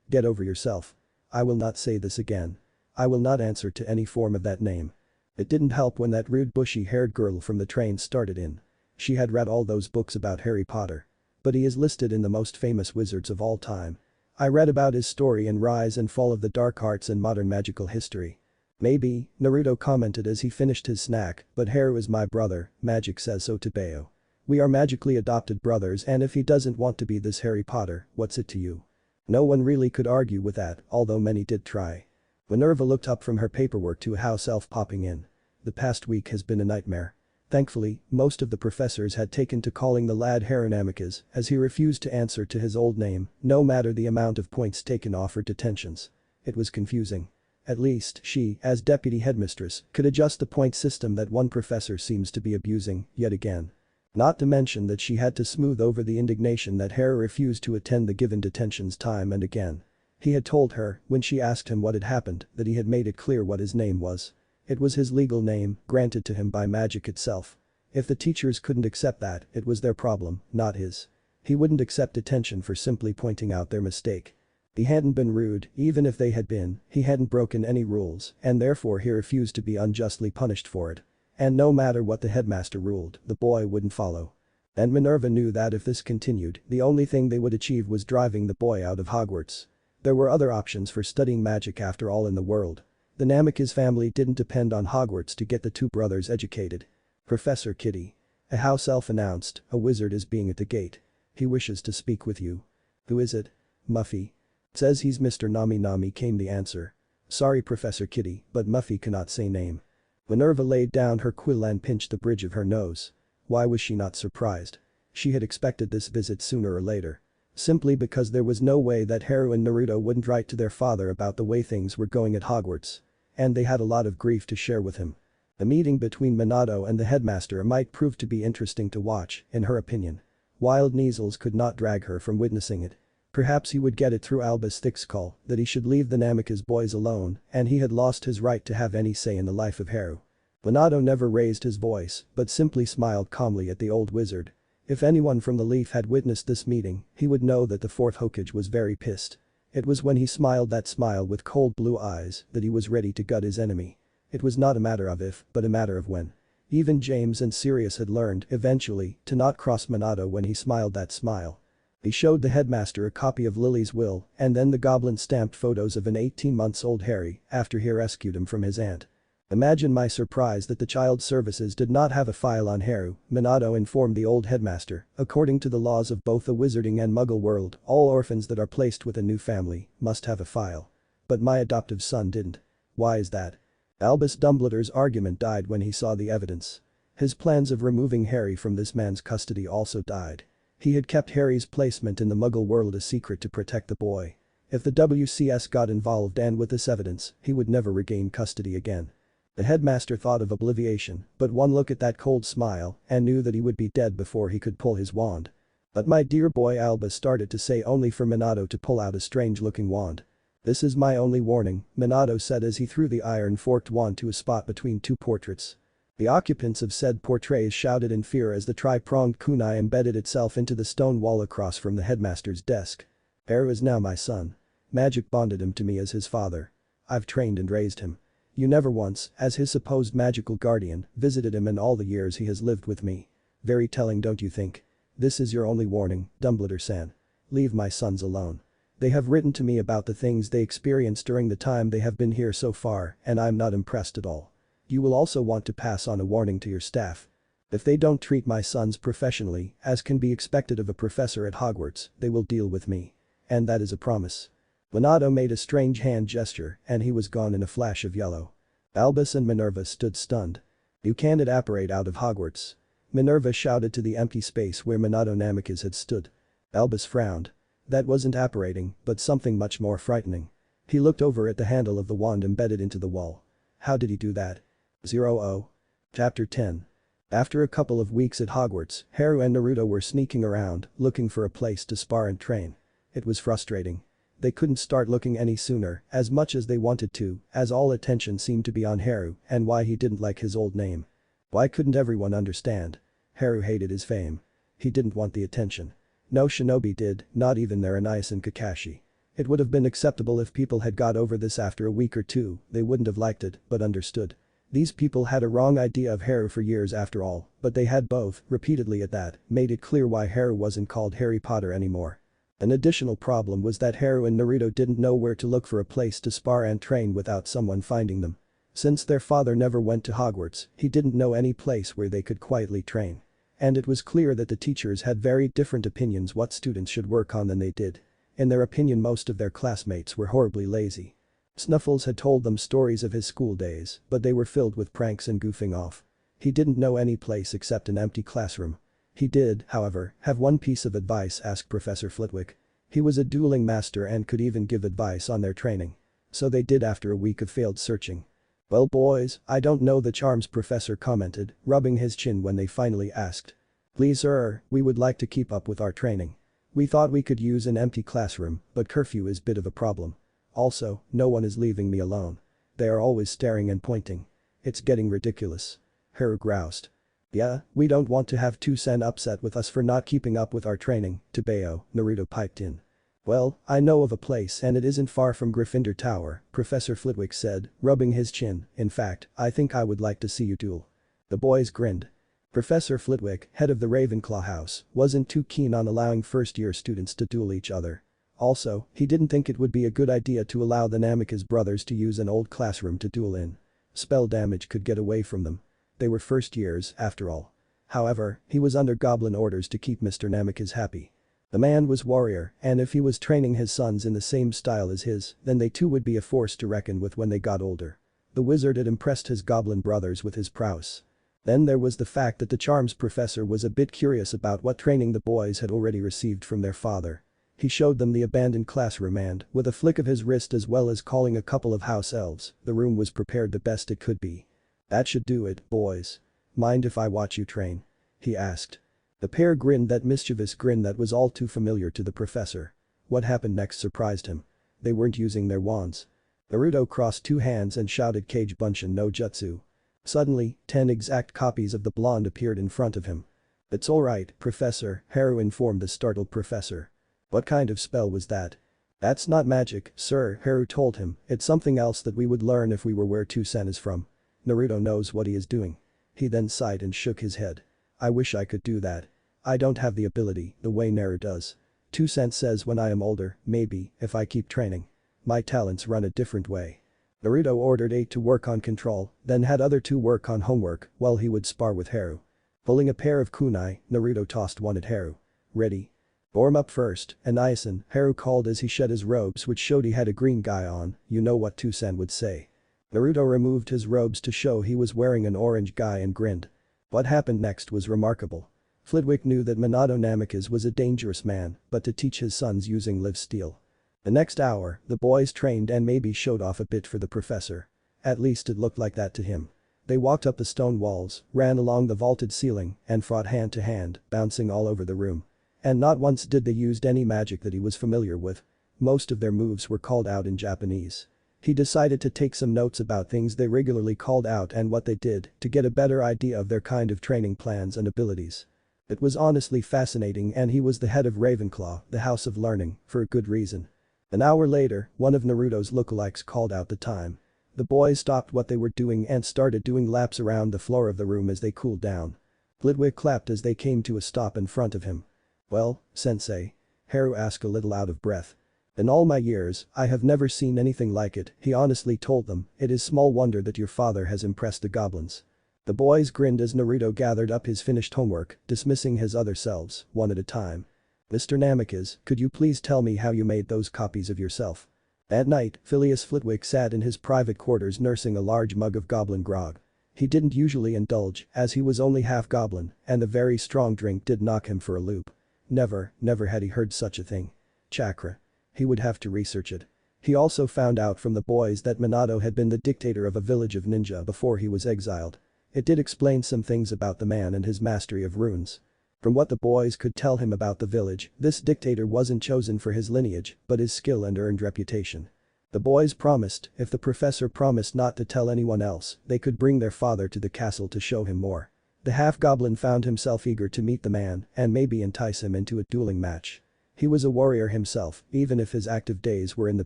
Get over yourself. I will not say this again. I will not answer to any form of that name." It didn't help when that rude bushy-haired girl from the train started in. She had read all those books about Harry Potter. "But he is listed in the most famous wizards of all time. I read about his story in Rise and Fall of the Dark Arts and Modern Magical History." "Maybe," Naruto commented as he finished his snack, "but Haru is my brother, magic says so to Bayo. We are magically adopted brothers and if he doesn't want to be this Harry Potter, what's it to you?" No one really could argue with that, although many did try. Minerva looked up from her paperwork to a house elf popping in. "The past week has been a nightmare." Thankfully, most of the professors had taken to calling the lad Harunamicus as he refused to answer to his old name, no matter the amount of points taken off or detentions. It was confusing. At least, she, as deputy headmistress, could adjust the point system that one professor seems to be abusing, yet again. Not to mention that she had to smooth over the indignation that Haru refused to attend the given detentions time and again. He had told her, when she asked him what had happened, that he had made it clear what his name was. It was his legal name, granted to him by magic itself. If the teachers couldn't accept that, it was their problem, not his. He wouldn't accept detention for simply pointing out their mistake. He hadn't been rude, even if they had been, he hadn't broken any rules, and therefore he refused to be unjustly punished for it. And no matter what the headmaster ruled, the boy wouldn't follow. And Minerva knew that if this continued, the only thing they would achieve was driving the boy out of Hogwarts. There were other options for studying magic after all in the world. The Namikaze family didn't depend on Hogwarts to get the two brothers educated. "Professor Kitty." A house elf announced, "A wizard is being at the gate. He wishes to speak with you." "Who is it?" "Muffy." "Says he's Mr. Nami Nami," came the answer. "Sorry Professor Kitty, but Muffy cannot say name." Minerva laid down her quill and pinched the bridge of her nose. Why was she not surprised? She had expected this visit sooner or later. Simply because there was no way that Haru and Naruto wouldn't write to their father about the way things were going at Hogwarts. And they had a lot of grief to share with him. The meeting between Minato and the headmaster might prove to be interesting to watch, in her opinion. Wild Neasels could not drag her from witnessing it. Perhaps he would get it through Albus Thickskull that he should leave the Namikaze boys alone and he had lost his right to have any say in the life of Haru. Minato never raised his voice but simply smiled calmly at the old wizard. If anyone from the Leaf had witnessed this meeting, he would know that the fourth Hokage was very pissed. It was when he smiled that smile with cold blue eyes that he was ready to gut his enemy. It was not a matter of if, but a matter of when. Even James and Sirius had learned, eventually, to not cross Minato when he smiled that smile. He showed the headmaster a copy of Lily's will and then the goblin stamped photos of an 18-month-old Harry after he rescued him from his aunt. Imagine my surprise that the child services did not have a file on Haru, Minato informed the old headmaster. According to the laws of both the wizarding and muggle world, all orphans that are placed with a new family must have a file. But my adoptive son didn't. Why is that? Albus Dumbledore's argument died when he saw the evidence. His plans of removing Harry from this man's custody also died. He had kept Harry's placement in the muggle world a secret to protect the boy. If the WCS got involved and with this evidence, he would never regain custody again. The headmaster thought of obliviation, but one look at that cold smile and knew that he would be dead before he could pull his wand. "But my dear boy," Albus started to say only for Minato to pull out a strange-looking wand. "This is my only warning," Minato said as he threw the iron-forked wand to a spot between two portraits. The occupants of said portraits shouted in fear as the tri-pronged kunai embedded itself into the stone wall across from the headmaster's desk. "Haru is now my son. Magic bonded him to me as his father. I've trained and raised him. You never once, as his supposed magical guardian, visited him in all the years he has lived with me. Very telling, don't you think? This is your only warning, Dumbledore-san. Leave my sons alone. They have written to me about the things they experienced during the time they have been here so far and I'm not impressed at all. You will also want to pass on a warning to your staff. If they don't treat my sons professionally, as can be expected of a professor at Hogwarts, they will deal with me. And that is a promise." Minato made a strange hand gesture and he was gone in a flash of yellow. Albus and Minerva stood stunned. "You can't apparate out of Hogwarts." Minerva shouted to the empty space where Minato Namikaze had stood. Albus frowned. That wasn't apparating, but something much more frightening. He looked over at the handle of the wand embedded into the wall. How did he do that? 0 Chapter 10. After a couple of weeks at Hogwarts, Haru and Naruto were sneaking around, looking for a place to spar and train. It was frustrating. They couldn't start looking any sooner, as much as they wanted to, as all attention seemed to be on Haru and why he didn't like his old name. Why couldn't everyone understand? Haru hated his fame. He didn't want the attention. No shinobi did, not even Naruto and Kakashi. It would have been acceptable if people had got over this after a week or two, they wouldn't have liked it, but understood. These people had a wrong idea of Haru for years after all, but they had both, repeatedly at that, made it clear why Haru wasn't called Harry Potter anymore. An additional problem was that Haru and Naruto didn't know where to look for a place to spar and train without someone finding them. Since their father never went to Hogwarts, he didn't know any place where they could quietly train. And it was clear that the teachers had very different opinions what students should work on than they did. In their opinion, most of their classmates were horribly lazy. Snuffles had told them stories of his school days, but they were filled with pranks and goofing off. He didn't know any place except an empty classroom. He did, however, have one piece of advice, asked Professor Flitwick. He was a dueling master and could even give advice on their training. So they did after a week of failed searching. Well boys, I don't know the charms, Professor commented, rubbing his chin when they finally asked. Please sir, we would like to keep up with our training. We thought we could use an empty classroom, but curfew is a bit of a problem. Also, no one is leaving me alone. They are always staring and pointing. It's getting ridiculous. Haru groused. Yeah, we don't want to have Toussaint upset with us for not keeping up with our training, Tobeo, Naruto piped in. Well, I know of a place and it isn't far from Gryffindor Tower, Professor Flitwick said, rubbing his chin. In fact, I think I would like to see you duel. The boys grinned. Professor Flitwick, head of the Ravenclaw house, wasn't too keen on allowing first-year students to duel each other. Also, he didn't think it would be a good idea to allow the Namikaze brothers to use an old classroom to duel in. Spell damage could get away from them. They were first years, after all. However, he was under goblin orders to keep Mr. Namikaze happy. The man was warrior, and if he was training his sons in the same style as his, then they too would be a force to reckon with when they got older. The wizard had impressed his goblin brothers with his prowess. Then there was the fact that the charms professor was a bit curious about what training the boys had already received from their father. He showed them the abandoned classroom and, with a flick of his wrist as well as calling a couple of house elves, the room was prepared the best it could be. That should do it, boys. Mind if I watch you train? He asked. The pair grinned that mischievous grin that was all too familiar to the professor. What happened next surprised him. They weren't using their wands. Naruto crossed two hands and shouted Kage Bunshin no Jutsu. Suddenly, 10 exact copies of the blonde appeared in front of him. It's alright, Professor, Haru informed the startled professor. What kind of spell was that? That's not magic, sir, Haru told him, it's something else that we would learn if we were where Toussaint is from. Naruto knows what he is doing. He then sighed and shook his head. I wish I could do that. I don't have the ability, the way Naru does. Toussaint says when I am older, maybe, if I keep training. My talents run a different way. Naruto ordered 8 to work on control, then had other 2 work on homework, while he would spar with Haru. Pulling a pair of kunai, Naruto tossed one at Haru. Ready? Warm up first, Anayasan, Haru called as he shed his robes which showed he had a green guy on, you know what Toussaint would say. Naruto removed his robes to show he was wearing an orange guy and grinned. What happened next was remarkable. Flitwick knew that Minato Namikaze was a dangerous man, but to teach his sons using live steel. The next hour, the boys trained and maybe showed off a bit for the professor. At least it looked like that to him. They walked up the stone walls, ran along the vaulted ceiling, and fought hand to hand, bouncing all over the room. And not once did they use any magic that he was familiar with. Most of their moves were called out in Japanese. He decided to take some notes about things they regularly called out and what they did to get a better idea of their kind of training plans and abilities. It was honestly fascinating and he was the head of Ravenclaw, the House of Learning, for a good reason. An hour later, one of Naruto's lookalikes called out the time. The boys stopped what they were doing and started doing laps around the floor of the room as they cooled down. Flitwick clapped as they came to a stop in front of him. Well, sensei? Haru asked a little out of breath. In all my years, I have never seen anything like it, he honestly told them, it is small wonder that your father has impressed the goblins. The boys grinned as Naruto gathered up his finished homework, dismissing his other selves, one at a time. Mr. Namikaze, could you please tell me how you made those copies of yourself? At night, Phileas Flitwick sat in his private quarters nursing a large mug of goblin grog. He didn't usually indulge, as he was only half goblin, and the very strong drink did knock him for a loop. Never had he heard such a thing. Chakra. He would have to research it. He also found out from the boys that Minato had been the dictator of a village of ninja before he was exiled. It did explain some things about the man and his mastery of runes. From what the boys could tell him about the village, this dictator wasn't chosen for his lineage, but his skill and earned reputation. The boys promised, if the professor promised not to tell anyone else, they could bring their father to the castle to show him more. The half-goblin found himself eager to meet the man and maybe entice him into a dueling match. He was a warrior himself, even if his active days were in the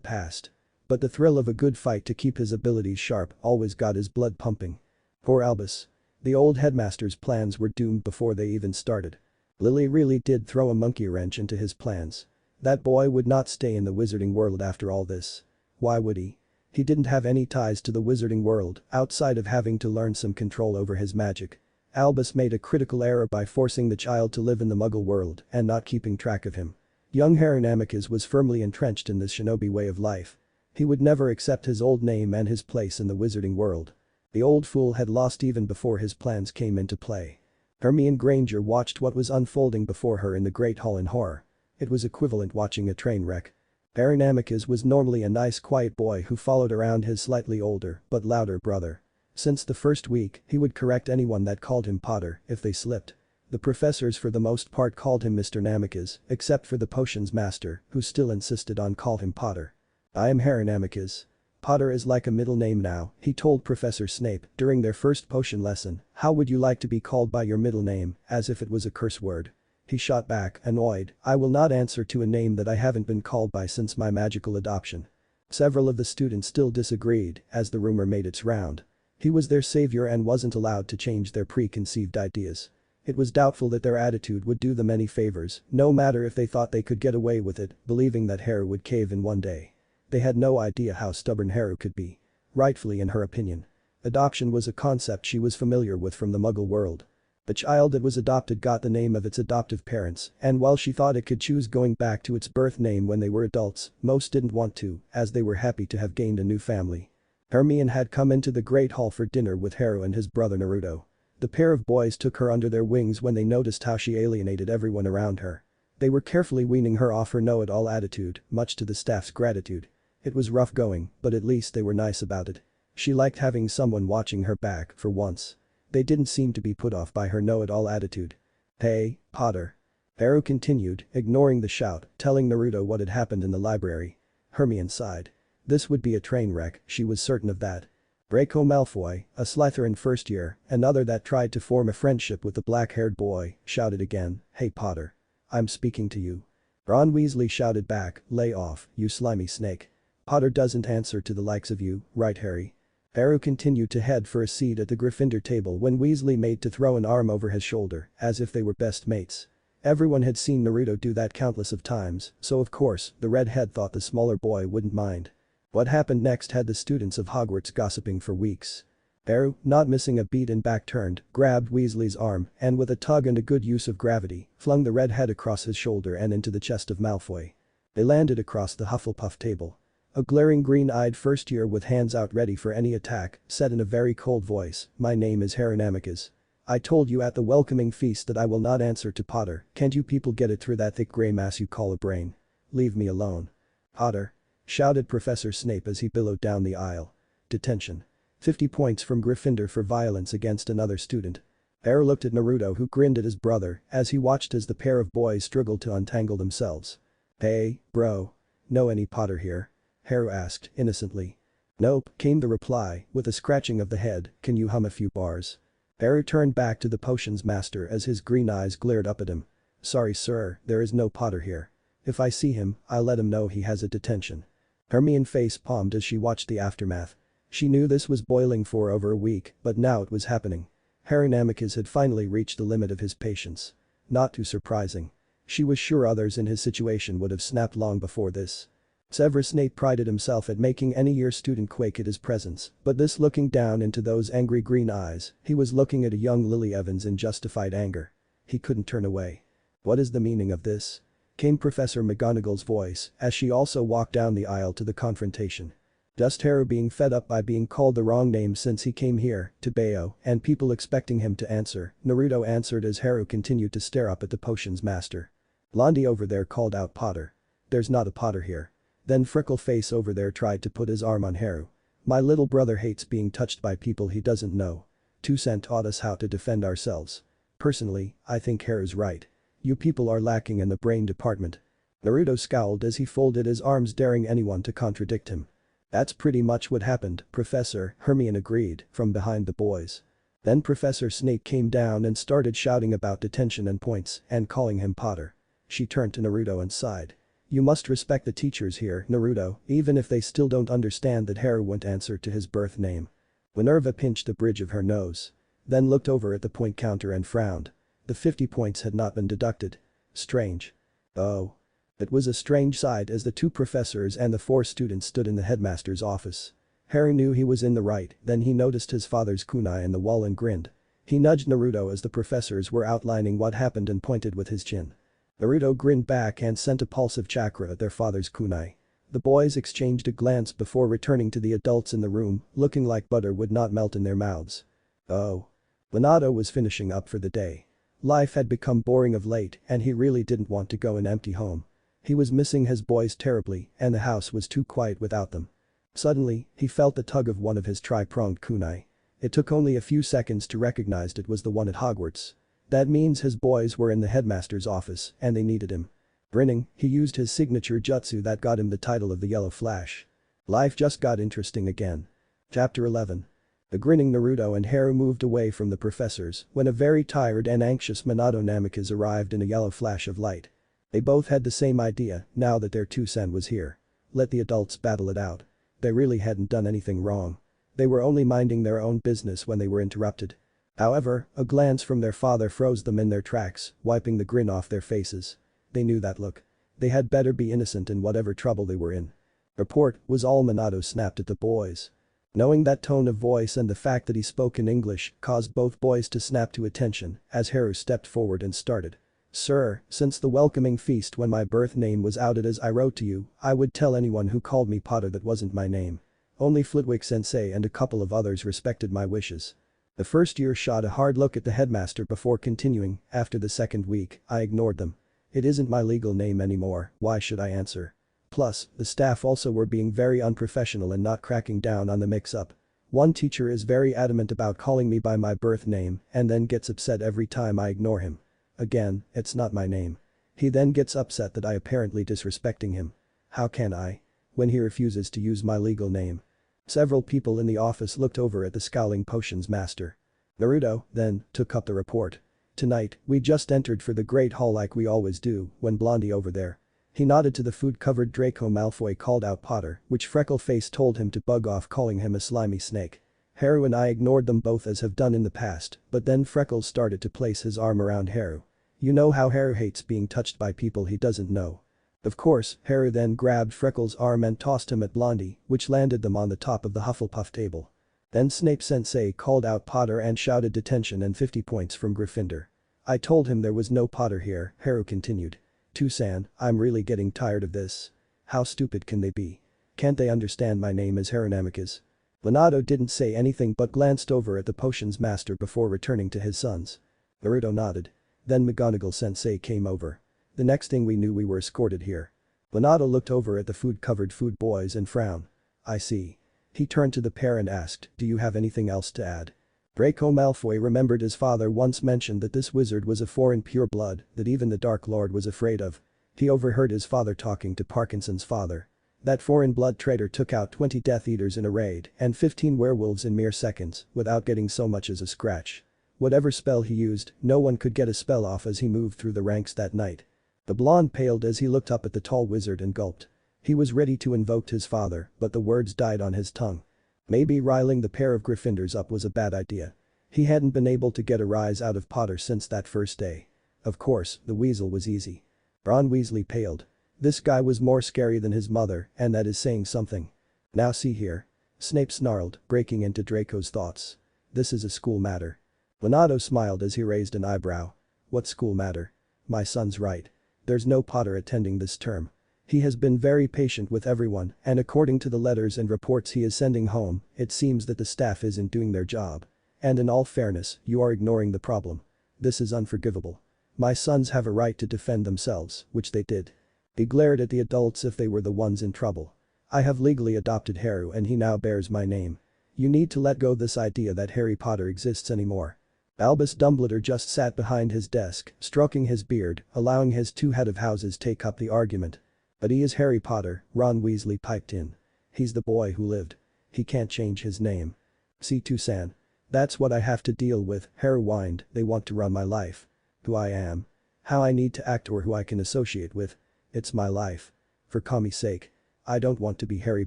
past. But the thrill of a good fight to keep his abilities sharp always got his blood pumping. Poor Albus. The old headmaster's plans were doomed before they even started. Lily really did throw a monkey wrench into his plans. That boy would not stay in the wizarding world after all this. Why would he? He didn't have any ties to the wizarding world outside of having to learn some control over his magic. Albus made a critical error by forcing the child to live in the muggle world and not keeping track of him. Young Haranamicus was firmly entrenched in this shinobi way of life. He would never accept his old name and his place in the wizarding world. The old fool had lost even before his plans came into play. Hermione Granger watched what was unfolding before her in the Great Hall in horror. It was equivalent watching a train wreck. Haranamicus was normally a nice quiet boy who followed around his slightly older but louder brother. Since the first week, he would correct anyone that called him Potter if they slipped. The professors for the most part called him Mr. Namicus, except for the potions master, who still insisted on call him Potter. I am Haranamicus. Potter is like a middle name now, he told Professor Snape during their first potion lesson. How would you like to be called by your middle name, as if it was a curse word? He shot back, annoyed, I will not answer to a name that I haven't been called by since my magical adoption. Several of the students still disagreed as the rumor made its round. He was their savior and wasn't allowed to change their preconceived ideas. It was doubtful that their attitude would do them any favors, no matter if they thought they could get away with it, believing that Harry would cave in one day. They had no idea how stubborn Harry could be. Rightfully in her opinion. Adoption was a concept she was familiar with from the Muggle world. The child that was adopted got the name of its adoptive parents, and while she thought it could choose going back to its birth name when they were adults, most didn't want to, as they were happy to have gained a new family. Hermione had come into the Great Hall for dinner with Haru and his brother Naruto. The pair of boys took her under their wings when they noticed how she alienated everyone around her. They were carefully weaning her off her know-it-all attitude, much to the staff's gratitude. It was rough going, but at least they were nice about it. She liked having someone watching her back for once. They didn't seem to be put off by her know-it-all attitude. Hey, Potter. Haru continued, ignoring the shout, telling Naruto what had happened in the library. Hermione sighed. This would be a train wreck, she was certain of that. Draco Malfoy, a Slytherin first year, another that tried to form a friendship with the black-haired boy, shouted again, Hey Potter. I'm speaking to you. Ron Weasley shouted back, lay off, you slimy snake. Potter doesn't answer to the likes of you, right Harry? Haru continued to head for a seat at the Gryffindor table when Weasley made to throw an arm over his shoulder, as if they were best mates. Everyone had seen Naruto do that countless of times, so of course, the redhead thought the smaller boy wouldn't mind. What happened next had the students of Hogwarts gossiping for weeks. Haru, not missing a beat and back-turned, grabbed Weasley's arm and with a tug and a good use of gravity, flung the redhead across his shoulder and into the chest of Malfoy. They landed across the Hufflepuff table. A glaring green-eyed first year with hands out ready for any attack, said in a very cold voice, my name is Haranamicus. I told you at the welcoming feast that I will not answer to Potter, can't you people get it through that thick grey mass you call a brain? Leave me alone. Potter. Shouted Professor Snape as he billowed down the aisle. Detention. 50 points from Gryffindor for violence against another student. Haru looked at Naruto who grinned at his brother as he watched as the pair of boys struggled to untangle themselves. Hey, bro. Know any Potter here? Haru asked, innocently. Nope, came the reply, with a scratching of the head, can you hum a few bars? Haru turned back to the potions master as his green eyes glared up at him. Sorry sir, there is no Potter here. If I see him, I'll let him know he has a detention. Hermione face-palmed as she watched the aftermath. She knew this was boiling for over a week, but now it was happening. Haranamicus had finally reached the limit of his patience. Not too surprising. She was sure others in his situation would have snapped long before this. Severus Snape prided himself at making any year student quake at his presence, but this looking down into those angry green eyes, he was looking at a young Lily Evans in justified anger. He couldn't turn away. What is the meaning of this? Came Professor McGonagall's voice as she also walked down the aisle to the confrontation. Just Haru being fed up by being called the wrong name since he came here, to Bayo, and people expecting him to answer, Naruto answered as Haru continued to stare up at the potions master. Blondie over there called out Potter. There's not a Potter here. Then Freckleface over there tried to put his arm on Haru. My little brother hates being touched by people he doesn't know. Toussaint taught us how to defend ourselves. Personally, I think Haru's right. You people are lacking in the brain department. Naruto scowled as he folded his arms, daring anyone to contradict him. That's pretty much what happened, Professor, Hermione agreed, from behind the boys. Then Professor Snape came down and started shouting about detention and points and calling him Potter. She turned to Naruto and sighed. You must respect the teachers here, Naruto, even if they still don't understand that Haru won't answer to his birth name. Minerva pinched the bridge of her nose. Then looked over at the point counter and frowned. The 50 points had not been deducted. Strange. Oh. It was a strange sight as the 2 professors and the 4 students stood in the headmaster's office. Haru knew he was in the right, then he noticed his father's kunai in the wall and grinned. He nudged Naruto as the professors were outlining what happened and pointed with his chin. Naruto grinned back and sent a pulse of chakra at their father's kunai. The boys exchanged a glance before returning to the adults in the room, looking like butter would not melt in their mouths. Oh. Minato was finishing up for the day. Life had become boring of late and he really didn't want to go an empty home. He was missing his boys terribly and the house was too quiet without them. Suddenly, he felt the tug of one of his tri-pronged kunai. It took only a few seconds to recognize it was the one at Hogwarts. That means his boys were in the headmaster's office and they needed him. Grinning, he used his signature jutsu that got him the title of the Yellow Flash. Life just got interesting again. Chapter 11. The grinning Naruto and Haru moved away from the professors when a very tired and anxious Minato Namikaze arrived in a yellow flash of light. They both had the same idea now that their Toussaint was here. Let the adults battle it out. They really hadn't done anything wrong. They were only minding their own business when they were interrupted. However, a glance from their father froze them in their tracks, wiping the grin off their faces. They knew that look. They had better be innocent in whatever trouble they were in. Report was all Minato snapped at the boys. Knowing that tone of voice and the fact that he spoke in English caused both boys to snap to attention as Haru stepped forward and started. Sir, since the welcoming feast when my birth name was outed as I wrote to you, I would tell anyone who called me Potter that wasn't my name. Only Flitwick-sensei and a couple of others respected my wishes. The first year shot a hard look at the headmaster before continuing, after the second week, I ignored them. It isn't my legal name anymore, why should I answer? Plus, the staff also were being very unprofessional and not cracking down on the mix-up. One teacher is very adamant about calling me by my birth name and then gets upset every time I ignore him. Again, it's not my name. He then gets upset that I apparently disrespecting him. How can I? When he refuses to use my legal name. Several people in the office looked over at the scowling potions master. Naruto, then, took up the report. Tonight, we just entered for the Great Hall like we always do, when Blondie over there. He nodded to the food-covered Draco Malfoy called out Potter, which Freckleface told him to bug off calling him a slimy snake. Haru and I ignored them both as have done in the past, but then Freckles started to place his arm around Haru. You know how Haru hates being touched by people he doesn't know. Of course, Haru then grabbed Freckles' arm and tossed him at Blondie, which landed them on the top of the Hufflepuff table. Then Snape-sensei called out Potter and shouted detention and 50 points from Gryffindor. I told him there was no Potter here, Haru continued. Toussaint, I'm really getting tired of this. How stupid can they be? Can't they understand my name is Haru Namikaze? Minato didn't say anything but glanced over at the potions master before returning to his sons. Naruto nodded. Then McGonagall-sensei came over. The next thing we knew we were escorted here. Minato looked over at the food-covered food boys and frowned. I see. He turned to the pair and asked, do you have anything else to add? Draco Malfoy remembered his father once mentioned that this wizard was a foreign pure blood that even the Dark Lord was afraid of. He overheard his father talking to Parkinson's father. That foreign blood traitor took out 20 Death Eaters in a raid and 15 werewolves in mere seconds without getting so much as a scratch. Whatever spell he used, no one could get a spell off as he moved through the ranks that night. The blonde paled as he looked up at the tall wizard and gulped. He was ready to invoke his father, but the words died on his tongue. Maybe riling the pair of Gryffindors up was a bad idea. He hadn't been able to get a rise out of Potter since that first day. Of course, the weasel was easy. Ron Weasley paled. This guy was more scary than his mother, and that is saying something. Now see here. Snape snarled, breaking into Draco's thoughts. This is a school matter. Minato smiled as he raised an eyebrow. What school matter? My son's right. There's no Potter attending this term. He has been very patient with everyone and according to the letters and reports he is sending home, it seems that the staff isn't doing their job. And in all fairness, you are ignoring the problem. This is unforgivable. My sons have a right to defend themselves, which they did. He glared at the adults if they were the ones in trouble. I have legally adopted Haru and he now bears my name. You need to let go this idea that Harry Potter exists anymore. Albus Dumbledore just sat behind his desk, stroking his beard, allowing his two head of houses take up the argument. But he is Harry Potter, Ron Weasley piped in. He's the boy who lived. He can't change his name. See Toussaint. That's what I have to deal with, Harry whined, they want to run my life. Who I am. How I need to act or who I can associate with. It's my life. For Kami's sake. I don't want to be Harry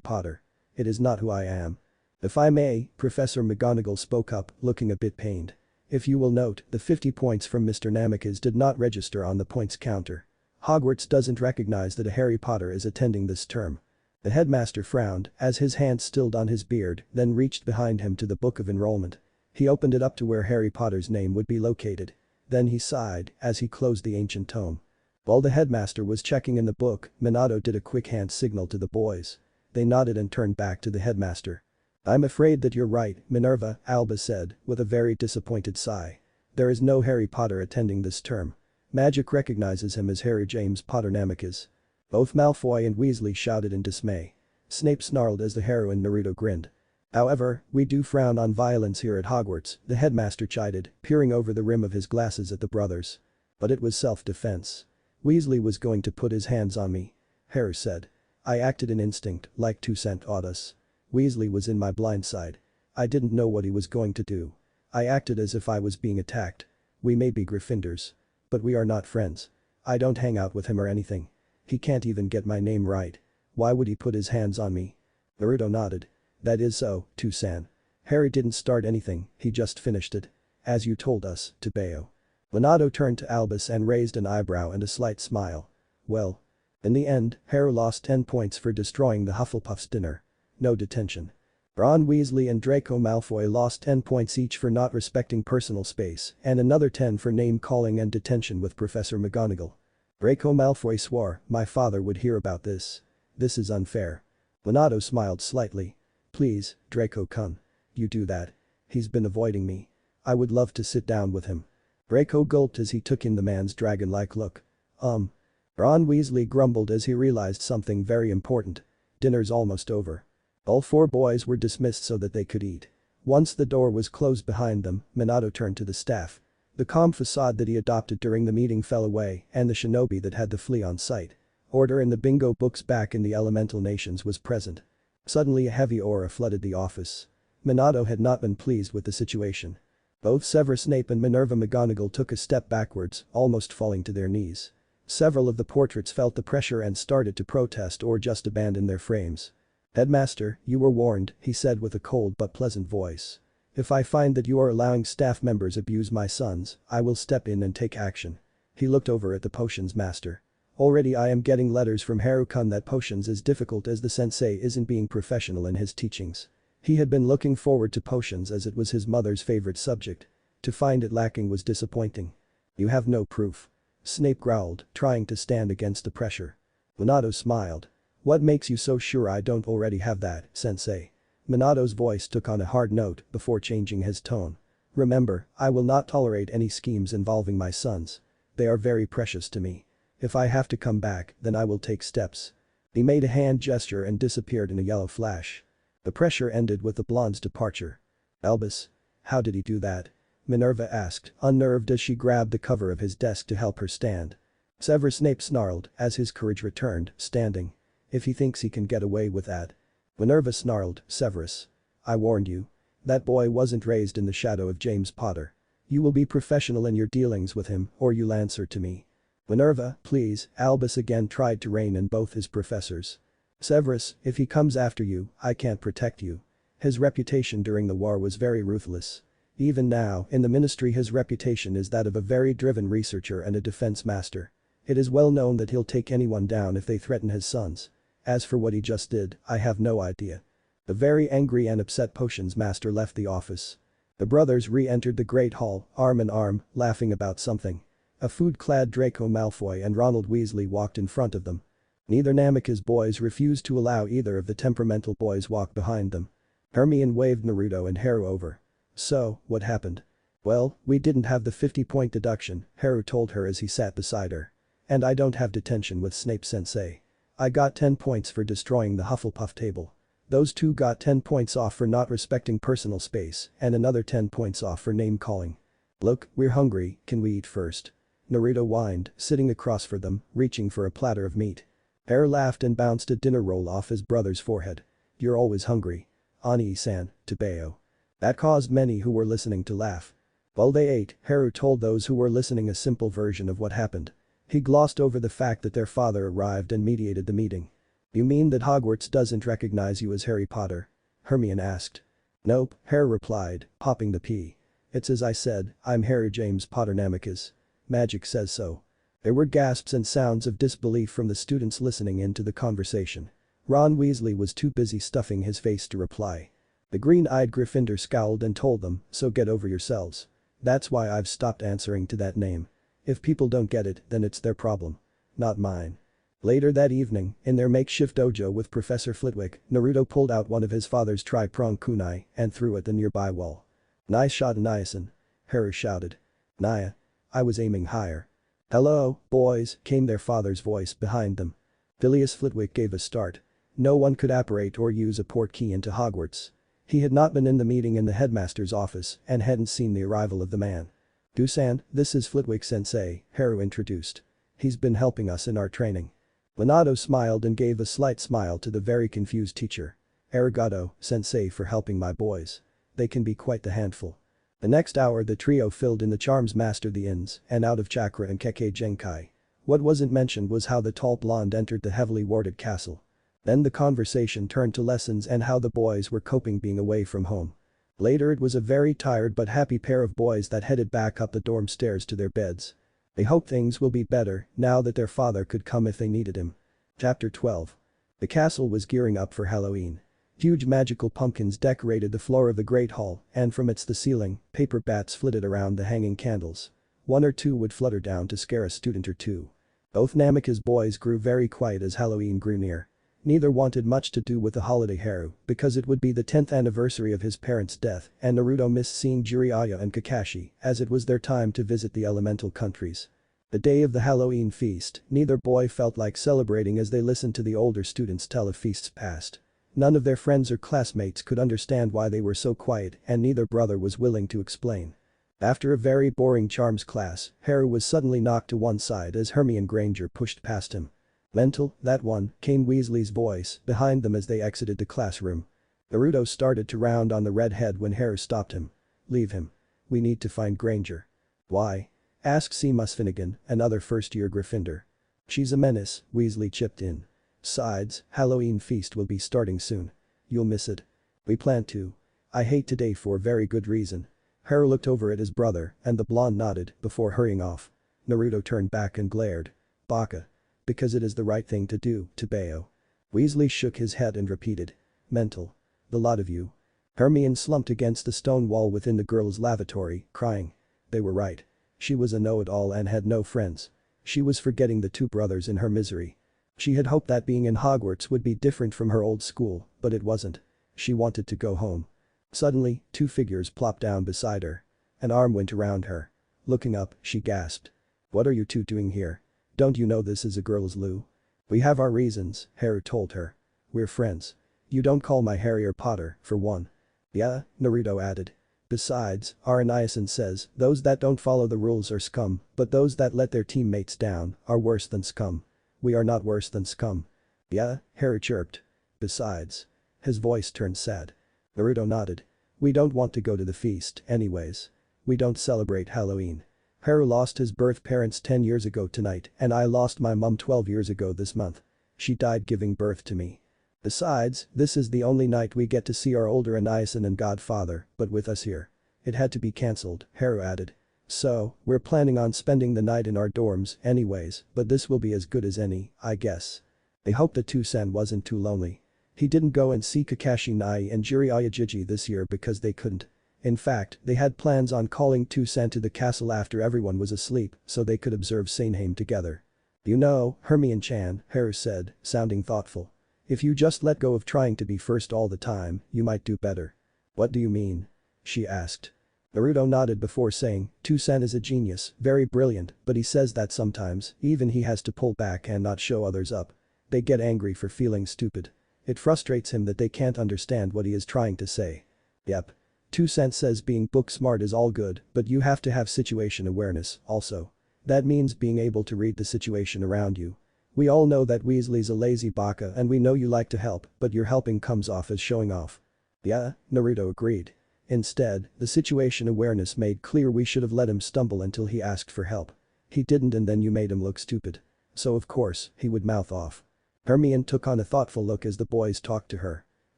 Potter. It is not who I am. If I may, Professor McGonagall spoke up, looking a bit pained. If you will note, the 50 points from Mr. Namikaze did not register on the points counter. Hogwarts doesn't recognize that a Harry Potter is attending this term. The headmaster frowned as his hand stilled on his beard, then reached behind him to the book of enrollment. He opened it up to where Harry Potter's name would be located. Then he sighed as he closed the ancient tome. While the headmaster was checking in the book, Minato did a quick hand signal to the boys. They nodded and turned back to the headmaster. I'm afraid that you're right, Minerva, Albus said, with a very disappointed sigh. There is no Harry Potter attending this term. Magic recognizes him as Harry James Potter Namikaze. Both Malfoy and Weasley shouted in dismay. Snape snarled as the heroine Naruto grinned. However, we do frown on violence here at Hogwarts, the headmaster chided, peering over the rim of his glasses at the brothers. But it was self-defense. Weasley was going to put his hands on me. Harry said. I acted in instinct, like Toussaint taught us. Weasley was in my blind side. I didn't know what he was going to do. I acted as if I was being attacked. We may be Gryffindors. But we are not friends. I don't hang out with him or anything. He can't even get my name right. Why would he put his hands on me? Naruto nodded. That is so, Toussaint. Harry didn't start anything, he just finished it. As you told us, Tebeo. Minato turned to Albus and raised an eyebrow and a slight smile. Well. In the end, Harry lost 10 points for destroying the Hufflepuff's dinner. No detention. Ron Weasley and Draco Malfoy lost 10 points each for not respecting personal space and another 10 for name-calling and detention with Professor McGonagall. Draco Malfoy swore, my father would hear about this. This is unfair. Minato smiled slightly. Please, Draco-kun. You do that. He's been avoiding me. I would love to sit down with him. Draco gulped as he took in the man's dragon-like look. Ron Weasley grumbled as he realized something very important. Dinner's almost over. All 4 boys were dismissed so that they could eat. Once the door was closed behind them, Minato turned to the staff. The calm facade that he adopted during the meeting fell away and the shinobi that had the flea on sight. Order in the bingo books back in the elemental nations was present. Suddenly a heavy aura flooded the office. Minato had not been pleased with the situation. Both Severus Snape and Minerva McGonagall took a step backwards, almost falling to their knees. Several of the portraits felt the pressure and started to protest or just abandon their frames. Headmaster, you were warned, he said with a cold but pleasant voice. If I find that you are allowing staff members abuse my sons, I will step in and take action. He looked over at the potions master. Already I am getting letters from Haru-kun that potions is difficult as the sensei isn't being professional in his teachings. He had been looking forward to potions as it was his mother's favorite subject. To find it lacking was disappointing. You have no proof. Snape growled, trying to stand against the pressure. Minato smiled. What makes you so sure I don't already have that, sensei? Minato's voice took on a hard note before changing his tone. Remember, I will not tolerate any schemes involving my sons. They are very precious to me. If I have to come back, then I will take steps. He made a hand gesture and disappeared in a yellow flash. The pressure ended with the blonde's departure. Albus? How did he do that? Minerva asked, unnerved as she grabbed the cover of his desk to help her stand. Severus Snape snarled as his courage returned, standing. If he thinks he can get away with that. Minerva snarled, Severus. I warned you. That boy wasn't raised in the shadow of James Potter. You will be professional in your dealings with him or you'll answer to me. Minerva, please, Albus again tried to rein in both his professors. Severus, if he comes after you, I can't protect you. His reputation during the war was very ruthless. Even now, in the ministry his reputation is that of a very driven researcher and a defense master. It is well known that he'll take anyone down if they threaten his sons. As for what he just did, I have no idea. The very angry and upset potions master left the office. The brothers re-entered the Great Hall, arm in arm, laughing about something. A food-clad Draco Malfoy and Ronald Weasley walked in front of them. Neither Namikaze boys refused to allow either of the temperamental boys walk behind them. Hermione waved Naruto and Haru over. So, what happened? Well, we didn't have the 50-point deduction, Haru told her as he sat beside her. And I don't have detention with Snape sensei. I got 10 points for destroying the Hufflepuff table. Those two got 10 points off for not respecting personal space and another 10 points off for name calling. Look, we're hungry, can we eat first? Naruto whined, sitting across for them, reaching for a platter of meat. Haru laughed and bounced a dinner roll off his brother's forehead. You're always hungry. Ani-san, to Bayo. That caused many who were listening to laugh. While they ate, Haru told those who were listening a simple version of what happened. He glossed over the fact that their father arrived and mediated the meeting. You mean that Hogwarts doesn't recognize you as Harry Potter? Hermione asked. Nope, Haru replied, popping the P. It's as I said, I'm Harry James Potter Namicus. Magic says so. There were gasps and sounds of disbelief from the students listening in to the conversation. Ron Weasley was too busy stuffing his face to reply. The green-eyed Gryffindor scowled and told them, so get over yourselves. That's why I've stopped answering to that name. If people don't get it, then it's their problem. Not mine. Later that evening, in their makeshift dojo with Professor Flitwick, Naruto pulled out one of his father's tri-pronged kunai and threw it at the nearby wall. Nice shot, Anayasan. Haru shouted. Naya. I was aiming higher. Hello, boys, came their father's voice behind them. Phileas Flitwick gave a start. No one could apparate or use a portkey into Hogwarts. He had not been in the meeting in the headmaster's office and hadn't seen the arrival of the man. Dusan, this is Flitwick sensei, Haru introduced. He's been helping us in our training. Minato smiled and gave a slight smile to the very confused teacher. Arigato, sensei, for helping my boys. They can be quite the handful. The next hour the trio filled in the charms mastered the ins and out of chakra and Kekkei Genkai. What wasn't mentioned was how the tall blonde entered the heavily warded castle. Then the conversation turned to lessons and how the boys were coping being away from home. Later it was a very tired but happy pair of boys that headed back up the dorm stairs to their beds. They hope things will be better now that their father could come if they needed him. Chapter 12. The castle was gearing up for Halloween. Huge magical pumpkins decorated the floor of the Great Hall and from its the ceiling, paper bats flitted around the hanging candles. One or two would flutter down to scare a student or two. Both Namika's boys grew very quiet as Halloween grew near. Neither wanted much to do with the holiday Haru because it would be the 10th anniversary of his parents' death and Naruto missed seeing Jiraiya and Kakashi as it was their time to visit the elemental countries. The day of the Halloween feast, neither boy felt like celebrating as they listened to the older students tell of feasts past. None of their friends or classmates could understand why they were so quiet and neither brother was willing to explain. After a very boring charms class, Haru was suddenly knocked to one side as Hermione Granger pushed past him. Mental, that one, came Weasley's voice behind them as they exited the classroom. Naruto started to round on the redhead when Haru stopped him. Leave him. We need to find Granger. Why? Asked Seamus Finnegan, another first-year Gryffindor. She's a menace, Weasley chipped in. Besides, Halloween feast will be starting soon. You'll miss it. We plan to. I hate today for very good reason. Haru looked over at his brother and the blonde nodded before hurrying off. Naruto turned back and glared. Baka. Because it is the right thing to do, to Bayo. Weasley shook his head and repeated. Mental. The lot of you. Hermione slumped against the stone wall within the girls' lavatory, crying. They were right. She was a know-it-all and had no friends. She was forgetting the two brothers in her misery. She had hoped that being in Hogwarts would be different from her old school, but it wasn't. She wanted to go home. Suddenly, two figures plopped down beside her. An arm went around her. Looking up, she gasped. What are you two doing here? Don't you know this is a girls' loo? We have our reasons, Haru told her. We're friends. You don't call my Harry or Potter, for one. Yeah, Naruto added. Besides, our Anayasan says those that don't follow the rules are scum, but those that let their teammates down are worse than scum. We are not worse than scum. Yeah, Haru chirped. Besides. His voice turned sad. Naruto nodded. We don't want to go to the feast, anyways. We don't celebrate Halloween. Haru lost his birth parents 10 years ago tonight and I lost my mum 12 years ago this month. She died giving birth to me. Besides, this is the only night we get to see our older Anayasan and godfather, but with us here. It had to be cancelled, Haru added. So, we're planning on spending the night in our dorms anyways, but this will be as good as any, I guess. They hoped that Tusan wasn't too lonely. He didn't go and see Kakashi Nai and Jiraiya Jiji this year because they couldn't. In fact, they had plans on calling Tusan to the castle after everyone was asleep so they could observe Sanheim together. You know, Hermione-chan, Haru said, sounding thoughtful. If you just let go of trying to be first all the time, you might do better. What do you mean? She asked. Naruto nodded before saying, Tusan is a genius, very brilliant, but he says that sometimes, even he has to pull back and not show others up. They get angry for feeling stupid. It frustrates him that they can't understand what he is trying to say. Yep. 2 cents says being book smart is all good, but you have to have situation awareness, also. That means being able to read the situation around you. We all know that Weasley's a lazy baka and we know you like to help, but your helping comes off as showing off. Yeah, Naruto agreed. Instead, the situation awareness made clear we should have let him stumble until he asked for help. He didn't and then you made him look stupid. So of course, he would mouth off. Hermione took on a thoughtful look as the boys talked to her.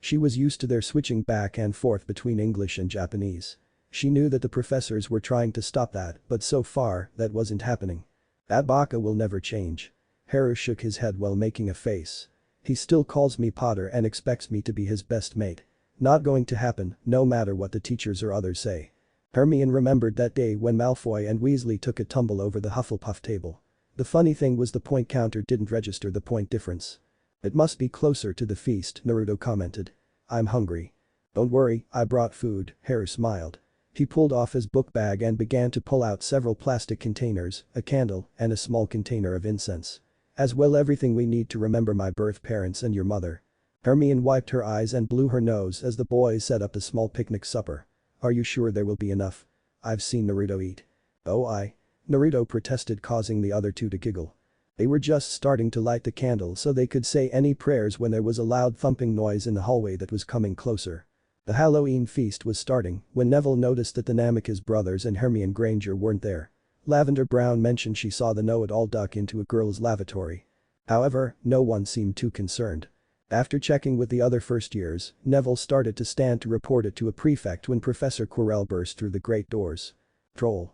She was used to their switching back and forth between English and Japanese. She knew that the professors were trying to stop that, but so far, that wasn't happening. That baka will never change. Haru shook his head while making a face. He still calls me Potter and expects me to be his best mate. Not going to happen, no matter what the teachers or others say. Hermione remembered that day when Malfoy and Weasley took a tumble over the Hufflepuff table. The funny thing was the point counter didn't register the point difference. It must be closer to the feast, Naruto commented. I'm hungry. Don't worry, I brought food, Haru smiled. He pulled off his book bag and began to pull out several plastic containers, a candle, and a small container of incense. As well everything we need to remember my birth parents and your mother. Hermione wiped her eyes and blew her nose as the boys set up a small picnic supper. Are you sure there will be enough? I've seen Naruto eat. Oh Naruto protested, causing the other two to giggle. They were just starting to light the candle so they could say any prayers when there was a loud thumping noise in the hallway that was coming closer. The Halloween feast was starting when Neville noticed that the Namikaze brothers and Hermione Granger weren't there. Lavender Brown mentioned she saw the know-it-all duck into a girl's lavatory. However, no one seemed too concerned. After checking with the other first years, Neville started to stand to report it to a prefect when Professor Quirrell burst through the great doors. Troll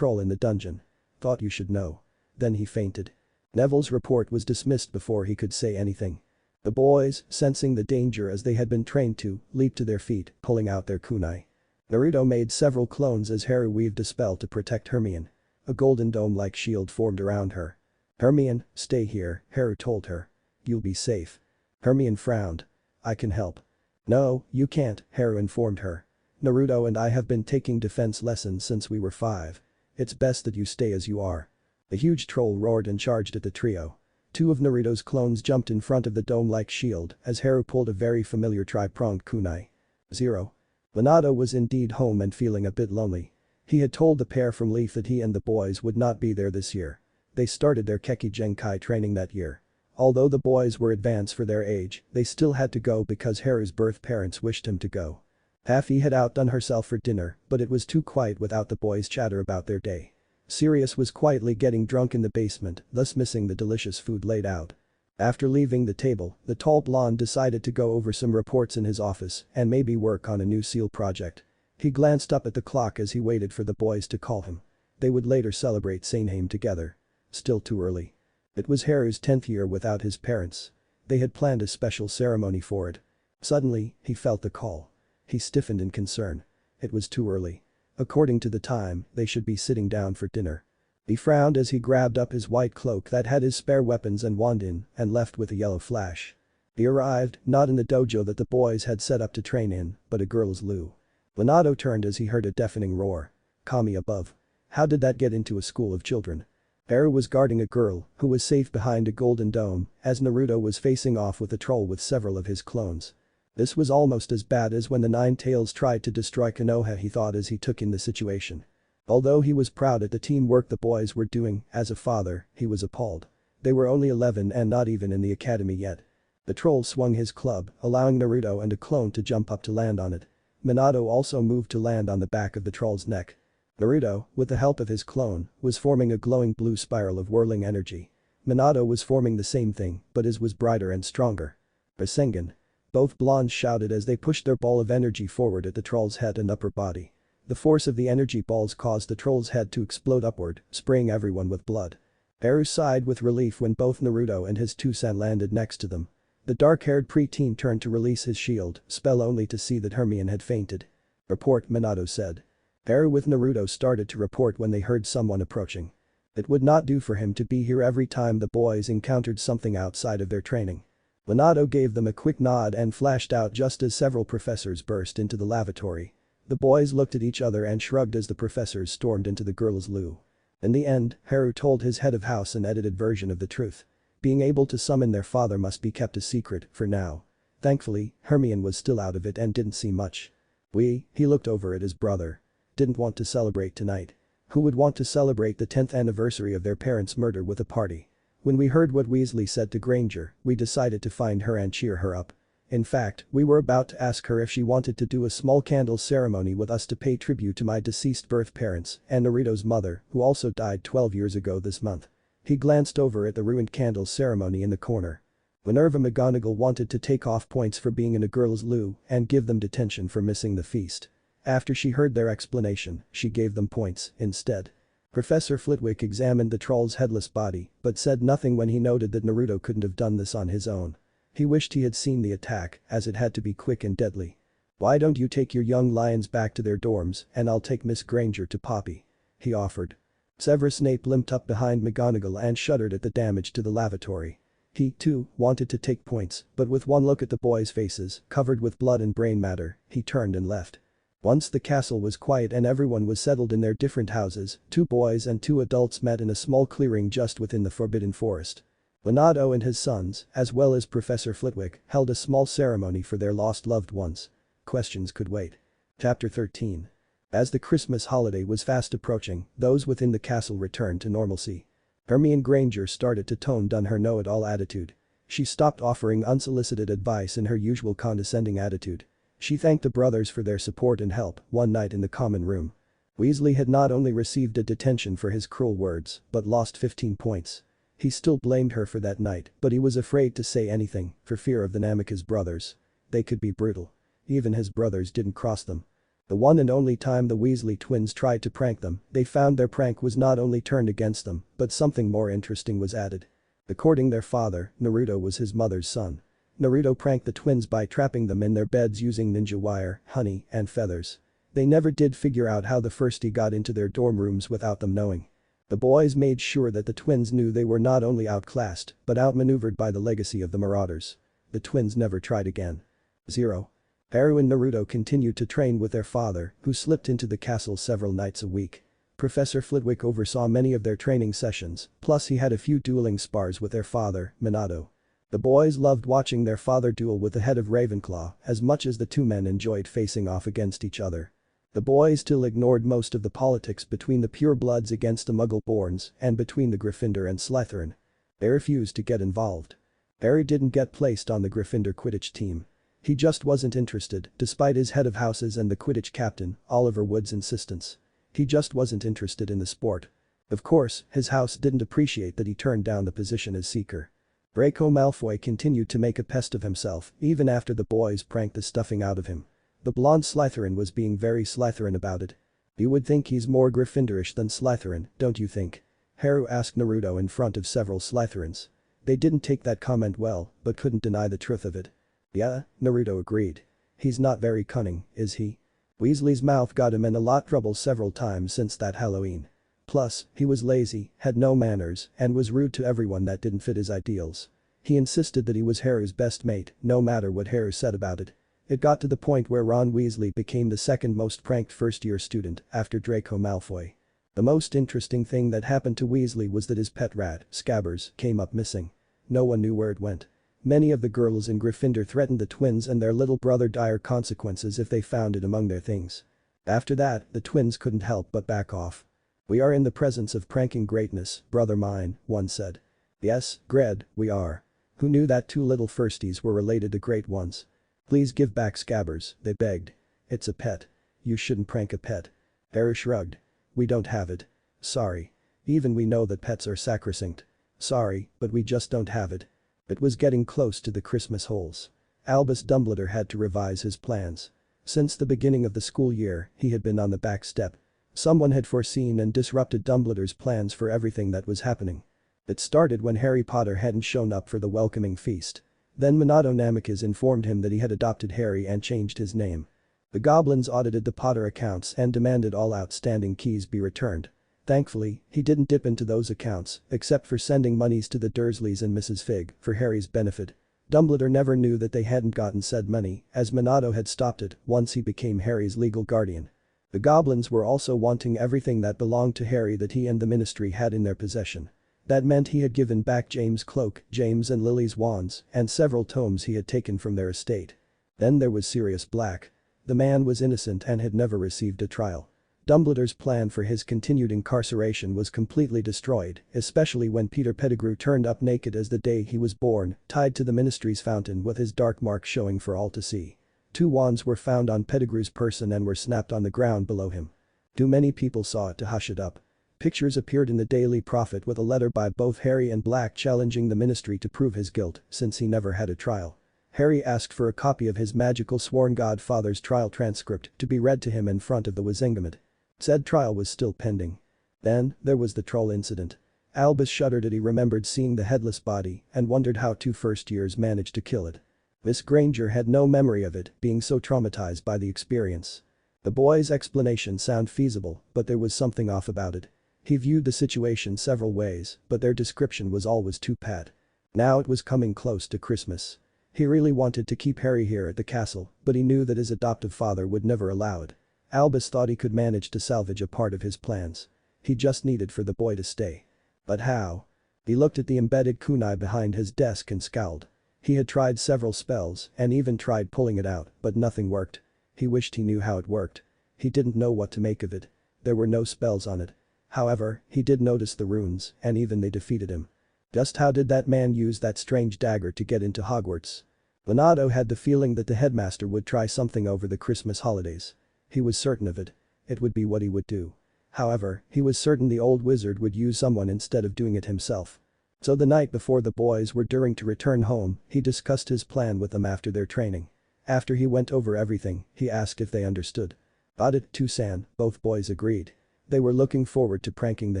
in the dungeon. Thought you should know. Then he fainted. Neville's report was dismissed before he could say anything. The boys, sensing the danger as they had been trained to, leaped to their feet, pulling out their kunai. Naruto made several clones as Haru weaved a spell to protect Hermione. A golden dome-like shield formed around her. Hermione, stay here, Haru told her. You'll be safe. Hermione frowned. I can help. No, you can't, Haru informed her. Naruto and I have been taking defense lessons since we were 5. It's best that you stay as you are. The huge troll roared and charged at the trio. 2 of Naruto's clones jumped in front of the dome-like shield as Haru pulled a very familiar tri-pronged kunai. 0. Minato was indeed home and feeling a bit lonely. He had told the pair from Leaf that he and the boys would not be there this year. They started their Keki Genkai training that year. Although the boys were advanced for their age, they still had to go because Haru's birth parents wished him to go. Haffy had outdone herself for dinner, but it was too quiet without the boys' chatter about their day. Sirius was quietly getting drunk in the basement, thus missing the delicious food laid out. After leaving the table, the tall blonde decided to go over some reports in his office and maybe work on a new seal project. He glanced up at the clock as he waited for the boys to call him. They would later celebrate Sanheim together. Still too early. It was Haru's 10th year without his parents. They had planned a special ceremony for it. Suddenly, he felt the call. He stiffened in concern. It was too early. According to the time, they should be sitting down for dinner. He frowned as he grabbed up his white cloak that had his spare weapons and wand in and left with a yellow flash. He arrived, not in the dojo that the boys had set up to train in, but a girl's loo. Minato turned as he heard a deafening roar. Kami above. How did that get into a school of children? Haru was guarding a girl who was safe behind a golden dome as Naruto was facing off with a troll with several of his clones. This was almost as bad as when the Nine Tails tried to destroy Konoha, he thought as he took in the situation. Although he was proud at the teamwork the boys were doing, as a father, he was appalled. They were only 11 and not even in the academy yet. The troll swung his club, allowing Naruto and a clone to jump up to land on it. Minato also moved to land on the back of the troll's neck. Naruto, with the help of his clone, was forming a glowing blue spiral of whirling energy. Minato was forming the same thing, but his was brighter and stronger. Rasengan. Both blondes shouted as they pushed their ball of energy forward at the troll's head and upper body. The force of the energy balls caused the troll's head to explode upward, spraying everyone with blood. Haru sighed with relief when both Naruto and his Tusan landed next to them. The dark-haired preteen turned to release his shield, spell only to see that Hermione had fainted. Report, Minato said. Haru with Naruto started to report when they heard someone approaching. It would not do for him to be here every time the boys encountered something outside of their training. Minato gave them a quick nod and flashed out just as several professors burst into the lavatory. The boys looked at each other and shrugged as the professors stormed into the girls' loo. In the end, Haru told his head of house an edited version of the truth. Being able to summon their father must be kept a secret, for now. Thankfully, Hermione was still out of it and didn't see much. He looked over at his brother. Didn't want to celebrate tonight. Who would want to celebrate the 10th anniversary of their parents' murder with a party? When we heard what Weasley said to Granger, we decided to find her and cheer her up. In fact, we were about to ask her if she wanted to do a small candle ceremony with us to pay tribute to my deceased birth parents and Naruto's mother, who also died 12 years ago this month. He glanced over at the ruined candle ceremony in the corner. Minerva McGonagall wanted to take off points for being in a girls' loo and give them detention for missing the feast. After she heard their explanation, she gave them points instead. Professor Flitwick examined the troll's headless body but said nothing when he noted that Naruto couldn't have done this on his own. He wished he had seen the attack, as it had to be quick and deadly. "Why don't you take your young lions back to their dorms and I'll take Miss Granger to Poppy," he offered. Severus Snape limped up behind McGonagall and shuddered at the damage to the lavatory. He, too, wanted to take points, but with one look at the boys' faces, covered with blood and brain matter, he turned and left. Once the castle was quiet and everyone was settled in their different houses, 2 boys and 2 adults met in a small clearing just within the Forbidden Forest. Minato and his sons, as well as Professor Flitwick, held a small ceremony for their lost loved ones. Questions could wait. Chapter 13. As the Christmas holiday was fast approaching, those within the castle returned to normalcy. Hermione Granger started to tone down her know-it-all attitude. She stopped offering unsolicited advice in her usual condescending attitude. She thanked the brothers for their support and help one night in the common room. Weasley had not only received a detention for his cruel words, but lost 15 points. He still blamed her for that night, but he was afraid to say anything for fear of the Namika's brothers. They could be brutal. Even his brothers didn't cross them. The one and only time the Weasley twins tried to prank them, they found their prank was not only turned against them, but something more interesting was added. According their father, Naruto was his mother's son. Naruto pranked the twins by trapping them in their beds using ninja wire, honey, and feathers. They never did figure out how the firstie got into their dorm rooms without them knowing. The boys made sure that the twins knew they were not only outclassed, but outmaneuvered by the legacy of the Marauders. The twins never tried again. 0. Haru and Naruto continued to train with their father, who slipped into the castle several nights a week. Professor Flitwick oversaw many of their training sessions, plus he had a few dueling spars with their father, Minato. The boys loved watching their father duel with the head of Ravenclaw as much as the 2 men enjoyed facing off against each other. The boys still ignored most of the politics between the purebloods against the Muggle-borns and between the Gryffindor and Slytherin. They refused to get involved. Harry didn't get placed on the Gryffindor Quidditch team. He just wasn't interested, despite his head of houses and the Quidditch captain, Oliver Wood's insistence. He just wasn't interested in the sport. Of course, his house didn't appreciate that he turned down the position as seeker. Draco Malfoy continued to make a pest of himself even after the boys pranked the stuffing out of him. The blonde Slytherin was being very Slytherin about it. "You would think he's more Gryffindorish than Slytherin, don't you think?" Haru asked Naruto in front of several Slytherins. They didn't take that comment well, but couldn't deny the truth of it. "Yeah," Naruto agreed. "He's not very cunning, is he?" Weasley's mouth got him in a lot of trouble several times since that Halloween. Plus, he was lazy, had no manners, and was rude to everyone that didn't fit his ideals. He insisted that he was Haru's best mate, no matter what Haru said about it. It got to the point where Ron Weasley became the second most pranked first-year student after Draco Malfoy. The most interesting thing that happened to Weasley was that his pet rat, Scabbers, came up missing. No one knew where it went. Many of the girls in Gryffindor threatened the twins and their little brother dire consequences if they found it among their things. After that, the twins couldn't help but back off. "We are in the presence of pranking greatness, brother mine," one said. "Yes, Gred, we are. Who knew that 2 little firsties were related to great ones? Please give back Scabbers," they begged. "It's a pet. You shouldn't prank a pet." Harry shrugged. "We don't have it. Sorry. Even we know that pets are sacrosanct. Sorry, but we just don't have it." It was getting close to the Christmas holes. Albus Dumbledore had to revise his plans. Since the beginning of the school year, he had been on the back step. Someone had foreseen and disrupted Dumbledore's plans for everything that was happening. It started when Harry Potter hadn't shown up for the welcoming feast. Then Minato Namikaze informed him that he had adopted Harry and changed his name. The goblins audited the Potter accounts and demanded all outstanding keys be returned. Thankfully, he didn't dip into those accounts, except for sending monies to the Dursleys and Mrs. Fig for Harry's benefit. Dumbledore never knew that they hadn't gotten said money, as Minato had stopped it once he became Harry's legal guardian. The goblins were also wanting everything that belonged to Harry that he and the Ministry had in their possession. That meant he had given back James' cloak, James and Lily's wands, and several tomes he had taken from their estate. Then there was Sirius Black. The man was innocent and had never received a trial. Dumbledore's plan for his continued incarceration was completely destroyed, especially when Peter Pettigrew turned up naked as the day he was born, tied to the Ministry's fountain with his dark mark showing for all to see. 2 wands were found on Pettigrew's person and were snapped on the ground below him. Too many people saw it to hush it up. Pictures appeared in the Daily Prophet with a letter by both Harry and Black challenging the Ministry to prove his guilt, since he never had a trial. Harry asked for a copy of his magical sworn godfather's trial transcript to be read to him in front of the Wizengamot. Said trial was still pending. Then, there was the troll incident. Albus shuddered as he remembered seeing the headless body and wondered how 2 first-years managed to kill it. Miss Granger had no memory of it, being so traumatized by the experience. The boy's explanation sounded feasible, but there was something off about it. He viewed the situation several ways, but their description was always too pat. Now it was coming close to Christmas. He really wanted to keep Harry here at the castle, but he knew that his adoptive father would never allow it. Albus thought he could manage to salvage a part of his plans. He just needed for the boy to stay. But how? He looked at the embedded kunai behind his desk and scowled. He had tried several spells and even tried pulling it out, but nothing worked. He wished he knew how it worked. He didn't know what to make of it. There were no spells on it. However, he did notice the runes, and even they defeated him. Just how did that man use that strange dagger to get into Hogwarts? Minato had the feeling that the headmaster would try something over the Christmas holidays. He was certain of it. It would be what he would do. However, he was certain the old wizard would use someone instead of doing it himself. So the night before the boys were daring to return home, he discussed his plan with them after their training. After he went over everything, he asked if they understood. Got it, Toussaint, both boys agreed. They were looking forward to pranking the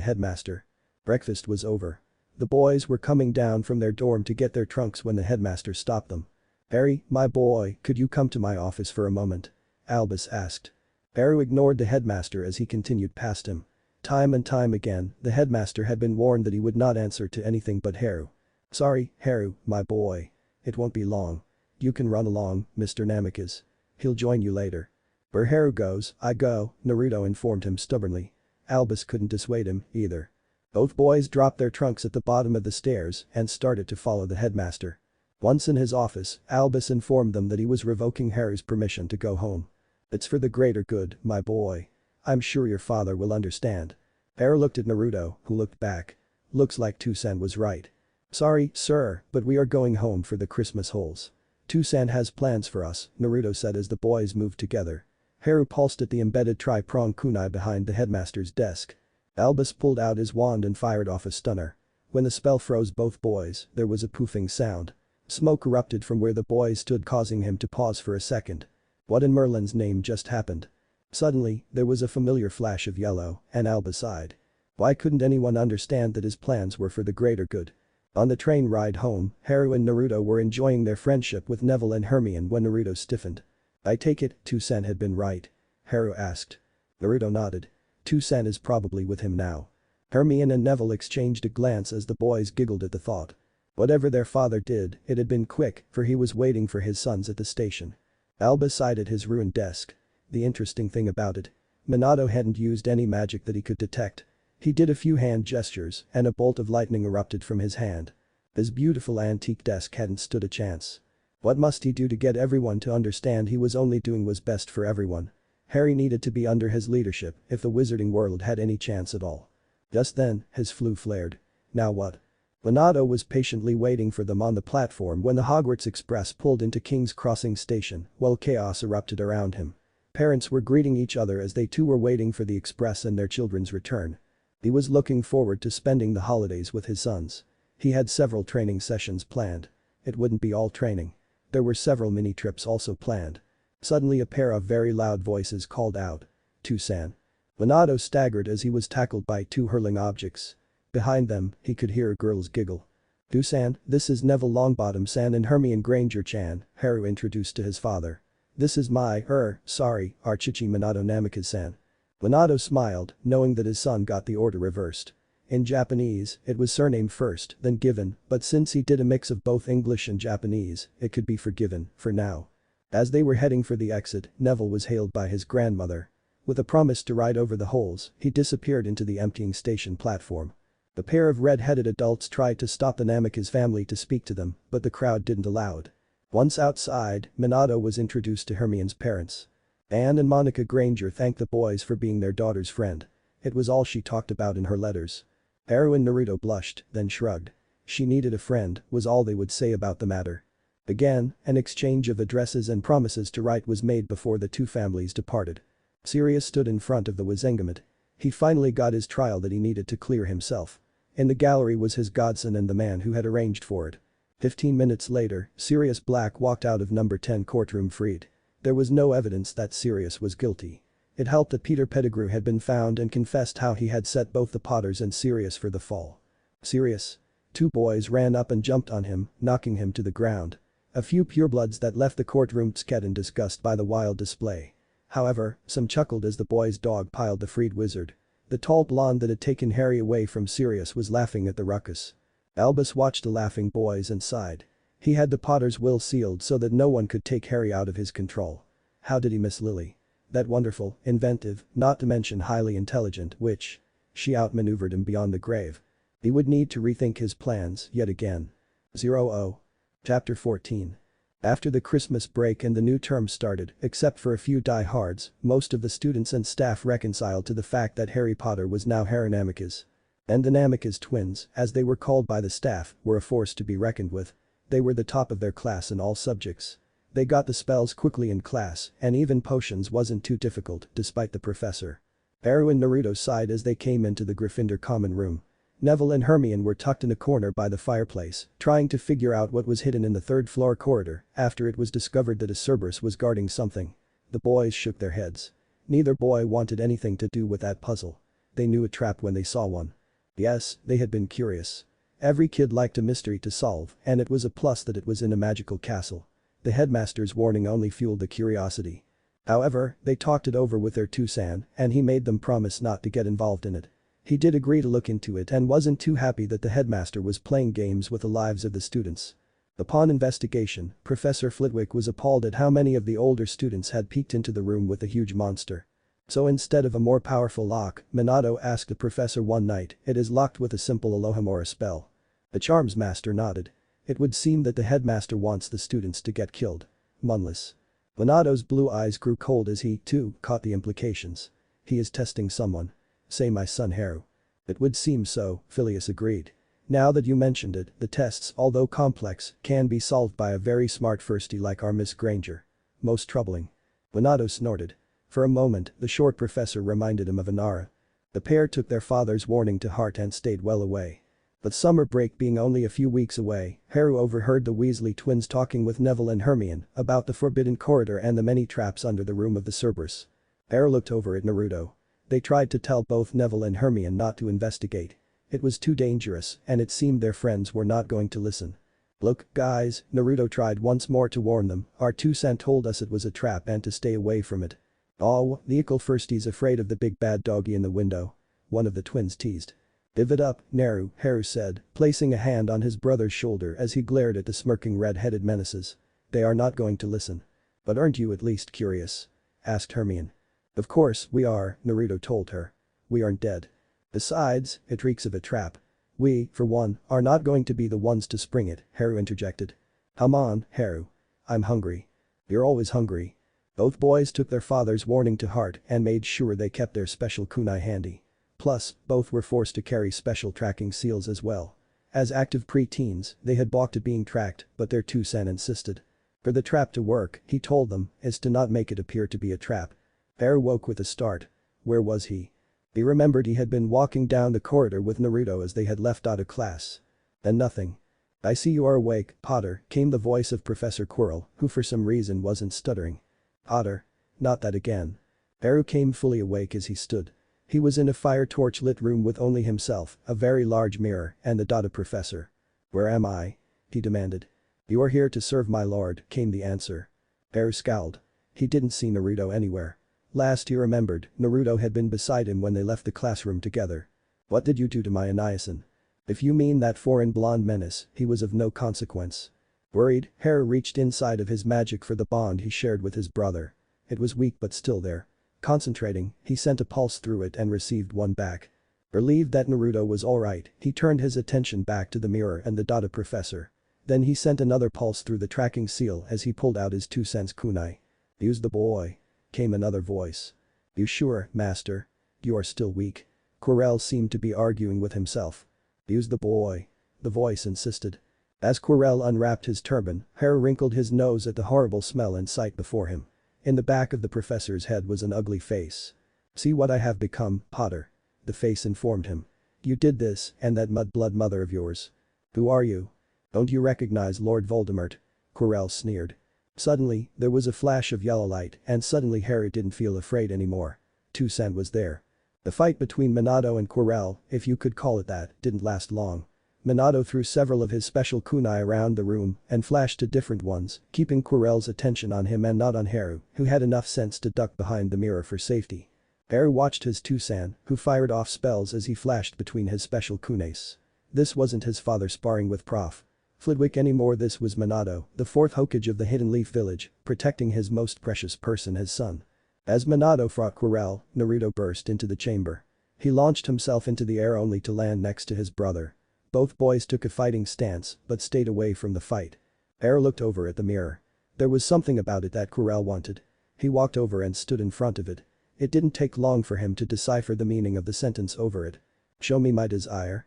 headmaster. Breakfast was over. The boys were coming down from their dorm to get their trunks when the headmaster stopped them. "Harry, my boy, could you come to my office for a moment?" Albus asked. Harry ignored the headmaster as he continued past him. Time and time again, the headmaster had been warned that he would not answer to anything but Haru. "Sorry, Haru, my boy. It won't be long. You can run along, Mr. Namikaze. He'll join you later." "Where Haru goes, I go," Naruto informed him stubbornly. Albus couldn't dissuade him, either. Both boys dropped their trunks at the bottom of the stairs and started to follow the headmaster. Once in his office, Albus informed them that he was revoking Haru's permission to go home. "It's for the greater good, my boy. I'm sure your father will understand." Haru looked at Naruto, who looked back. Looks like Toussaint was right. "Sorry, sir, but we are going home for the Christmas holes. Toussaint has plans for us," Naruto said as the boys moved together. Haru pulsed at the embedded tri-prong kunai behind the headmaster's desk. Albus pulled out his wand and fired off a stunner. When the spell froze both boys, there was a poofing sound. Smoke erupted from where the boys stood, causing him to pause for a second. What in Merlin's name just happened? Suddenly, there was a familiar flash of yellow, and Albus sighed. Why couldn't anyone understand that his plans were for the greater good? On the train ride home, Haru and Naruto were enjoying their friendship with Neville and Hermione when Naruto stiffened. "I take it, Toussaint had been right?" Haru asked. Naruto nodded. "Toussaint is probably with him now." Hermione and Neville exchanged a glance as the boys giggled at the thought. Whatever their father did, it had been quick, for he was waiting for his sons at the station. Albus sighed at his ruined desk. The interesting thing about it. Minato hadn't used any magic that he could detect. He did a few hand gestures and a bolt of lightning erupted from his hand. His beautiful antique desk hadn't stood a chance. What must he do to get everyone to understand he was only doing what's best for everyone? Harry needed to be under his leadership if the wizarding world had any chance at all. Just then, his flu flared. Now what? Minato was patiently waiting for them on the platform when the Hogwarts Express pulled into King's Crossing Station while chaos erupted around him. Parents were greeting each other as they too were waiting for the express and their children's return. He was looking forward to spending the holidays with his sons. He had several training sessions planned. It wouldn't be all training. There were several mini-trips also planned. Suddenly a pair of very loud voices called out. "Toussaint." Minato staggered as he was tackled by 2 hurling objects. Behind them, he could hear a girl's giggle. "Toussaint, this is Neville Longbottom-san and Hermione Granger-chan," Haru introduced to his father. "This is my, sorry, Archichi Minato Namikaze-san." Minato smiled, knowing that his son got the order reversed. In Japanese, it was surname first, then given, but since he did a mix of both English and Japanese, it could be forgiven, for now. As they were heading for the exit, Neville was hailed by his grandmother. With a promise to ride over the holes, he disappeared into the emptying station platform. The pair of red-headed adults tried to stop the Namikaze family to speak to them, but the crowd didn't allow it. Once outside, Minato was introduced to Hermione's parents. Anne and Monica Granger thanked the boys for being their daughter's friend. It was all she talked about in her letters. Haru and Naruto blushed, then shrugged. She needed a friend, was all they would say about the matter. Again, an exchange of addresses and promises to write was made before the two families departed. Sirius stood in front of the Wizengamot. He finally got his trial that he needed to clear himself. In the gallery was his godson and the man who had arranged for it. 15 minutes later, Sirius Black walked out of number 10 courtroom freed. There was no evidence that Sirius was guilty. It helped that Peter Pettigrew had been found and confessed how he had set both the Potters and Sirius for the fall. Sirius. Two boys ran up and jumped on him, knocking him to the ground. A few purebloods that left the courtroom scared in disgust by the wild display. However, some chuckled as the boys' dog piled the freed wizard. The tall blonde that had taken Harry away from Sirius was laughing at the ruckus. Albus watched the laughing boys and sighed. He had the Potter's will sealed so that no one could take Harry out of his control. How did he miss Lily? That wonderful, inventive, not to mention highly intelligent witch. She outmaneuvered him beyond the grave. He would need to rethink his plans yet again. 0 Chapter 14. After the Christmas break and the new term started, except for a few diehards, most of the students and staff reconciled to the fact that Harry Potter was now Harry Namikaze. And the Namikaze twins, as they were called by the staff, were a force to be reckoned with. They were the top of their class in all subjects. They got the spells quickly in class, and even potions wasn't too difficult, despite the professor. Haru and Naruto sighed as they came into the Gryffindor common room. Neville and Hermione were tucked in a corner by the fireplace, trying to figure out what was hidden in the third-floor corridor after it was discovered that a Cerberus was guarding something. The boys shook their heads. Neither boy wanted anything to do with that puzzle. They knew a trap when they saw one. Yes, they had been curious. Every kid liked a mystery to solve, and it was a plus that it was in a magical castle. The headmaster's warning only fueled the curiosity. However, they talked it over with their Tusan, and he made them promise not to get involved in it. He did agree to look into it and wasn't too happy that the headmaster was playing games with the lives of the students. Upon investigation, Professor Flitwick was appalled at how many of the older students had peeked into the room with the huge monster. So instead of a more powerful lock, Minato asked the professor one night, it is locked with a simple Alohomora spell. The charms master nodded. It would seem that the headmaster wants the students to get killed. Munless. Minato's blue eyes grew cold as he, too, caught the implications. He is testing someone. Say my son Haru. It would seem so, Phileas agreed. Now that you mentioned it, the tests, although complex, can be solved by a very smart firstie like our Miss Granger. Most troubling. Minato snorted. For a moment, the short professor reminded him of Inara. The pair took their father's warning to heart and stayed well away. But summer break being only a few weeks away, Haru overheard the Weasley twins talking with Neville and Hermione about the forbidden corridor and the many traps under the room of the Cerberus. Haru looked over at Naruto. They tried to tell both Neville and Hermione not to investigate. It was too dangerous, and it seemed their friends were not going to listen. Look, guys, Naruto tried once more to warn them, our Tusan told us it was a trap and to stay away from it. Oh, the Ickle firstie's afraid of the big bad doggy in the window. One of the twins teased. Give it up, Naru, Haru said, placing a hand on his brother's shoulder as he glared at the smirking red-headed menaces. They are not going to listen. But aren't you at least curious? Asked Hermione. Of course we are, Naruto told her. We aren't dead. Besides, it reeks of a trap. We, for one, are not going to be the ones to spring it, Haru interjected. Come on, Haru. I'm hungry. You're always hungry. Both boys took their father's warning to heart and made sure they kept their special kunai handy. Plus, both were forced to carry special tracking seals as well. As active pre-teens, they had balked at being tracked, but their Tusan insisted. For the trap to work, he told them, is to not make it appear to be a trap. Haru woke with a start. Where was he? He remembered he had been walking down the corridor with Naruto as they had left out of class. Then nothing. I see you are awake, Potter, came the voice of Professor Quirrell, who for some reason wasn't stuttering. Potter. Not that again. Haru came fully awake as he stood. He was in a fire torch lit room with only himself, a very large mirror, and the dotted professor. Where am I? He demanded. You are here to serve my lord, came the answer. Haru scowled. He didn't see Naruto anywhere. Last he remembered, Naruto had been beside him when they left the classroom together. What did you do to my Aniasan? If you mean that foreign blonde menace, he was of no consequence. Worried, Haru reached inside of his magic for the bond he shared with his brother. It was weak but still there. Concentrating, he sent a pulse through it and received one back. Relieved that Naruto was alright, he turned his attention back to the mirror and the Dada professor. Then he sent another pulse through the tracking seal as he pulled out his 2 cents kunai. "Use the boy," came another voice. "You sure, master? You are still weak." Quirrell seemed to be arguing with himself. "Use the boy," the voice insisted. As Quirrell unwrapped his turban, Haru wrinkled his nose at the horrible smell and sight before him. In the back of the professor's head was an ugly face. "See what I have become, Potter," the face informed him. "You did this and that mudblood mother of yours. Who are you? Don't you recognize Lord Voldemort?" Quirrell sneered. Suddenly, there was a flash of yellow light and suddenly Harry didn't feel afraid anymore. 2 Cent was there. The fight between Minato and Quirrell, if you could call it that, didn't last long. Minato threw several of his special kunai around the room and flashed to different ones, keeping Quirrell's attention on him and not on Haru, who had enough sense to duck behind the mirror for safety. Haru watched his 2 Cent, who fired off spells as he flashed between his special kunais. This wasn't his father sparring with Prof. Flitwick anymore, this was Minato, the fourth Hokage of the Hidden Leaf Village, protecting his most precious person, his son. As Minato fought Quirrell, Naruto burst into the chamber. He launched himself into the air only to land next to his brother. Both boys took a fighting stance but stayed away from the fight. Haru looked over at the mirror. There was something about it that Quirrell wanted. He walked over and stood in front of it. It didn't take long for him to decipher the meaning of the sentence over it. "Show me my desire."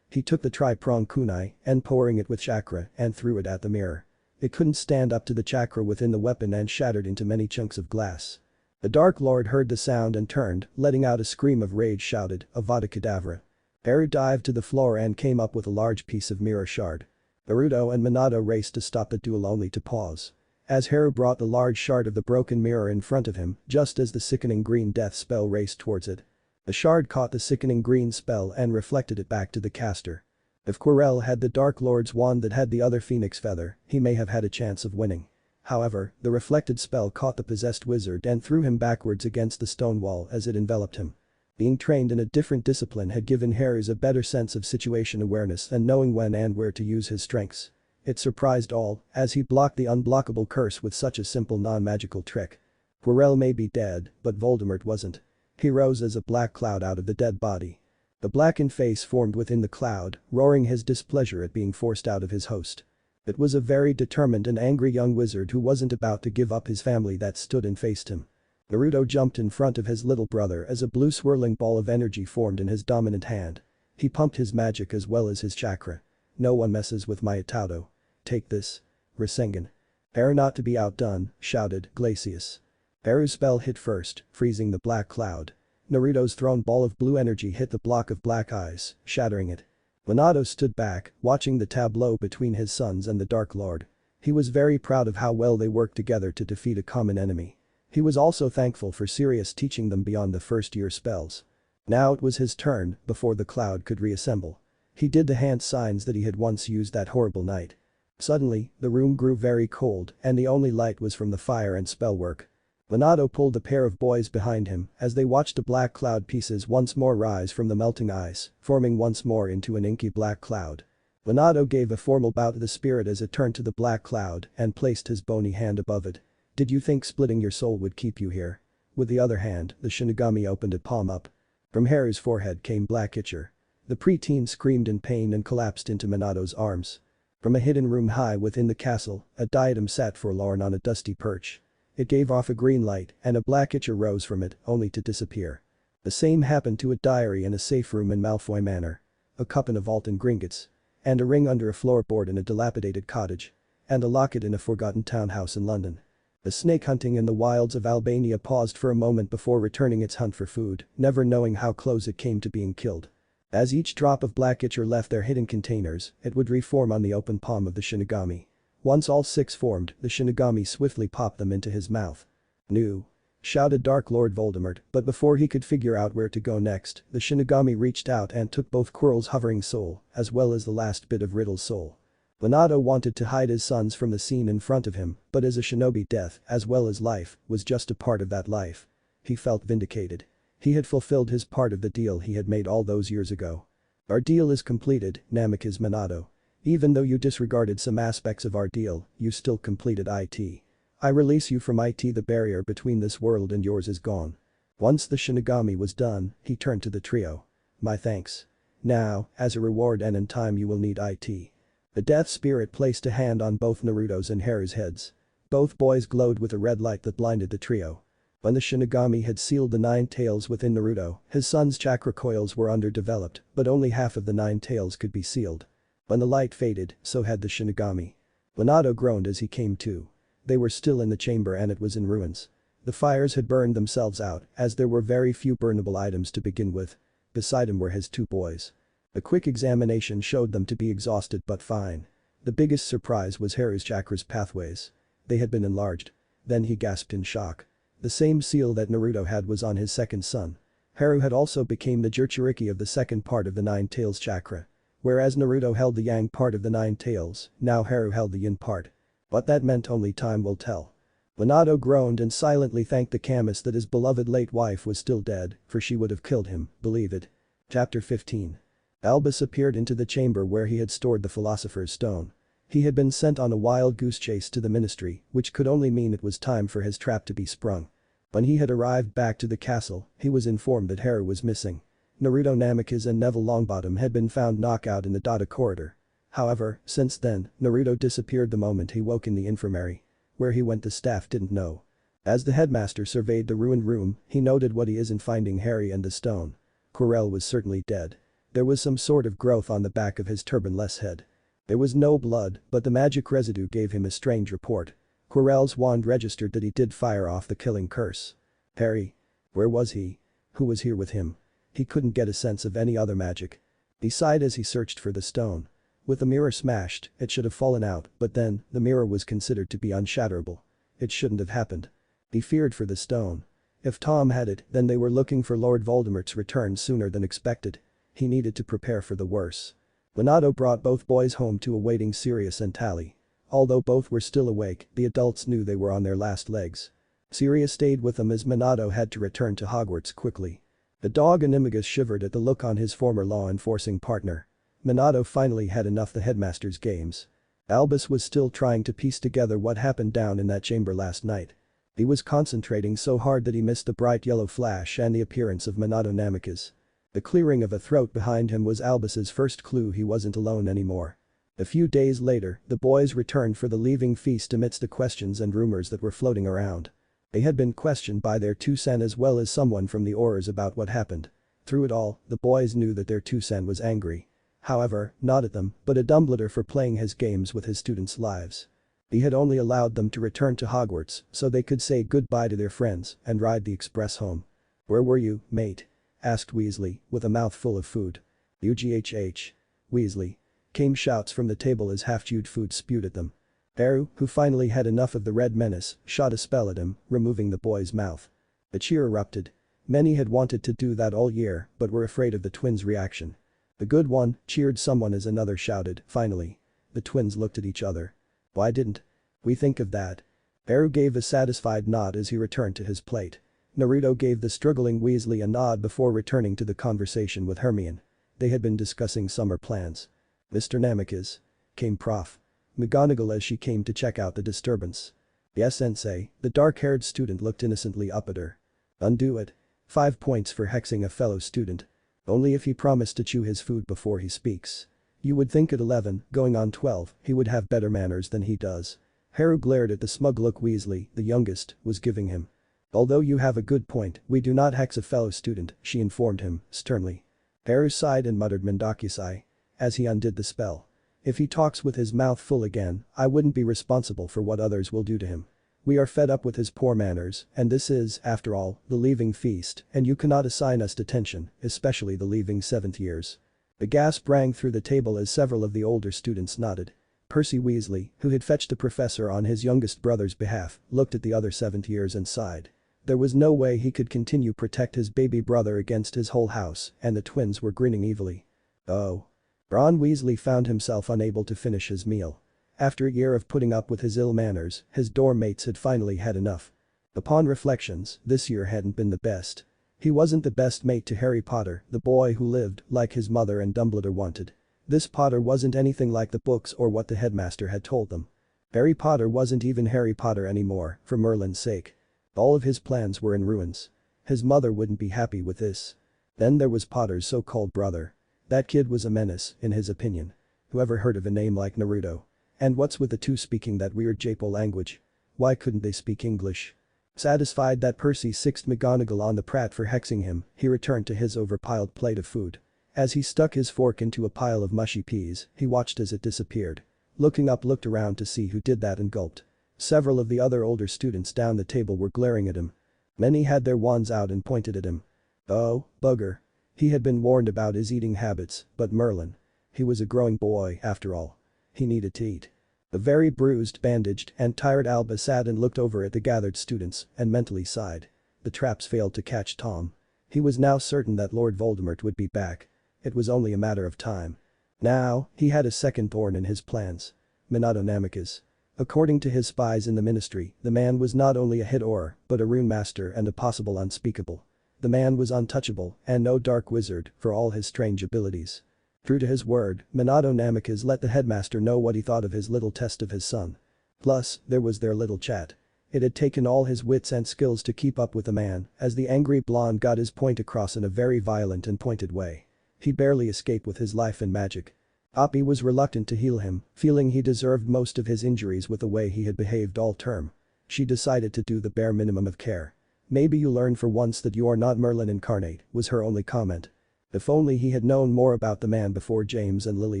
He took the tri-prong kunai and pouring it with chakra and threw it at the mirror. It couldn't stand up to the chakra within the weapon and shattered into many chunks of glass. The Dark Lord heard the sound and turned, letting out a scream of rage, shouted, "Avada Kedavra." Haru dived to the floor and came up with a large piece of mirror shard. Naruto and Minato raced to stop the duel only to pause. As Haru brought the large shard of the broken mirror in front of him, just as the sickening green death spell raced towards it. The shard caught the sickening green spell and reflected it back to the caster. If Quirrell had the Dark Lord's wand that had the other phoenix feather, he may have had a chance of winning. However, the reflected spell caught the possessed wizard and threw him backwards against the stone wall as it enveloped him. Being trained in a different discipline had given Haru a better sense of situation awareness and knowing when and where to use his strengths. It surprised all, as he blocked the unblockable curse with such a simple non-magical trick. Quirrell may be dead, but Voldemort wasn't. He rose as a black cloud out of the dead body. The blackened face formed within the cloud, roaring his displeasure at being forced out of his host. It was a very determined and angry young wizard who wasn't about to give up his family that stood and faced him. Naruto jumped in front of his little brother as a blue swirling ball of energy formed in his dominant hand. He pumped his magic as well as his chakra. "No one messes with my Itato. Take this." Rasengan. "Haru not to be outdone," shouted Glacius. Haru's spell hit first, freezing the black cloud. Naruto's thrown ball of blue energy hit the block of black eyes, shattering it. Minato stood back, watching the tableau between his sons and the Dark Lord. He was very proud of how well they worked together to defeat a common enemy. He was also thankful for Sirius teaching them beyond the first-year spells. Now it was his turn before the cloud could reassemble. He did the hand signs that he had once used that horrible night. Suddenly, the room grew very cold and the only light was from the fire and spell work. Minato pulled a pair of boys behind him as they watched the black cloud pieces once more rise from the melting ice, forming once more into an inky black cloud. Minato gave a formal bow to the spirit as it turned to the black cloud and placed his bony hand above it. "Did you think splitting your soul would keep you here?" With the other hand, the Shinigami opened it palm up. From Haru's forehead came black ichor. The preteen screamed in pain and collapsed into Minato's arms. From a hidden room high within the castle, a diadem sat forlorn on a dusty perch. It gave off a green light and a black ichor rose from it, only to disappear. The same happened to a diary in a safe room in Malfoy Manor. A cup in a vault in Gringotts. And a ring under a floorboard in a dilapidated cottage. And a locket in a forgotten townhouse in London. The snake hunting in the wilds of Albania paused for a moment before returning its hunt for food, never knowing how close it came to being killed. As each drop of black ichor left their hidden containers, it would reform on the open palm of the Shinigami. Once all 6 formed, the Shinigami swiftly popped them into his mouth. "No!" shouted Dark Lord Voldemort, but before he could figure out where to go next, the Shinigami reached out and took both Quirrell's hovering soul, as well as the last bit of Riddle's soul. Minato wanted to hide his sons from the scene in front of him, but as a shinobi, death, as well as life, was just a part of that life. He felt vindicated. He had fulfilled his part of the deal he had made all those years ago. "Our deal is completed, Namikaze Minato. Even though you disregarded some aspects of our deal, you still completed it. I release you from it. The barrier between this world and yours is gone." Once the Shinigami was done, he turned to the trio. My thanks. Now, as a reward and in time you will need it. The death spirit placed a hand on both Naruto's and Haru's heads. Both boys glowed with a red light that blinded the trio. When the Shinigami had sealed the 9 tails within Naruto, his son's chakra coils were underdeveloped, but only half of the 9 tails could be sealed. When the light faded, so had the Shinigami. Minato groaned as he came to. They were still in the chamber and it was in ruins. The fires had burned themselves out, as there were very few burnable items to begin with. Beside him were his 2 boys. A quick examination showed them to be exhausted but fine. The biggest surprise was Haru's chakra's pathways. They had been enlarged. Then he gasped in shock. The same seal that Naruto had was on his second son. Haru had also become the Jinchuriki of the second part of the 9 tails chakra. Whereas Naruto held the yang part of the 9 tails, now Haru held the yin part. What that meant only time will tell. Minato groaned and silently thanked the Kami's that his beloved late wife was still dead, for she would have killed him, believe it. Chapter 15. Albus appeared into the chamber where he had stored the Philosopher's Stone. He had been sent on a wild goose chase to the ministry, which could only mean it was time for his trap to be sprung. When he had arrived back to the castle, he was informed that Haru was missing. Naruto Namikaze and Neville Longbottom had been found knockout in the Dada corridor. However, since then, Naruto disappeared the moment he woke in the infirmary. Where he went the staff didn't know. As the headmaster surveyed the ruined room, he noted what he isn't finding Harry and the stone. Quirrell was certainly dead. There was some sort of growth on the back of his turbanless head. There was no blood, but the magic residue gave him a strange report. Quirrell's wand registered that he did fire off the killing curse. Harry? Where was he? Who was here with him? He couldn't get a sense of any other magic. He sighed as he searched for the stone. With the mirror smashed, it should have fallen out, but then, the mirror was considered to be unshatterable. It shouldn't have happened. He feared for the stone. If Tom had it, then they were looking for Lord Voldemort's return sooner than expected. He needed to prepare for the worse. Minato brought both boys home to awaiting Sirius and Tally. Although both were still awake, the adults knew they were on their last legs. Sirius stayed with them as Minato had to return to Hogwarts quickly. The dog Animagus shivered at the look on his former law-enforcing partner. Minato finally had enough the headmaster's games. Albus was still trying to piece together what happened down in that chamber last night. He was concentrating so hard that he missed the bright yellow flash and the appearance of Minato Namikaze. The clearing of a throat behind him was Albus's first clue he wasn't alone anymore. A few days later, the boys returned for the leaving feast amidst the questions and rumors that were floating around. They had been questioned by their Tusen as well as someone from the Aurors about what happened. Through it all, the boys knew that their Tusen was angry. However, not at them, but at Dumbledore for playing his games with his students' lives. He had only allowed them to return to Hogwarts so they could say goodbye to their friends and ride the express home. "Where were you, mate?" asked Weasley, with a mouthful of food. "UGHH. Weasley." Came shouts from the table as half-chewed food spewed at them. Haru, who finally had enough of the red menace, shot a spell at him, removing the boy's mouth. A cheer erupted. Many had wanted to do that all year, but were afraid of the twins' reaction. "The good one," cheered someone as another shouted, "finally." The twins looked at each other. "Why didn't we think of that?" Haru gave a satisfied nod as he returned to his plate. Naruto gave the struggling Weasley a nod before returning to the conversation with Hermione. They had been discussing summer plans. "Mr. Namikaze?" came Prof. McGonagall as she came to check out the disturbance. "Yes, sensei," the dark-haired student looked innocently up at her. "Undo it. 5 points for hexing a fellow student. Only if he promised to chew his food before he speaks. You would think at 11, going on 12, he would have better manners than he does." Haru glared at the smug look Weasley, the youngest, was giving him. "Although you have a good point, we do not hex a fellow student," she informed him, sternly. Haru sighed and muttered Mendakusai as he undid the spell. "If he talks with his mouth full again, I wouldn't be responsible for what others will do to him. We are fed up with his poor manners, and this is, after all, the leaving feast, and you cannot assign us detention, especially the leaving 7th years." The gasp rang through the table as several of the older students nodded. Percy Weasley, who had fetched the professor on his youngest brother's behalf, looked at the other 7th years and sighed. There was no way he could continue protect his baby brother against his whole house, and the twins were grinning evilly. "Oh." Ron Weasley found himself unable to finish his meal. After a year of putting up with his ill manners, his dorm mates had finally had enough. Upon reflections, this year hadn't been the best. He wasn't the best mate to Harry Potter, the boy who lived like his mother and Dumbledore wanted. This Potter wasn't anything like the books or what the headmaster had told them. Harry Potter wasn't even Harry Potter anymore, for Merlin's sake. All of his plans were in ruins. His mother wouldn't be happy with this. Then there was Potter's so-called brother. That kid was a menace, in his opinion. Whoever heard of a name like Naruto? And what's with the two speaking that weird Japo language? Why couldn't they speak English? Satisfied that Percy sixed McGonagall on the prat for hexing him, he returned to his overpiled plate of food. As he stuck his fork into a pile of mushy peas, he watched as it disappeared. Looking up, looked around to see who did that and gulped. Several of the other older students down the table were glaring at him. Many had their wands out and pointed at him. Oh, bugger. He had been warned about his eating habits, but Merlin. He was a growing boy, after all. He needed to eat. The very bruised, bandaged, and tired Alba sat and looked over at the gathered students and mentally sighed. The traps failed to catch Tom. He was now certain that Lord Voldemort would be back. It was only a matter of time. Now, he had a second thorn in his plans. Minato Namikaze. According to his spies in the ministry, the man was not only a hit auror, but a rune master and a possible unspeakable. The man was untouchable and no dark wizard for all his strange abilities. True to his word, Minato Namikaze let the headmaster know what he thought of his little test of his son. Plus, there was their little chat. It had taken all his wits and skills to keep up with the man, as the angry blonde got his point across in a very violent and pointed way. He barely escaped with his life and magic. Oppie was reluctant to heal him, feeling he deserved most of his injuries with the way he had behaved all term. She decided to do the bare minimum of care. "Maybe you learn for once that you are not Merlin incarnate," was her only comment. If only he had known more about the man before James and Lily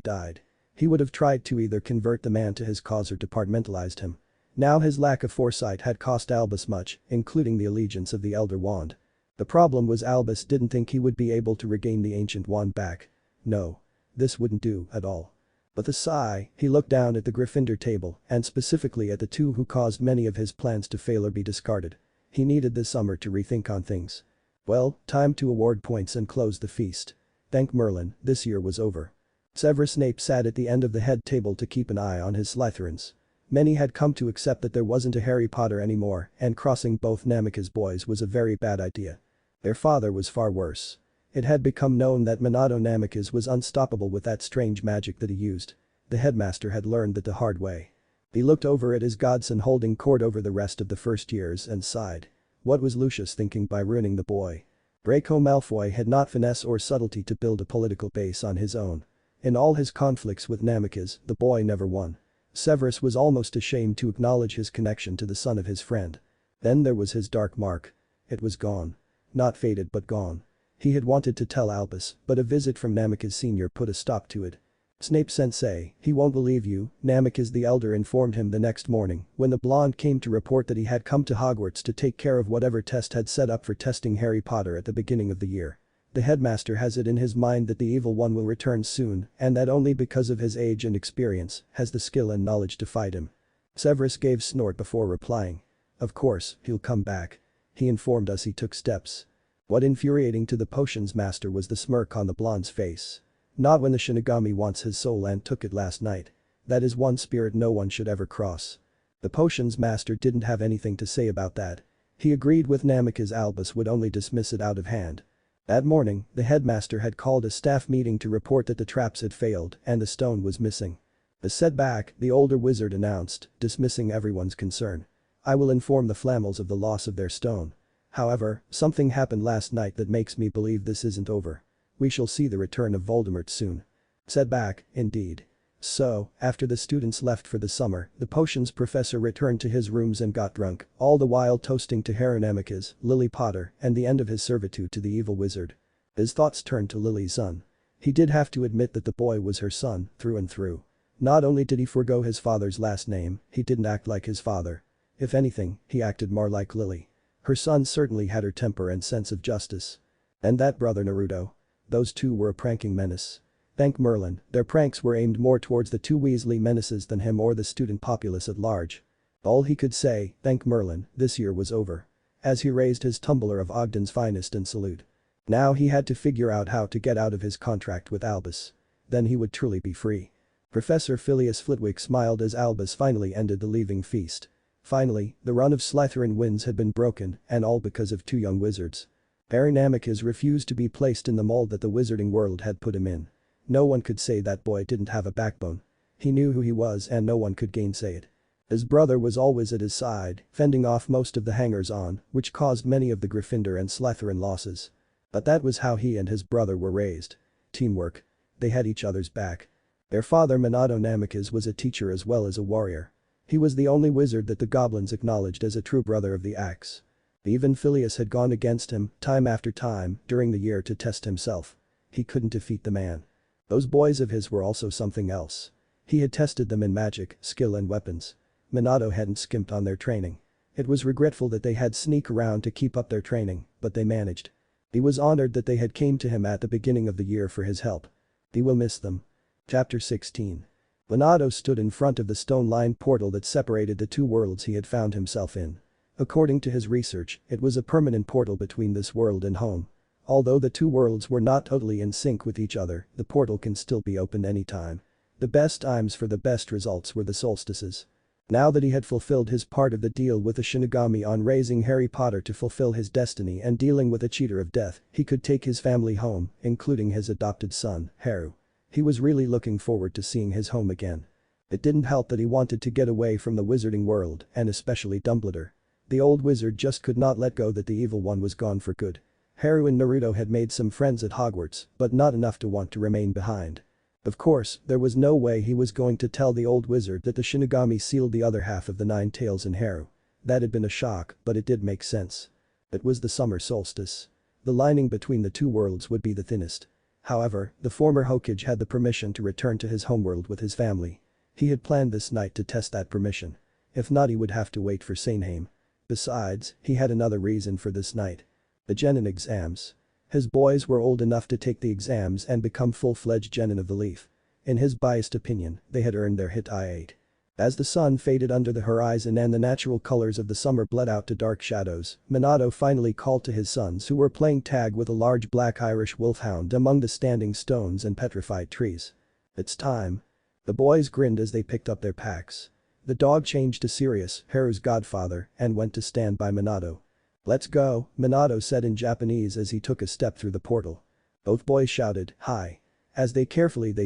died. He would have tried to either convert the man to his cause or departmentalized him. Now his lack of foresight had cost Albus much, including the allegiance of the Elder Wand. The problem was Albus didn't think he would be able to regain the ancient wand back. No. This wouldn't do at all. With a sigh, he looked down at the Gryffindor table and specifically at the two who caused many of his plans to fail or be discarded. He needed this summer to rethink on things. Well, time to award points and close the feast. Thank Merlin, this year was over. Severus Snape sat at the end of the head table to keep an eye on his Slytherins. Many had come to accept that there wasn't a Harry Potter anymore and crossing both Namikaze boys was a very bad idea. Their father was far worse. It had become known that Minato Namikaze was unstoppable with that strange magic that he used. The headmaster had learned that the hard way. He looked over at his godson holding court over the rest of the first years and sighed. What was Lucius thinking by ruining the boy? Draco Malfoy had not finesse or subtlety to build a political base on his own. In all his conflicts with Namikaze, the boy never won. Severus was almost ashamed to acknowledge his connection to the son of his friend. Then there was his dark mark. It was gone. Not faded but gone. He had wanted to tell Albus, but a visit from Namikaze Sr. put a stop to it. Snape-sensei, he won't believe you, Namikaze the Elder informed him the next morning when the blonde came to report that he had come to Hogwarts to take care of whatever test had set up for testing Harry Potter at the beginning of the year. The headmaster has it in his mind that the evil one will return soon and that only because of his age and experience has the skill and knowledge to fight him. Severus gave a snort before replying. Of course, he'll come back. He informed us he took steps. What infuriating to the potions master was the smirk on the blonde's face. Not when the Shinigami wants his soul and took it last night. That is one spirit no one should ever cross. The potions master didn't have anything to say about that. He agreed with Namikaze Albus would only dismiss it out of hand. That morning, the headmaster had called a staff meeting to report that the traps had failed and the stone was missing. The setback, the older wizard announced, dismissing everyone's concern. I will inform the Flammels of the loss of their stone. However, something happened last night that makes me believe this isn't over. We shall see the return of Voldemort soon. Setback, indeed. So, after the students left for the summer, the potions professor returned to his rooms and got drunk, all the while toasting to Harry Namikaze, Lily Potter, and the end of his servitude to the evil wizard. His thoughts turned to Lily's son. He did have to admit that the boy was her son, through and through. Not only did he forgo his father's last name, he didn't act like his father. If anything, he acted more like Lily. Her son certainly had her temper and sense of justice. And that brother Naruto. Those two were a pranking menace. Thank Merlin, their pranks were aimed more towards the two Weasley menaces than him or the student populace at large. All he could say, thank Merlin, this year was over. As he raised his tumbler of Ogden's finest in salute. Now he had to figure out how to get out of his contract with Albus. Then he would truly be free. Professor Phileas Flitwick smiled as Albus finally ended the leaving feast. Finally, the run of Slytherin wins had been broken, and all because of two young wizards. Harry Namikaze refused to be placed in the mold that the wizarding world had put him in. No one could say that boy didn't have a backbone. He knew who he was and no one could gainsay it. His brother was always at his side, fending off most of the hangers-on, which caused many of the Gryffindor and Slytherin losses. But that was how he and his brother were raised. Teamwork. They had each other's back. Their father Minato Namikaze was a teacher as well as a warrior. He was the only wizard that the goblins acknowledged as a true brother of the axe. Even Phileas had gone against him time after time during the year to test himself. He couldn't defeat the man. Those boys of his were also something else. He had tested them in magic, skill and weapons. Minato hadn't skimped on their training. It was regretful that they had sneak around to keep up their training, but they managed. He was honored that they had came to him at the beginning of the year for his help. He will miss them. Chapter 16. Minato stood in front of the stone-lined portal that separated the two worlds he had found himself in. According to his research, it was a permanent portal between this world and home. Although the two worlds were not totally in sync with each other, the portal can still be opened anytime. The best times for the best results were the solstices. Now that he had fulfilled his part of the deal with the Shinigami on raising Harry Potter to fulfill his destiny and dealing with a cheater of death, he could take his family home, including his adopted son, Haru. He was really looking forward to seeing his home again. It didn't help that he wanted to get away from the wizarding world, and especially Dumbledore. The old wizard just could not let go that the evil one was gone for good. Haru and Naruto had made some friends at Hogwarts, but not enough to want to remain behind. Of course, there was no way he was going to tell the old wizard that the Shinigami sealed the other half of the Nine Tails in Haru. That had been a shock, but it did make sense. It was the summer solstice. The lining between the two worlds would be the thinnest. However, the former Hokage had the permission to return to his homeworld with his family. He had planned this night to test that permission. If not, he would have to wait for Sanheim. Besides, he had another reason for this night. The Genin exams. His boys were old enough to take the exams and become full-fledged Genin of the Leaf. In his biased opinion, they had earned their hit I-8. As the sun faded under the horizon and the natural colors of the summer bled out to dark shadows, Minato finally called to his sons who were playing tag with a large black Irish wolfhound among the standing stones and petrified trees. "It's time." The boys grinned as they picked up their packs. The dog changed to Sirius, Haru's godfather, and went to stand by Minato. "Let's go," Minato said in Japanese as he took a step through the portal. Both boys shouted, "Hi." As they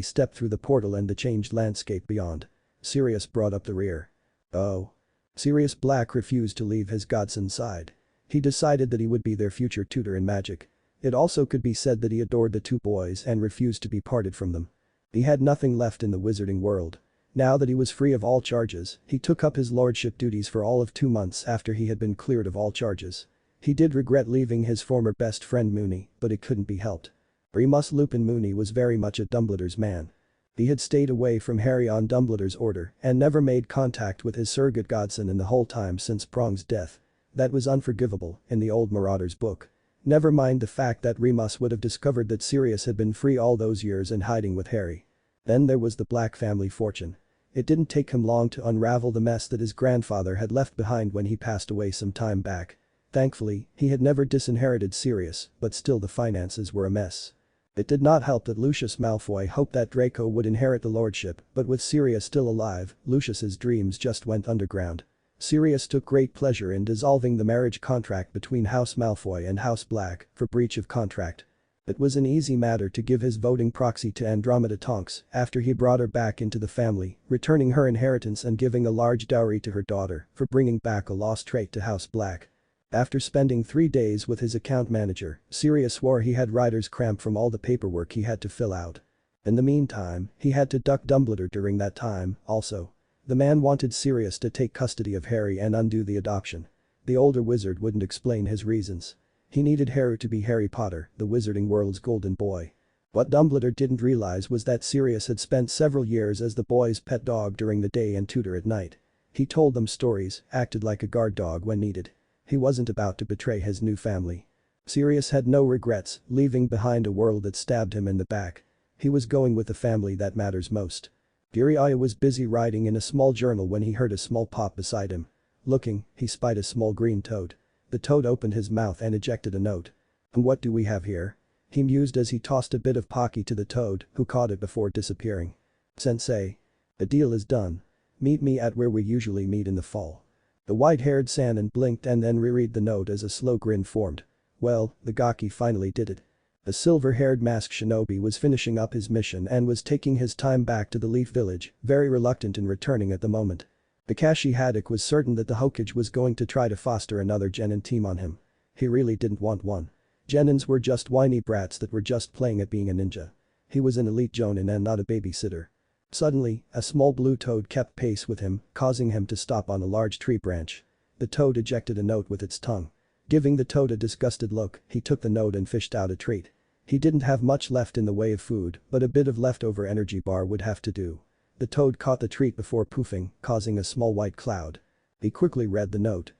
stepped through the portal and the changed landscape beyond. Sirius brought up the rear. "Oh." Sirius Black refused to leave his godson's side. He decided that he would be their future tutor in magic. It also could be said that he adored the two boys and refused to be parted from them. He had nothing left in the wizarding world. Now that he was free of all charges, he took up his lordship duties for all of 2 months after he had been cleared of all charges. He did regret leaving his former best friend Moony, but it couldn't be helped. Remus Lupin Moony was very much a Dumbledore's man. He had stayed away from Harry on Dumbledore's order and never made contact with his surrogate godson in the whole time since Prong's death. That was unforgivable in the old Marauder's book. Never mind the fact that Remus would have discovered that Sirius had been free all those years and hiding with Harry. Then there was the Black family fortune. It didn't take him long to unravel the mess that his grandfather had left behind when he passed away some time back. Thankfully, he had never disinherited Sirius, but still the finances were a mess. It did not help that Lucius Malfoy hoped that Draco would inherit the lordship, but with Sirius still alive, Lucius's dreams just went underground. Sirius took great pleasure in dissolving the marriage contract between House Malfoy and House Black for breach of contract. It was an easy matter to give his voting proxy to Andromeda Tonks after he brought her back into the family, returning her inheritance and giving a large dowry to her daughter for bringing back a lost trait to House Black. After spending 3 days with his account manager, Sirius swore he had writer's cramp from all the paperwork he had to fill out. In the meantime, he had to duck Dumbledore during that time, also. The man wanted Sirius to take custody of Harry and undo the adoption. The older wizard wouldn't explain his reasons. He needed Harry to be Harry Potter, the wizarding world's golden boy. What Dumbledore didn't realize was that Sirius had spent several years as the boy's pet dog during the day and tutor at night. He told them stories, acted like a guard dog when needed. He wasn't about to betray his new family. Sirius had no regrets, leaving behind a world that stabbed him in the back. He was going with the family that matters most. Jiraiya was busy writing in a small journal when he heard a small pop beside him. Looking, he spied a small green toad. The toad opened his mouth and ejected a note. "And what do we have here?" he mused as he tossed a bit of Pocky to the toad, who caught it before disappearing. "Sensei. The deal is done. Meet me at where we usually meet in the fall." The white-haired Sannin blinked and then reread the note as a slow grin formed. Well, the Gaki finally did it. The silver-haired masked shinobi was finishing up his mission and was taking his time back to the Leaf Village, very reluctant in returning at the moment. Kakashi Haddock was certain that the Hokage was going to try to foster another Genin team on him. He really didn't want one. Genins were just whiny brats that were just playing at being a ninja. He was an elite jonin and not a babysitter. Suddenly, a small blue toad kept pace with him, causing him to stop on a large tree branch. The toad ejected a note with its tongue. Giving the toad a disgusted look, he took the note and fished out a treat. He didn't have much left in the way of food, but a bit of leftover energy bar would have to do. The toad caught the treat before poofing, causing a small white cloud. He quickly read the note.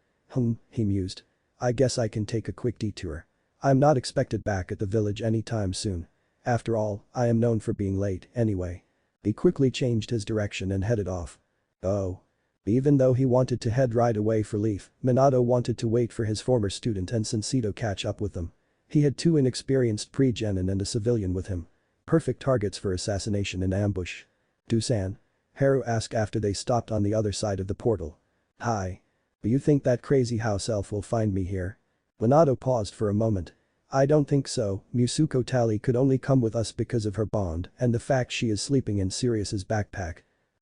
He mused. I guess I can take a quick detour. I'm not expected back at the village anytime soon. After all, I am known for being late, anyway. He quickly changed his direction and headed off. Oh. Even though he wanted to head right away for Leaf, Minato wanted to wait for his former student and Sensito catch up with them. He had 2 inexperienced pre-genin and a civilian with him. Perfect targets for assassination in ambush. Dusan? Haru asked after they stopped on the other side of the portal. Hi. Do you think that crazy house elf will find me here? Minato paused for a moment. I don't think so, Musuko Tally could only come with us because of her bond and the fact she is sleeping in Sirius's backpack.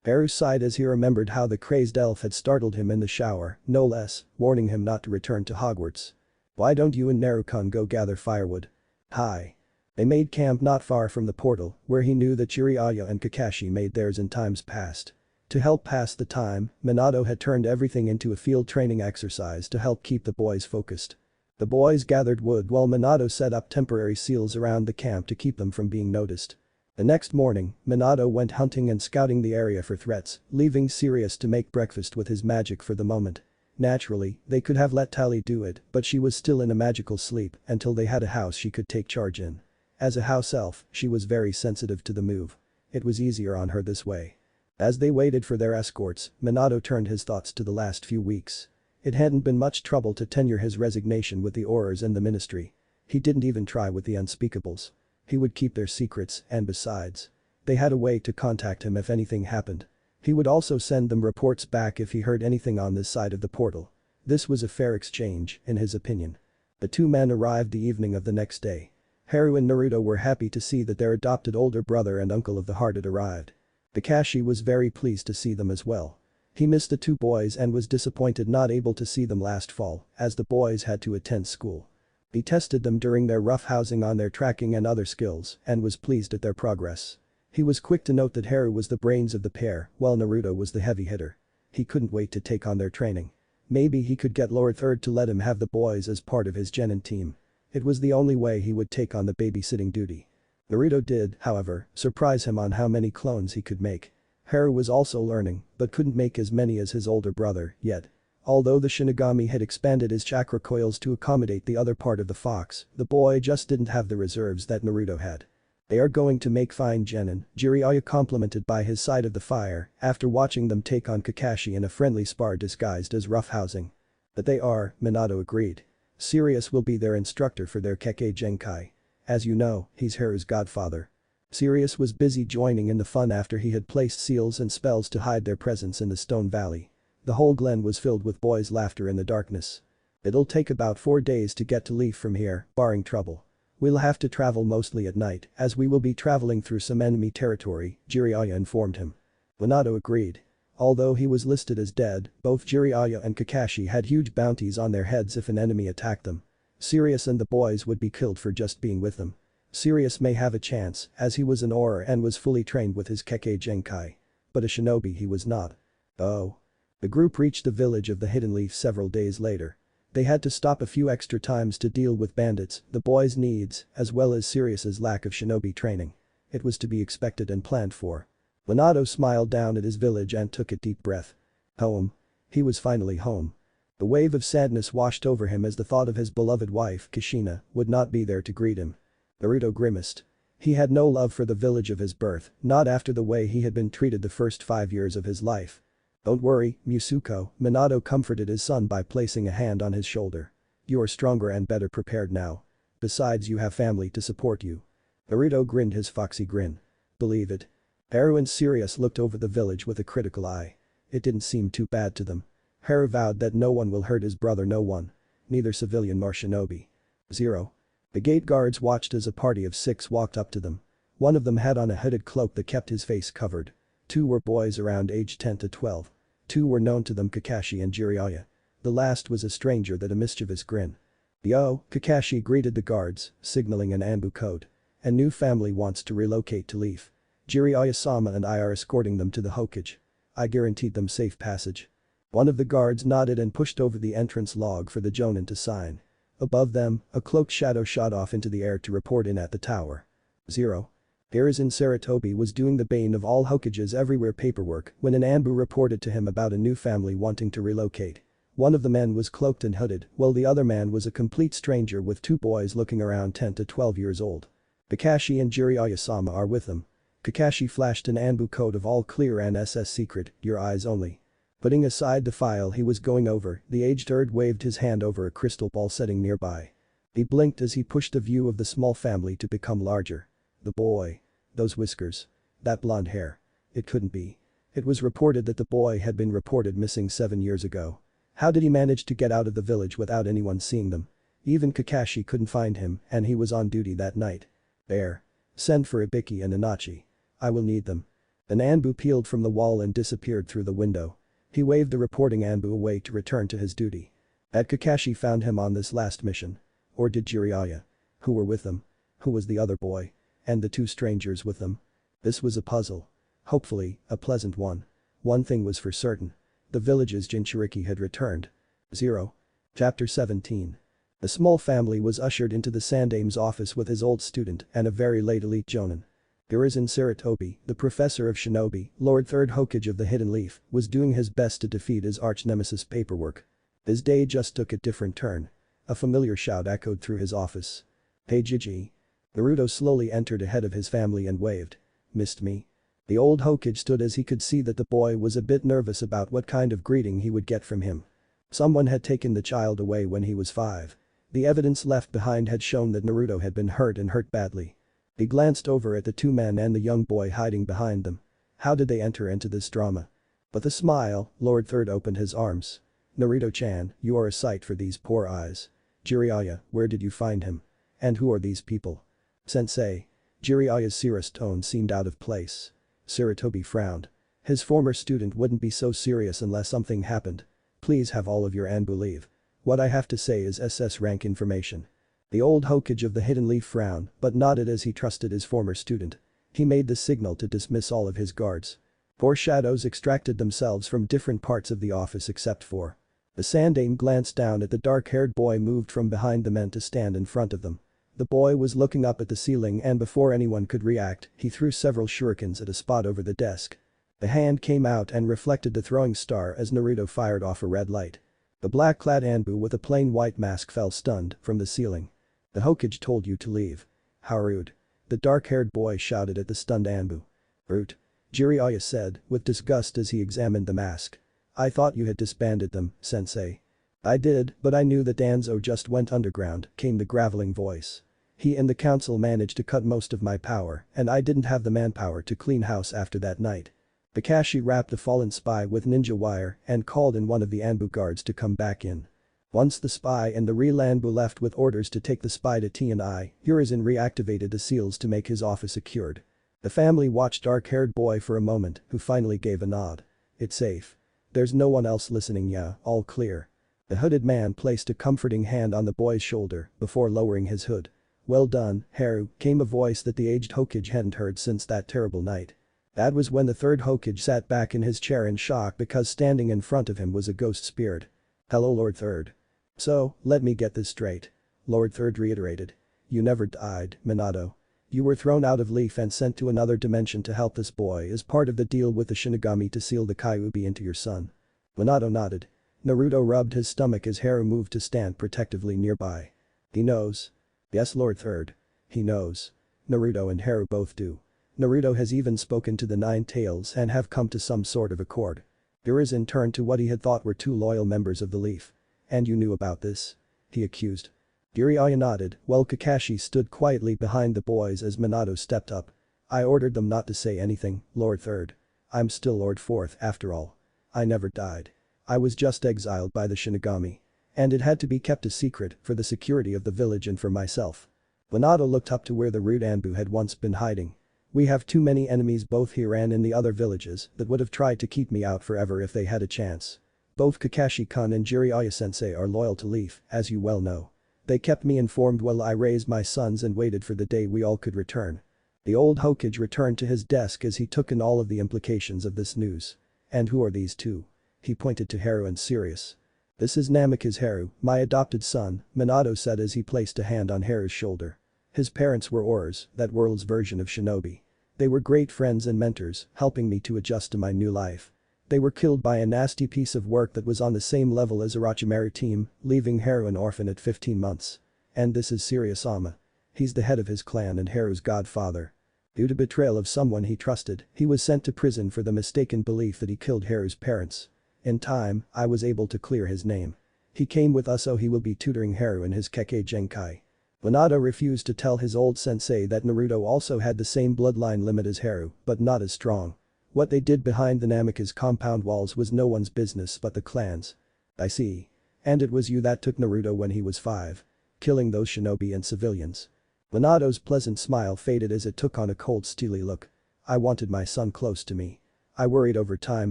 Haru sighed as he remembered how the crazed elf had startled him in the shower, no less, warning him not to return to Hogwarts. Why don't you and Narukon go gather firewood? Hi. They made camp not far from the portal, where he knew that Jiraiya and Kakashi made theirs in times past. To help pass the time, Minato had turned everything into a field training exercise to help keep the boys focused. The boys gathered wood while Minato set up temporary seals around the camp to keep them from being noticed. The next morning, Minato went hunting and scouting the area for threats, leaving Sirius to make breakfast with his magic for the moment. Naturally, they could have let Tally do it, but she was still in a magical sleep until they had a house she could take charge in. As a house elf, she was very sensitive to the move. It was easier on her this way. As they waited for their escorts, Minato turned his thoughts to the last few weeks. It hadn't been much trouble to tenure his resignation with the Aurors and the Ministry. He didn't even try with the Unspeakables. He would keep their secrets and besides, they had a way to contact him if anything happened. He would also send them reports back if he heard anything on this side of the portal. This was a fair exchange, in his opinion. The 2 men arrived the evening of the next day. Haru and Naruto were happy to see that their adopted older brother and uncle of the heart had arrived. Kakashi was very pleased to see them as well. He missed the 2 boys and was disappointed not able to see them last fall, as the boys had to attend school. He tested them during their roughhousing on their tracking and other skills and was pleased at their progress. He was quick to note that Haru was the brains of the pair while Naruto was the heavy hitter. He couldn't wait to take on their training. Maybe he could get Lord Third to let him have the boys as part of his genin team. It was the only way he would take on the babysitting duty. Naruto did, however, surprise him on how many clones he could make. Haru was also learning, but couldn't make as many as his older brother, yet. Although the Shinigami had expanded his chakra coils to accommodate the other part of the fox, the boy just didn't have the reserves that Naruto had. They are going to make fine genin, Jiraiya complimented by his side of the fire after watching them take on Kakashi in a friendly spar disguised as roughhousing. That they are, Minato agreed. Sirius will be their instructor for their Kekkei Genkai. As you know, he's Haru's godfather. Sirius was busy joining in the fun after he had placed seals and spells to hide their presence in the Stone Valley. The whole glen was filled with boys' laughter in the darkness. It'll take about 4 days to get to Leaf from here, barring trouble. We'll have to travel mostly at night, as we will be traveling through some enemy territory, Jiraiya informed him. Minato agreed. Although he was listed as dead, both Jiraiya and Kakashi had huge bounties on their heads if an enemy attacked them. Sirius and the boys would be killed for just being with them. Sirius may have a chance, as he was an Auror and was fully trained with his Kekkei Genkai. But a shinobi he was not. Oh. The group reached the village of the Hidden Leaf several days later. They had to stop a few extra times to deal with bandits, the boys' needs, as well as Sirius's lack of shinobi training. It was to be expected and planned for. Minato smiled down at his village and took a deep breath. Home. He was finally home. The wave of sadness washed over him as the thought of his beloved wife, Kushina, would not be there to greet him. Naruto grimaced. He had no love for the village of his birth, not after the way he had been treated the first 5 years of his life. Don't worry, Musuko, Minato comforted his son by placing a hand on his shoulder. You are stronger and better prepared now. Besides, you have family to support you. Naruto grinned his foxy grin. Believe it. Haru and Sirius looked over the village with a critical eye. It didn't seem too bad to them. Haru vowed that no one will hurt his brother, no one. Neither civilian nor shinobi. 0. The gate guards watched as a party of 6 walked up to them. One of them had on a hooded cloak that kept his face covered. 2 were boys around age 10 to 12. 2 were known to them, Kakashi and Jiraiya. The last was a stranger that a mischievous grin. Yo, Kakashi greeted the guards, signaling an Anbu code. A new family wants to relocate to Leaf. Jiraiya-sama and I are escorting them to the Hokage. I guaranteed them safe passage. One of the guards nodded and pushed over the entrance log for the Jonin to sign. Above them, a cloaked shadow shot off into the air to report in at the tower. 0. Hiruzen Sarutobi was doing the bane of all Hokages everywhere paperwork when an Anbu reported to him about a new family wanting to relocate. One of the men was cloaked and hooded, while the other man was a complete stranger with two boys looking around 10 to 12 years old. Kakashi and Jiraiya-sama are with them. Kakashi flashed an Anbu code of all clear and SS secret, your eyes only. Putting aside the file he was going over, the aged Erd waved his hand over a crystal ball setting nearby. He blinked as he pushed the view of the small family to become larger. The boy. Those whiskers. That blonde hair. It couldn't be. It was reported that the boy had been reported missing 7 years ago. How did he manage to get out of the village without anyone seeing them? Even Kakashi couldn't find him and he was on duty that night. Bear. Send for Ibiki and Inachi. I will need them. An Anbu peeled from the wall and disappeared through the window. He waved the reporting Anbu away to return to his duty. Had Kakashi found him on this last mission? Or did Jiraiya? Who were with them? Who was the other boy? And the two strangers with them? This was a puzzle. Hopefully, a pleasant one. One thing was for certain. The village's Jinchuriki had returned. 0. Chapter 17. The small family was ushered into the Sandame's office with his old student and a very late elite Jonin. Hiruzen Sarutobi, the professor of shinobi, Lord Third Hokage of the Hidden Leaf, was doing his best to defeat his arch-nemesis Paperwork. His day just took a different turn. A familiar shout echoed through his office. Hey Gigi. Naruto slowly entered ahead of his family and waved. Missed me? The old Hokage stood as he could see that the boy was a bit nervous about what kind of greeting he would get from him. Someone had taken the child away when he was 5. The evidence left behind had shown that Naruto had been hurt and hurt badly. He glanced over at the two men and the young boy hiding behind them. How did they enter into this drama? With a smile, Lord Third opened his arms. Naruto-chan, you are a sight for these poor eyes. Jiraiya, where did you find him? And who are these people? Sensei. Jiraiya's serious tone seemed out of place. Sarutobi frowned. His former student wouldn't be so serious unless something happened. Please have all of your Anbu leave. What I have to say is SS rank information. The old Hokage of the Hidden Leaf frowned but nodded as he trusted his former student. He made the signal to dismiss all of his guards. 4 shadows extracted themselves from different parts of the office except for. The Sandame glanced down at the dark-haired boy moved from behind the men to stand in front of them. The boy was looking up at the ceiling and before anyone could react, he threw several shurikens at a spot over the desk. The hand came out and reflected the throwing star as Naruto fired off a red light. The black-clad Anbu with a plain white mask fell stunned from the ceiling. The Hokage told you to leave. How rude. The dark-haired boy shouted at the stunned Anbu. Brute. Jiraiya said, with disgust as he examined the mask. I thought you had disbanded them, sensei. I did, but I knew that Danzo just went underground, came the graveling voice. He and the council managed to cut most of my power, and I didn't have the manpower to clean house after that night. Kakashi wrapped the fallen spy with ninja wire and called in one of the Anbu guards to come back in. Once the spy and the real Anbu left with orders to take the spy to T&I, Hiruzen reactivated the seals to make his office secured. The family watched dark-haired boy for a moment, who finally gave a nod. It's safe. There's no one else listening, yeah, all clear. The hooded man placed a comforting hand on the boy's shoulder before lowering his hood. Well done, Haru, came a voice that the aged Hokage hadn't heard since that terrible night. That was when the third Hokage sat back in his chair in shock because standing in front of him was a ghost spirit. Hello Lord Third. So, let me get this straight. Lord Third reiterated. You never died, Minato. You were thrown out of Leaf and sent to another dimension to help this boy as part of the deal with the Shinigami to seal the Kyuubi into your son. Minato nodded. Naruto rubbed his stomach as Haru moved to stand protectively nearby. He knows. Yes Lord Third. He knows. Naruto and Haru both do. Naruto has even spoken to the Nine Tails and have come to some sort of accord. Hiruzen turned to what he had thought were 2 loyal members of the Leaf. And you knew about this? He accused. Jiraiya nodded while Kakashi stood quietly behind the boys as Minato stepped up. I ordered them not to say anything, Lord Third. I'm still Lord Fourth after all. I never died. I was just exiled by the Shinigami. And it had to be kept a secret for the security of the village and for myself. Minato looked up to where the rude Anbu had once been hiding. We have too many enemies both here and in the other villages that would have tried to keep me out forever if they had a chance. Both Kakashi-kun and Jiraiya-sensei are loyal to Leaf, as you well know. They kept me informed while I raised my sons and waited for the day we all could return. The old Hokage returned to his desk as he took in all of the implications of this news. And who are these two? He pointed to Haru and Sirius. This is Namikaze Haru, my adopted son, Minato said as he placed a hand on Haru's shoulder. His parents were Oras, that world's version of shinobi. They were great friends and mentors, helping me to adjust to my new life. They were killed by a nasty piece of work that was on the same level as Orochimaru team, leaving Haru an orphan at 15 months. And this is Sirius Sama. He's the head of his clan and Haru's godfather. Due to betrayal of someone he trusted, he was sent to prison for the mistaken belief that he killed Haru's parents. In time, I was able to clear his name. He came with us so he will be tutoring Haru in his Kekkei Genkai. Minato refused to tell his old sensei that Naruto also had the same bloodline limit as Haru, but not as strong. What they did behind the Namikaze compound walls was no one's business but the clan's. I see. And it was you that took Naruto when he was 5. Killing those shinobi and civilians. Minato's pleasant smile faded as it took on a cold steely look. I wanted my son close to me. I worried over time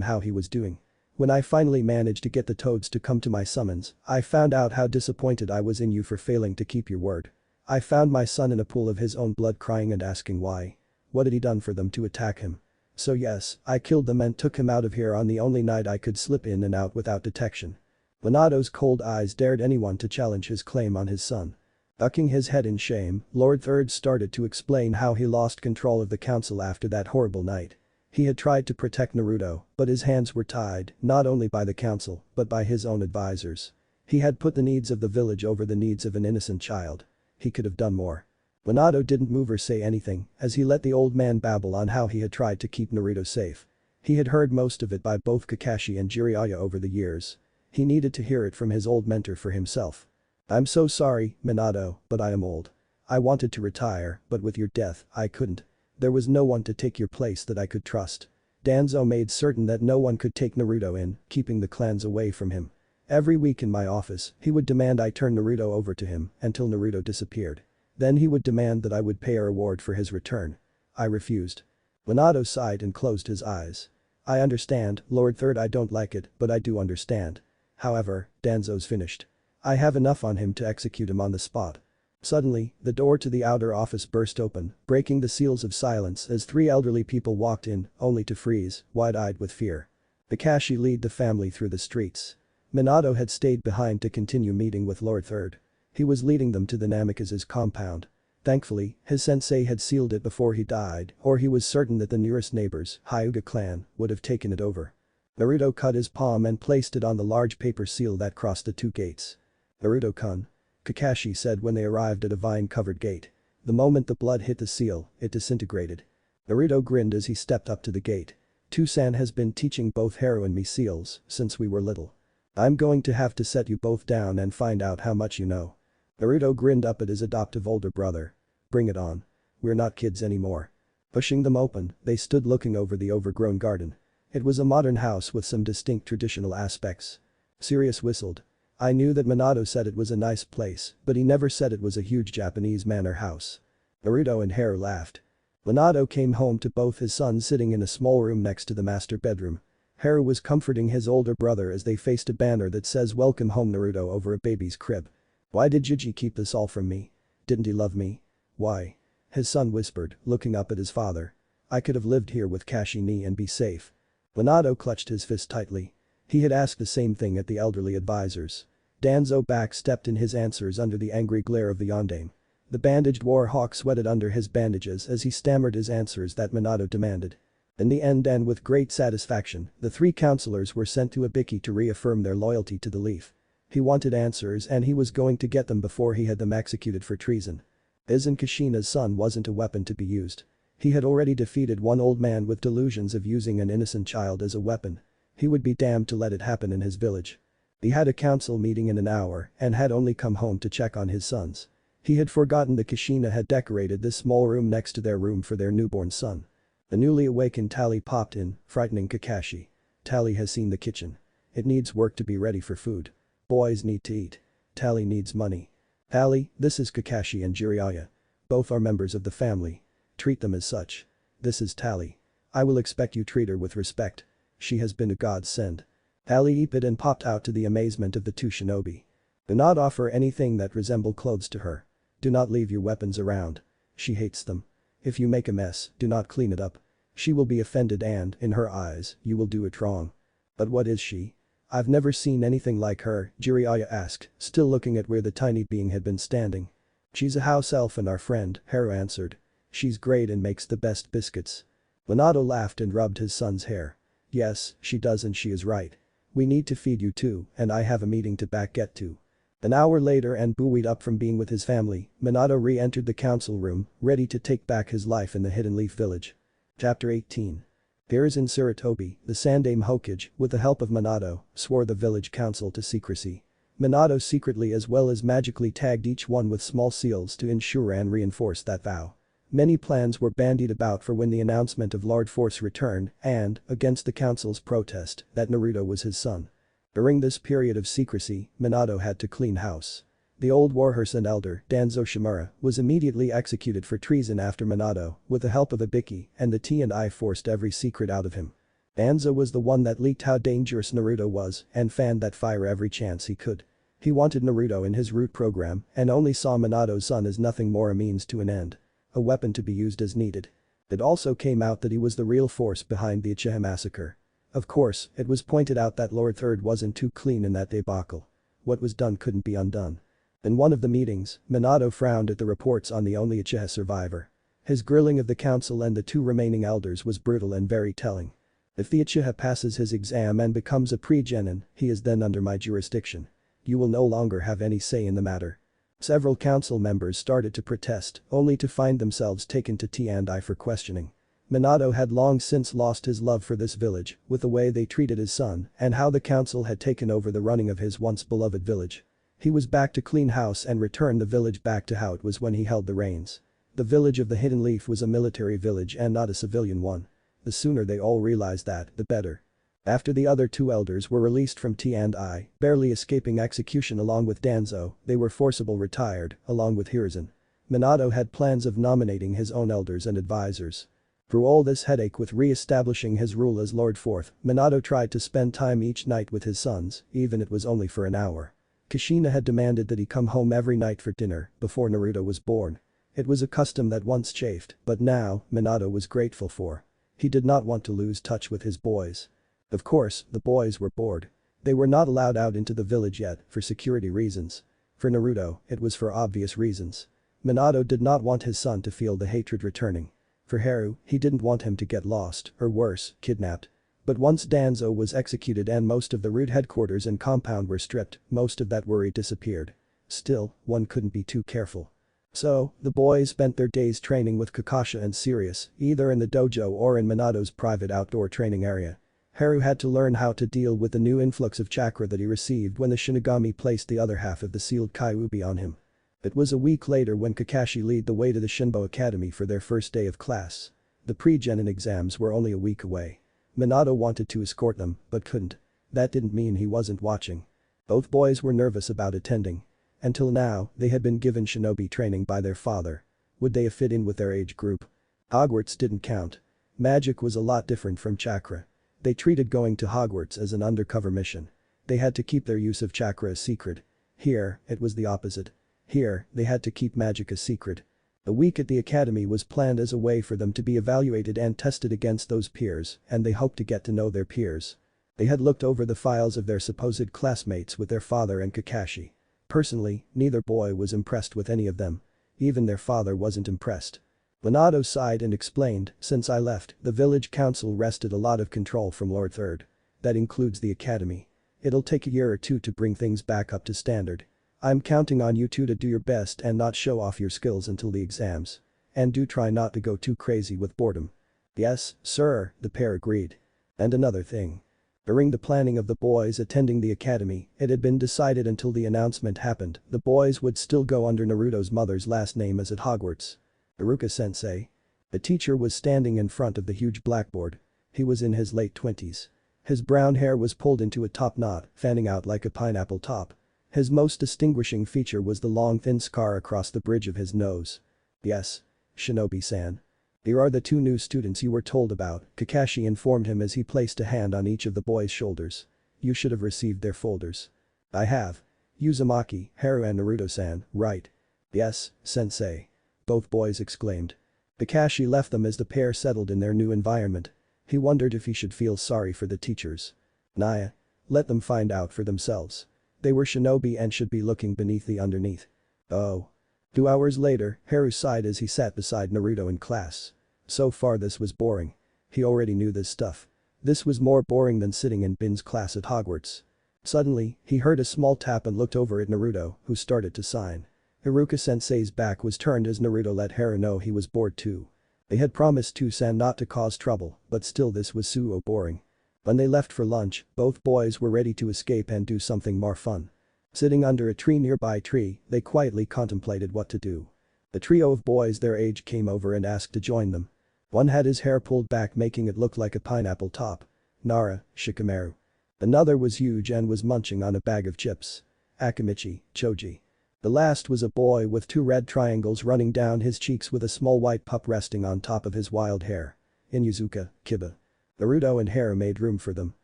how he was doing. When I finally managed to get the toads to come to my summons, I found out how disappointed I was in you for failing to keep your word. I found my son in a pool of his own blood crying and asking why. What had he done for them to attack him? So yes, I killed them and took him out of here on the only night I could slip in and out without detection. Minato's cold eyes dared anyone to challenge his claim on his son. Ducking his head in shame, Lord Third started to explain how he lost control of the council after that horrible night. He had tried to protect Naruto, but his hands were tied, not only by the council, but by his own advisors. He had put the needs of the village over the needs of an innocent child. He could have done more. Minato didn't move or say anything, as he let the old man babble on how he had tried to keep Naruto safe. He had heard most of it by both Kakashi and Jiraiya over the years. He needed to hear it from his old mentor for himself. I'm so sorry, Minato, but I am old. I wanted to retire, but with your death, I couldn't. There was no one to take your place that I could trust. Danzo made certain that no one could take Naruto in, keeping the clans away from him. Every week in my office, he would demand I turn Naruto over to him until Naruto disappeared. Then he would demand that I would pay a reward for his return. I refused. Minato sighed and closed his eyes. I understand, Lord Third, I don't like it, but I do understand. However, Danzo's finished. I have enough on him to execute him on the spot. Suddenly, the door to the outer office burst open, breaking the seals of silence as 3 elderly people walked in, only to freeze, wide-eyed with fear. Kakashi led the family through the streets. Minato had stayed behind to continue meeting with Lord Third. He was leading them to the Namikaze's compound. Thankfully, his sensei had sealed it before he died, or he was certain that the nearest neighbors, Hyuga clan, would have taken it over. Naruto cut his palm and placed it on the large paper seal that crossed the 2 gates. Naruto-kun. Kakashi said when they arrived at a vine-covered gate. The moment the blood hit the seal, it disintegrated. Naruto grinned as he stepped up to the gate. Tusan has been teaching both Haru and me seals since we were little. I'm going to have to set you both down and find out how much you know. Naruto grinned up at his adoptive older brother. Bring it on. We're not kids anymore. Pushing them open, they stood looking over the overgrown garden. It was a modern house with some distinct traditional aspects. Sirius whistled. I knew that Minato said it was a nice place, but he never said it was a huge Japanese manor house. Naruto and Haru laughed. Minato came home to both his sons sitting in a small room next to the master bedroom. Haru was comforting his older brother as they faced a banner that says "Welcome home Naruto" over a baby's crib. Why did Yuji keep this all from me? Didn't he love me? Why? His son whispered, looking up at his father. I could have lived here with Kashi-ni and be safe. Minato clutched his fist tightly. He had asked the same thing at the elderly advisors. Danzo backstepped in his answers under the angry glare of the yondaime. The bandaged war hawk sweated under his bandages as he stammered his answers that Minato demanded. In the end, and with great satisfaction, the 3 counselors were sent to Ibiki to reaffirm their loyalty to the Leaf. He wanted answers and he was going to get them before he had them executed for treason. Izen Kushina's son wasn't a weapon to be used. He had already defeated one old man with delusions of using an innocent child as a weapon. He would be damned to let it happen in his village. He had a council meeting in an hour and had only come home to check on his sons. He had forgotten that Kushina had decorated this small room next to their room for their newborn son. The newly awakened Tally popped in, frightening Kakashi. Tally has seen the kitchen. It needs work to be ready for food. Boys need to eat. Tally needs money. Tally, this is Kakashi and Jiraiya. Both are members of the family. Treat them as such. This is Tally. I will expect you treat her with respect. She has been a godsend. Tally eeped and popped out to the amazement of the 2 shinobi. Do not offer anything that resemble clothes to her. Do not leave your weapons around. She hates them. If you make a mess, do not clean it up. She will be offended and, in her eyes, you will do it wrong. But what is she? I've never seen anything like her, Jiraiya asked, still looking at where the tiny being had been standing. She's a house elf and our friend, Haru answered. She's great and makes the best biscuits. Minato laughed and rubbed his son's hair. Yes, she does and she is right. We need to feed you too, and I have a meeting to get to. An hour later and buoyed up from being with his family, Minato re-entered the council room, ready to take back his life in the Hidden Leaf Village. Chapter 18. There in Sarutobi, the Sandaime Hokage, with the help of Minato, swore the village council to secrecy. Minato secretly as well as magically tagged each one with small seals to ensure and reinforce that vow. Many plans were bandied about for when the announcement of Lord Force returned and, against the council's protest, that Naruto was his son. During this period of secrecy, Minato had to clean house. The old warhorse and elder, Danzo Shimura, was immediately executed for treason after Minato, with the help of Ibiki, and the T&I forced every secret out of him. Danzo was the one that leaked how dangerous Naruto was and fanned that fire every chance he could. He wanted Naruto in his root program and only saw Minato's son as nothing more a means to an end. A weapon to be used as needed. It also came out that he was the real force behind the Uchiha massacre. Of course, it was pointed out that Lord Third wasn't too clean in that debacle. What was done couldn't be undone. In one of the meetings, Minato frowned at the reports on the only Uchiha survivor. His grilling of the council and the two remaining elders was brutal and very telling. If the Uchiha passes his exam and becomes a pre-genin, he is then under my jurisdiction. You will no longer have any say in the matter. Several council members started to protest, only to find themselves taken to T&I for questioning. Minato had long since lost his love for this village, with the way they treated his son and how the council had taken over the running of his once beloved village. He was back to clean house and return the village back to how it was when he held the reins. The village of the Hidden Leaf was a military village and not a civilian one. The sooner they all realized that, the better. After the other two elders were released from T&I, barely escaping execution along with Danzo, they were forcibly retired, along with Hiruzen. Minato had plans of nominating his own elders and advisors. Through all this headache with re-establishing his rule as Lord Fourth, Minato tried to spend time each night with his sons, even it was only for an hour. Kushina had demanded that he come home every night for dinner, before Naruto was born. It was a custom that once chafed, but now, Minato was grateful for. He did not want to lose touch with his boys. Of course, the boys were bored. They were not allowed out into the village yet, for security reasons. For Naruto, it was for obvious reasons. Minato did not want his son to feel the hatred returning. For Haru, he didn't want him to get lost, or worse, kidnapped. But once Danzo was executed and most of the root headquarters and compound were stripped, most of that worry disappeared. Still, one couldn't be too careful. So, the boys spent their days training with Kakashi and Sirius, either in the dojo or in Minato's private outdoor training area. Haru had to learn how to deal with the new influx of chakra that he received when the Shinigami placed the other half of the sealed Kyuubi on him. It was a week later when Kakashi led the way to the Shinbo Academy for their first day of class. The pre-genin exams were only a week away. Minato wanted to escort them, but couldn't. That didn't mean he wasn't watching. Both boys were nervous about attending. Until now, they had been given shinobi training by their father. Would they have fit in with their age group? Hogwarts didn't count. Magic was a lot different from chakra. They treated going to Hogwarts as an undercover mission. They had to keep their use of chakra a secret. Here, it was the opposite. Here, they had to keep magic a secret. The week at the academy was planned as a way for them to be evaluated and tested against those peers, and they hoped to get to know their peers. They had looked over the files of their supposed classmates with their father and Kakashi. Personally, neither boy was impressed with any of them. Even their father wasn't impressed. Minato sighed and explained, since I left, the village council wrested a lot of control from Lord Third. That includes the academy. It'll take a year or two to bring things back up to standard. I'm counting on you two to do your best and not show off your skills until the exams. And do try not to go too crazy with boredom. Yes, sir, the pair agreed. And another thing. During the planning of the boys attending the academy, it had been decided until the announcement happened, the boys would still go under Naruto's mother's last name as at Hogwarts. Iruka-sensei. The teacher was standing in front of the huge blackboard. He was in his late 20s. His brown hair was pulled into a top knot, fanning out like a pineapple top. His most distinguishing feature was the long thin scar across the bridge of his nose. Yes. Shinobi-san. Here are the two new students you were told about, Kakashi informed him as he placed a hand on each of the boys' shoulders. You should have received their folders. I have. Uzumaki, Haru and Naruto-san, right? Yes, sensei. Both boys exclaimed. Kakashi left them as the pair settled in their new environment. He wondered if he should feel sorry for the teachers. Naya. Let them find out for themselves. They were shinobi and should be looking beneath the underneath. Oh. 2 hours later, Haru sighed as he sat beside Naruto in class. So far this was boring. He already knew this stuff. This was more boring than sitting in Bin's class at Hogwarts. Suddenly, he heard a small tap and looked over at Naruto, who started to sign. Iruka-sensei's back was turned as Naruto let Haru know he was bored too. They had promised Toussaint not to cause trouble, but still this was so boring. When they left for lunch, both boys were ready to escape and do something more fun. Sitting under a nearby tree, they quietly contemplated what to do. The trio of boys their age came over and asked to join them. One had his hair pulled back making it look like a pineapple top. Nara, Shikamaru. Another was huge and was munching on a bag of chips. Akamichi, Choji. The last was a boy with 2 red triangles running down his cheeks with a small white pup resting on top of his wild hair. Inuzuka, Kiba. Naruto and Haru made room for them.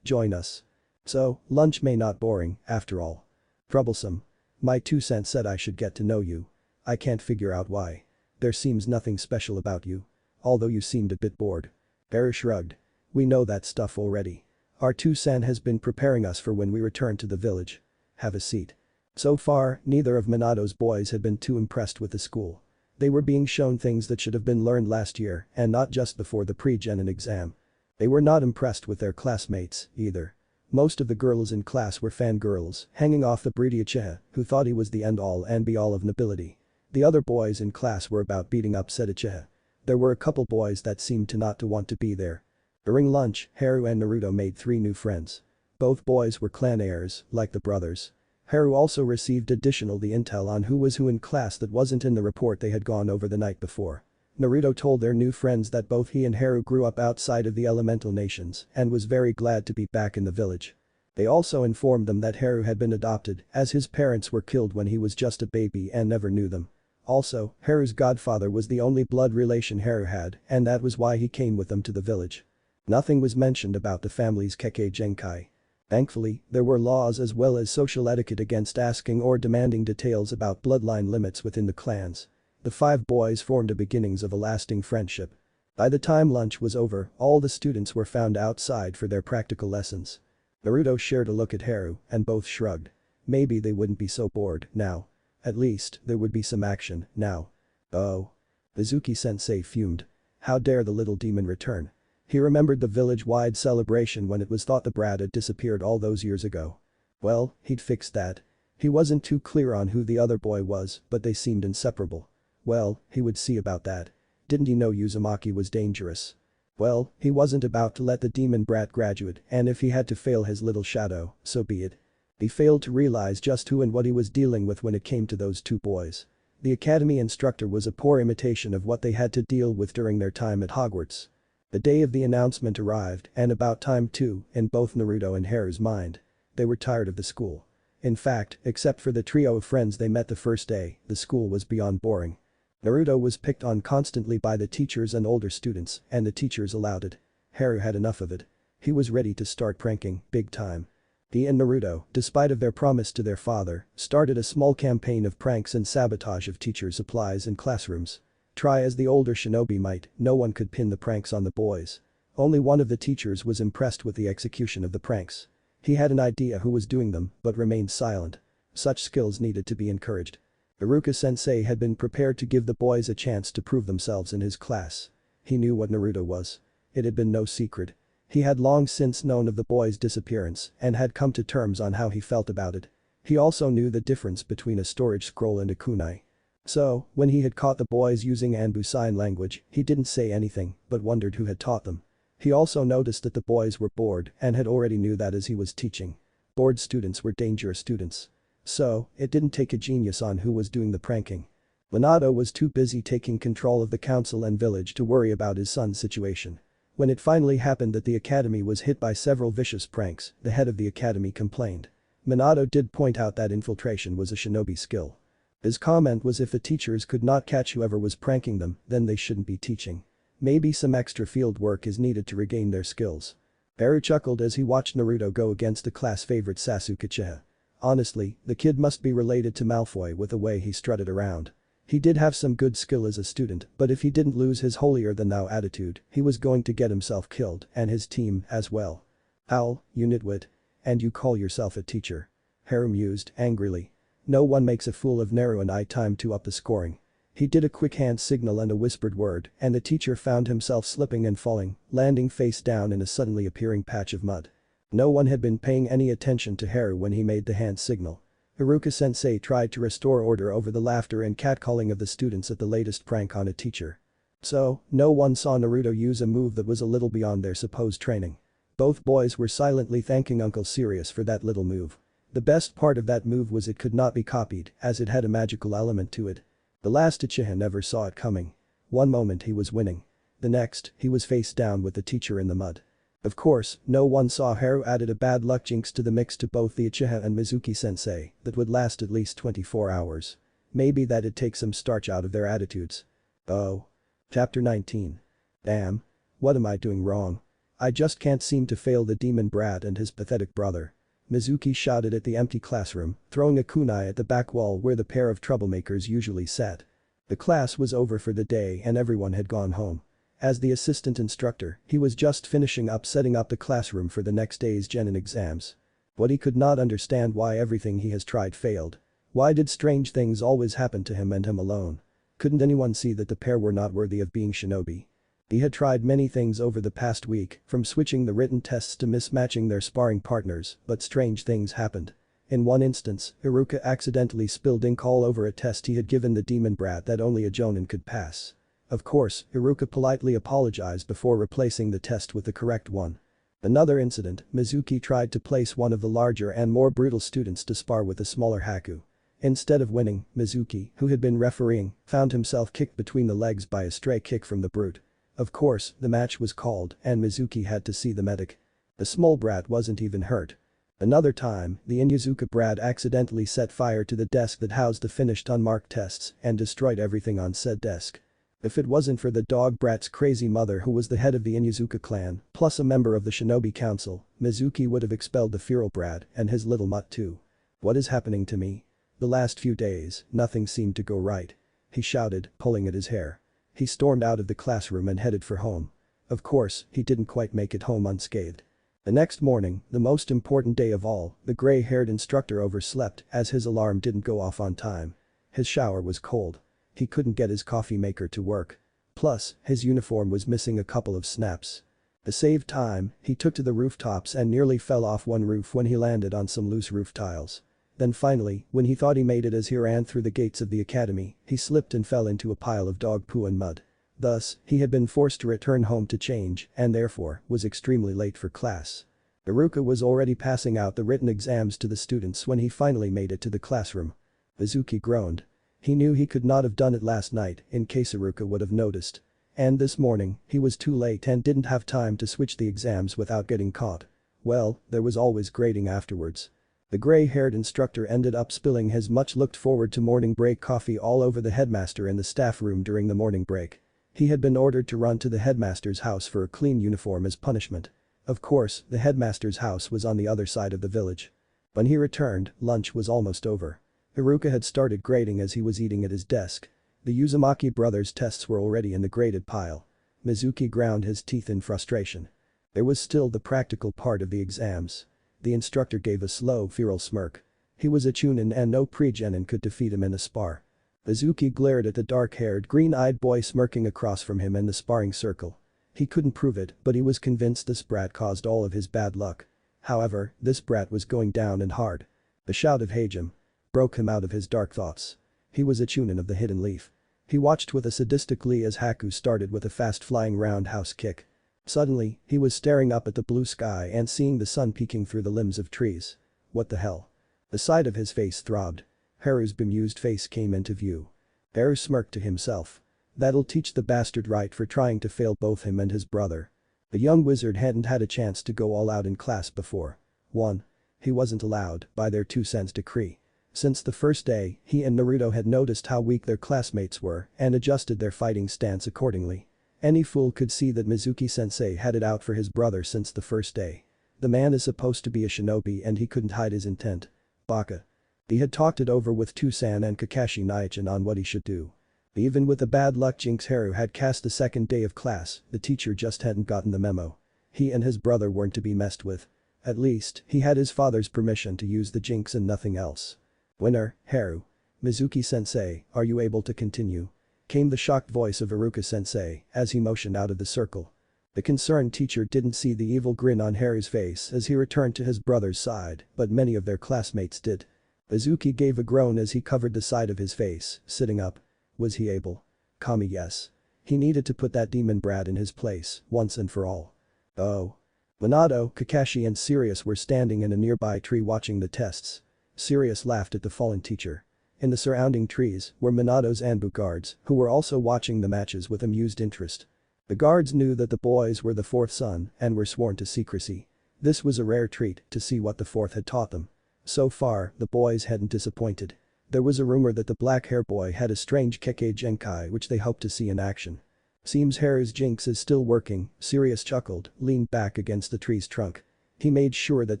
Join us. So, lunch may not boring, after all. Troublesome. My 2 cents said I should get to know you. I can't figure out why. There seems nothing special about you. Although you seemed a bit bored. Haru shrugged. We know that stuff already. Our 2-cent has been preparing us for when we return to the village. Have a seat. So far, neither of Minato's boys had been too impressed with the school. They were being shown things that should have been learned last year and not just before the pre-genin exam. They were not impressed with their classmates, either. Most of the girls in class were fangirls, hanging off the Breedy Uchiha, who thought he was the end-all and be-all of nobility. The other boys in class were about beating up said Uchiha. There were a couple boys that seemed to not to want to be there. During lunch, Haru and Naruto made 3 new friends. Both boys were clan heirs, like the brothers. Haru also received additional the intel on who was who in class that wasn't in the report they had gone over the night before. Naruto told their new friends that both he and Haru grew up outside of the elemental nations and was very glad to be back in the village. They also informed them that Haru had been adopted as his parents were killed when he was just a baby and never knew them. Also, Haru's godfather was the only blood relation Haru had and that was why he came with them to the village. Nothing was mentioned about the family's Kekkei Genkai. Thankfully, there were laws as well as social etiquette against asking or demanding details about bloodline limits within the clans. The 5 boys formed the beginnings of a lasting friendship. By the time lunch was over, all the students were found outside for their practical lessons. Naruto shared a look at Haru and both shrugged. Maybe they wouldn't be so bored now. At least, there would be some action now. Oh. Mizuki-sensei fumed. How dare the little demon return? He remembered the village-wide celebration when it was thought the brat had disappeared all those years ago. Well, he'd fix that. He wasn't too clear on who the other boy was, but they seemed inseparable. Well, he would see about that. Didn't he know Uzumaki was dangerous? Well, he wasn't about to let the demon brat graduate and if he had to fail his little shadow, so be it. He failed to realize just who and what he was dealing with when it came to those 2 boys. The academy instructor was a poor imitation of what they had to deal with during their time at Hogwarts. The day of the announcement arrived and about time too, in both Naruto and Haru's mind. They were tired of the school. In fact, except for the trio of friends they met the first day, the school was beyond boring. Naruto was picked on constantly by the teachers and older students, and the teachers allowed it. Haru had enough of it. He was ready to start pranking, big time. He and Naruto, despite of their promise to their father, started a small campaign of pranks and sabotage of teachers' supplies in classrooms. Try as the older shinobi might, no one could pin the pranks on the boys. Only one of the teachers was impressed with the execution of the pranks. He had an idea who was doing them, but remained silent. Such skills needed to be encouraged. Iruka-sensei had been prepared to give the boys a chance to prove themselves in his class. He knew what Naruto was. It had been no secret. He had long since known of the boy's disappearance and had come to terms on how he felt about it. He also knew the difference between a storage scroll and a kunai. So, when he had caught the boys using Anbu sign language, he didn't say anything but wondered who had taught them. He also noticed that the boys were bored and had already knew that as he was teaching. Bored students were dangerous students. So, it didn't take a genius on who was doing the pranking. Minato was too busy taking control of the council and village to worry about his son's situation. When it finally happened that the academy was hit by several vicious pranks, the head of the academy complained. Minato did point out that infiltration was a shinobi skill. His comment was if the teachers could not catch whoever was pranking them, then they shouldn't be teaching. Maybe some extra field work is needed to regain their skills. Haru chuckled as he watched Naruto go against the class favorite Sasuke Uchiha. Honestly, the kid must be related to Malfoy with the way he strutted around. He did have some good skill as a student, but if he didn't lose his holier-than-thou attitude, he was going to get himself killed and his team as well. Owl, you nitwit. And you call yourself a teacher? Haru mused angrily. No one makes a fool of Naru and I time to up the scoring. He did a quick hand signal and a whispered word, and the teacher found himself slipping and falling, landing face down in a suddenly appearing patch of mud. No one had been paying any attention to Haru when he made the hand signal. Iruka-sensei tried to restore order over the laughter and catcalling of the students at the latest prank on a teacher. So, no one saw Naruto use a move that was a little beyond their supposed training. Both boys were silently thanking Uncle Sirius for that little move. The best part of that move was it could not be copied, as it had a magical element to it. The last Uchiha never saw it coming. One moment he was winning. The next, he was face down with the teacher in the mud. Of course, no one saw Haru added a bad luck jinx to the mix to both the Uchiha and Mizuki-sensei that would last at least 24 hours. Maybe that'd take some starch out of their attitudes. Oh. Chapter 19. Damn. What am I doing wrong? I just can't seem to fail the demon brat and his pathetic brother. Mizuki shouted at the empty classroom, throwing a kunai at the back wall where the pair of troublemakers usually sat. The class was over for the day and everyone had gone home. As the assistant instructor, he was just finishing up setting up the classroom for the next day's genin exams. But he could not understand why everything he has tried failed. Why did strange things always happen to him and him alone? Couldn't anyone see that the pair were not worthy of being shinobi? He had tried many things over the past week, from switching the written tests to mismatching their sparring partners, but strange things happened. In one instance, Iruka accidentally spilled ink all over a test he had given the demon brat that only a jonin could pass. Of course, Iruka politely apologized before replacing the test with the correct one. Another incident, Mizuki tried to place one of the larger and more brutal students to spar with a smaller Haku. Instead of winning, Mizuki, who had been refereeing, found himself kicked between the legs by a stray kick from the brute. Of course, the match was called and Mizuki had to see the medic. The small brat wasn't even hurt. Another time, the Inyazuka brat accidentally set fire to the desk that housed the finished unmarked tests and destroyed everything on said desk. If it wasn't for the dog brat's crazy mother who was the head of the Inyazuka clan, plus a member of the Shinobi Council, Mizuki would have expelled the feral brat and his little mutt too. What is happening to me? The last few days, nothing seemed to go right. He shouted, pulling at his hair. He stormed out of the classroom and headed for home. Of course, he didn't quite make it home unscathed. The next morning, the most important day of all, the gray-haired instructor overslept as his alarm didn't go off on time. His shower was cold. He couldn't get his coffee maker to work. Plus, his uniform was missing a couple of snaps. To save time, he took to the rooftops and nearly fell off one roof when he landed on some loose roof tiles. Then finally, when he thought he made it as he ran through the gates of the academy, he slipped and fell into a pile of dog poo and mud. Thus, he had been forced to return home to change and therefore was extremely late for class. Iruka was already passing out the written exams to the students when he finally made it to the classroom. Mizuki groaned. He knew he could not have done it last night in case Iruka would have noticed. And this morning, he was too late and didn't have time to switch the exams without getting caught. Well, there was always grading afterwards. The gray-haired instructor ended up spilling his much-looked-forward-to morning break coffee all over the headmaster in the staff room during the morning break. He had been ordered to run to the headmaster's house for a clean uniform as punishment. Of course, the headmaster's house was on the other side of the village. When he returned, lunch was almost over. Iruka had started grading as he was eating at his desk. The Uzumaki brothers' tests were already in the graded pile. Mizuki ground his teeth in frustration. There was still the practical part of the exams. The instructor gave a slow, feral smirk. He was a chunin and no pre-genin could defeat him in a spar. Mizuki glared at the dark-haired, green-eyed boy smirking across from him in the sparring circle. He couldn't prove it, but he was convinced this brat caused all of his bad luck. However, this brat was going down and hard. The shout of Hajim broke him out of his dark thoughts. He was a chunin of the hidden leaf. He watched with a sadistic glee as Haku started with a fast-flying roundhouse kick. Suddenly, he was staring up at the blue sky and seeing the sun peeking through the limbs of trees. What the hell? The side of his face throbbed. Haru's bemused face came into view. Haru smirked to himself. That'll teach the bastard right for trying to fail both him and his brother. The young wizard hadn't had a chance to go all out in class before. 1. He wasn't allowed by their 2 cents decree. Since the first day, he and Naruto had noticed how weak their classmates were and adjusted their fighting stance accordingly. Any fool could see that Mizuki-sensei had it out for his brother since the first day. The man is supposed to be a shinobi and he couldn't hide his intent. baka. He had talked it over with Tusan and Kakashi Naichin on what he should do. Even with the bad luck Jinx Haru had cast the second day of class, the teacher just hadn't gotten the memo. He and his brother weren't to be messed with. At least, he had his father's permission to use the Jinx and nothing else. Winner, Haru. Mizuki-sensei, are you able to continue? Came the shocked voice of Iruka-sensei as he motioned out of the circle. The concerned teacher didn't see the evil grin on Haru's face as he returned to his brother's side, but many of their classmates did. Mizuki gave a groan as he covered the side of his face, sitting up. Was he able? Kami yes. He needed to put that demon brat in his place, once and for all. Oh. Minato, Kakashi and Sirius were standing in a nearby tree watching the tests. Sirius laughed at the fallen teacher. In the surrounding trees were Minato's Anbu guards, who were also watching the matches with amused interest. The guards knew that the boys were the fourth son and were sworn to secrecy. This was a rare treat to see what the fourth had taught them. So far, the boys hadn't disappointed. There was a rumor that the black-hair boy had a strange Kekkei Genkai which they hoped to see in action. Seems Haru's Jinx is still working, Sirius chuckled, leaned back against the tree's trunk. He made sure that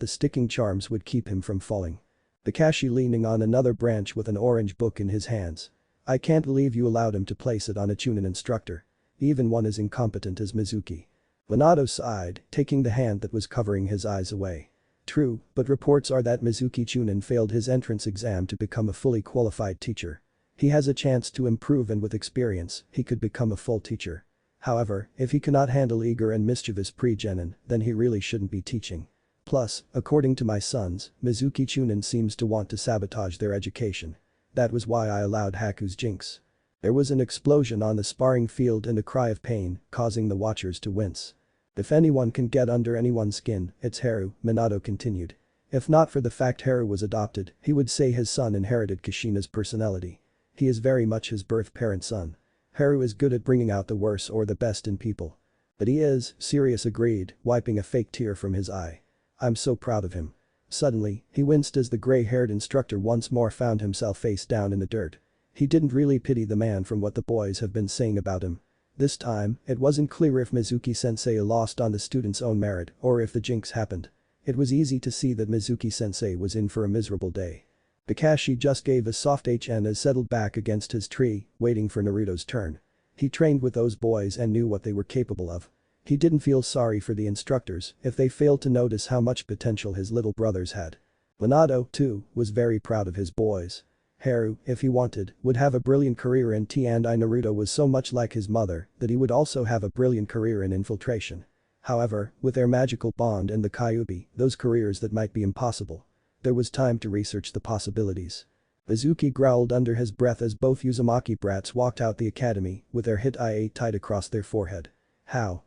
the sticking charms would keep him from falling. Kakashi leaning on another branch with an orange book in his hands. I can't believe you allowed him to place it on a Chunin instructor. Even one as incompetent as Mizuki. Minato sighed, taking the hand that was covering his eyes away. True, but reports are that Mizuki Chunin failed his entrance exam to become a fully qualified teacher. He has a chance to improve and with experience, he could become a full teacher. However, if he cannot handle eager and mischievous pre-genin, then he really shouldn't be teaching. Plus, according to my sons, Mizuki Chunin seems to want to sabotage their education. That was why I allowed Haku's Jinx. There was an explosion on the sparring field and a cry of pain, causing the watchers to wince. If anyone can get under anyone's skin, it's Haru, Minato continued. If not for the fact Haru was adopted, he would say his son inherited Kushina's personality. He is very much his birth parent's son. Haru is good at bringing out the worst or the best in people. But he is, Sirius agreed, wiping a fake tear from his eye. I'm so proud of him. Suddenly, he winced as the gray-haired instructor once more found himself face down in the dirt. He didn't really pity the man from what the boys have been saying about him. This time, it wasn't clear if Mizuki-sensei lost on the student's own merit or if the jinx happened. It was easy to see that Mizuki-sensei was in for a miserable day. Kakashi just gave a soft HN as settled back against his tree, waiting for Naruto's turn. He trained with those boys and knew what they were capable of. He didn't feel sorry for the instructors if they failed to notice how much potential his little brothers had. Minato, too, was very proud of his boys. Haru, if he wanted, would have a brilliant career in T and I. Naruto was so much like his mother that he would also have a brilliant career in infiltration. However, with their magical bond and the Kyuubi, those careers that might be impossible. There was time to research the possibilities. Mizuki growled under his breath as both Uzumaki brats walked out the academy with their hit IA tied across their forehead. How?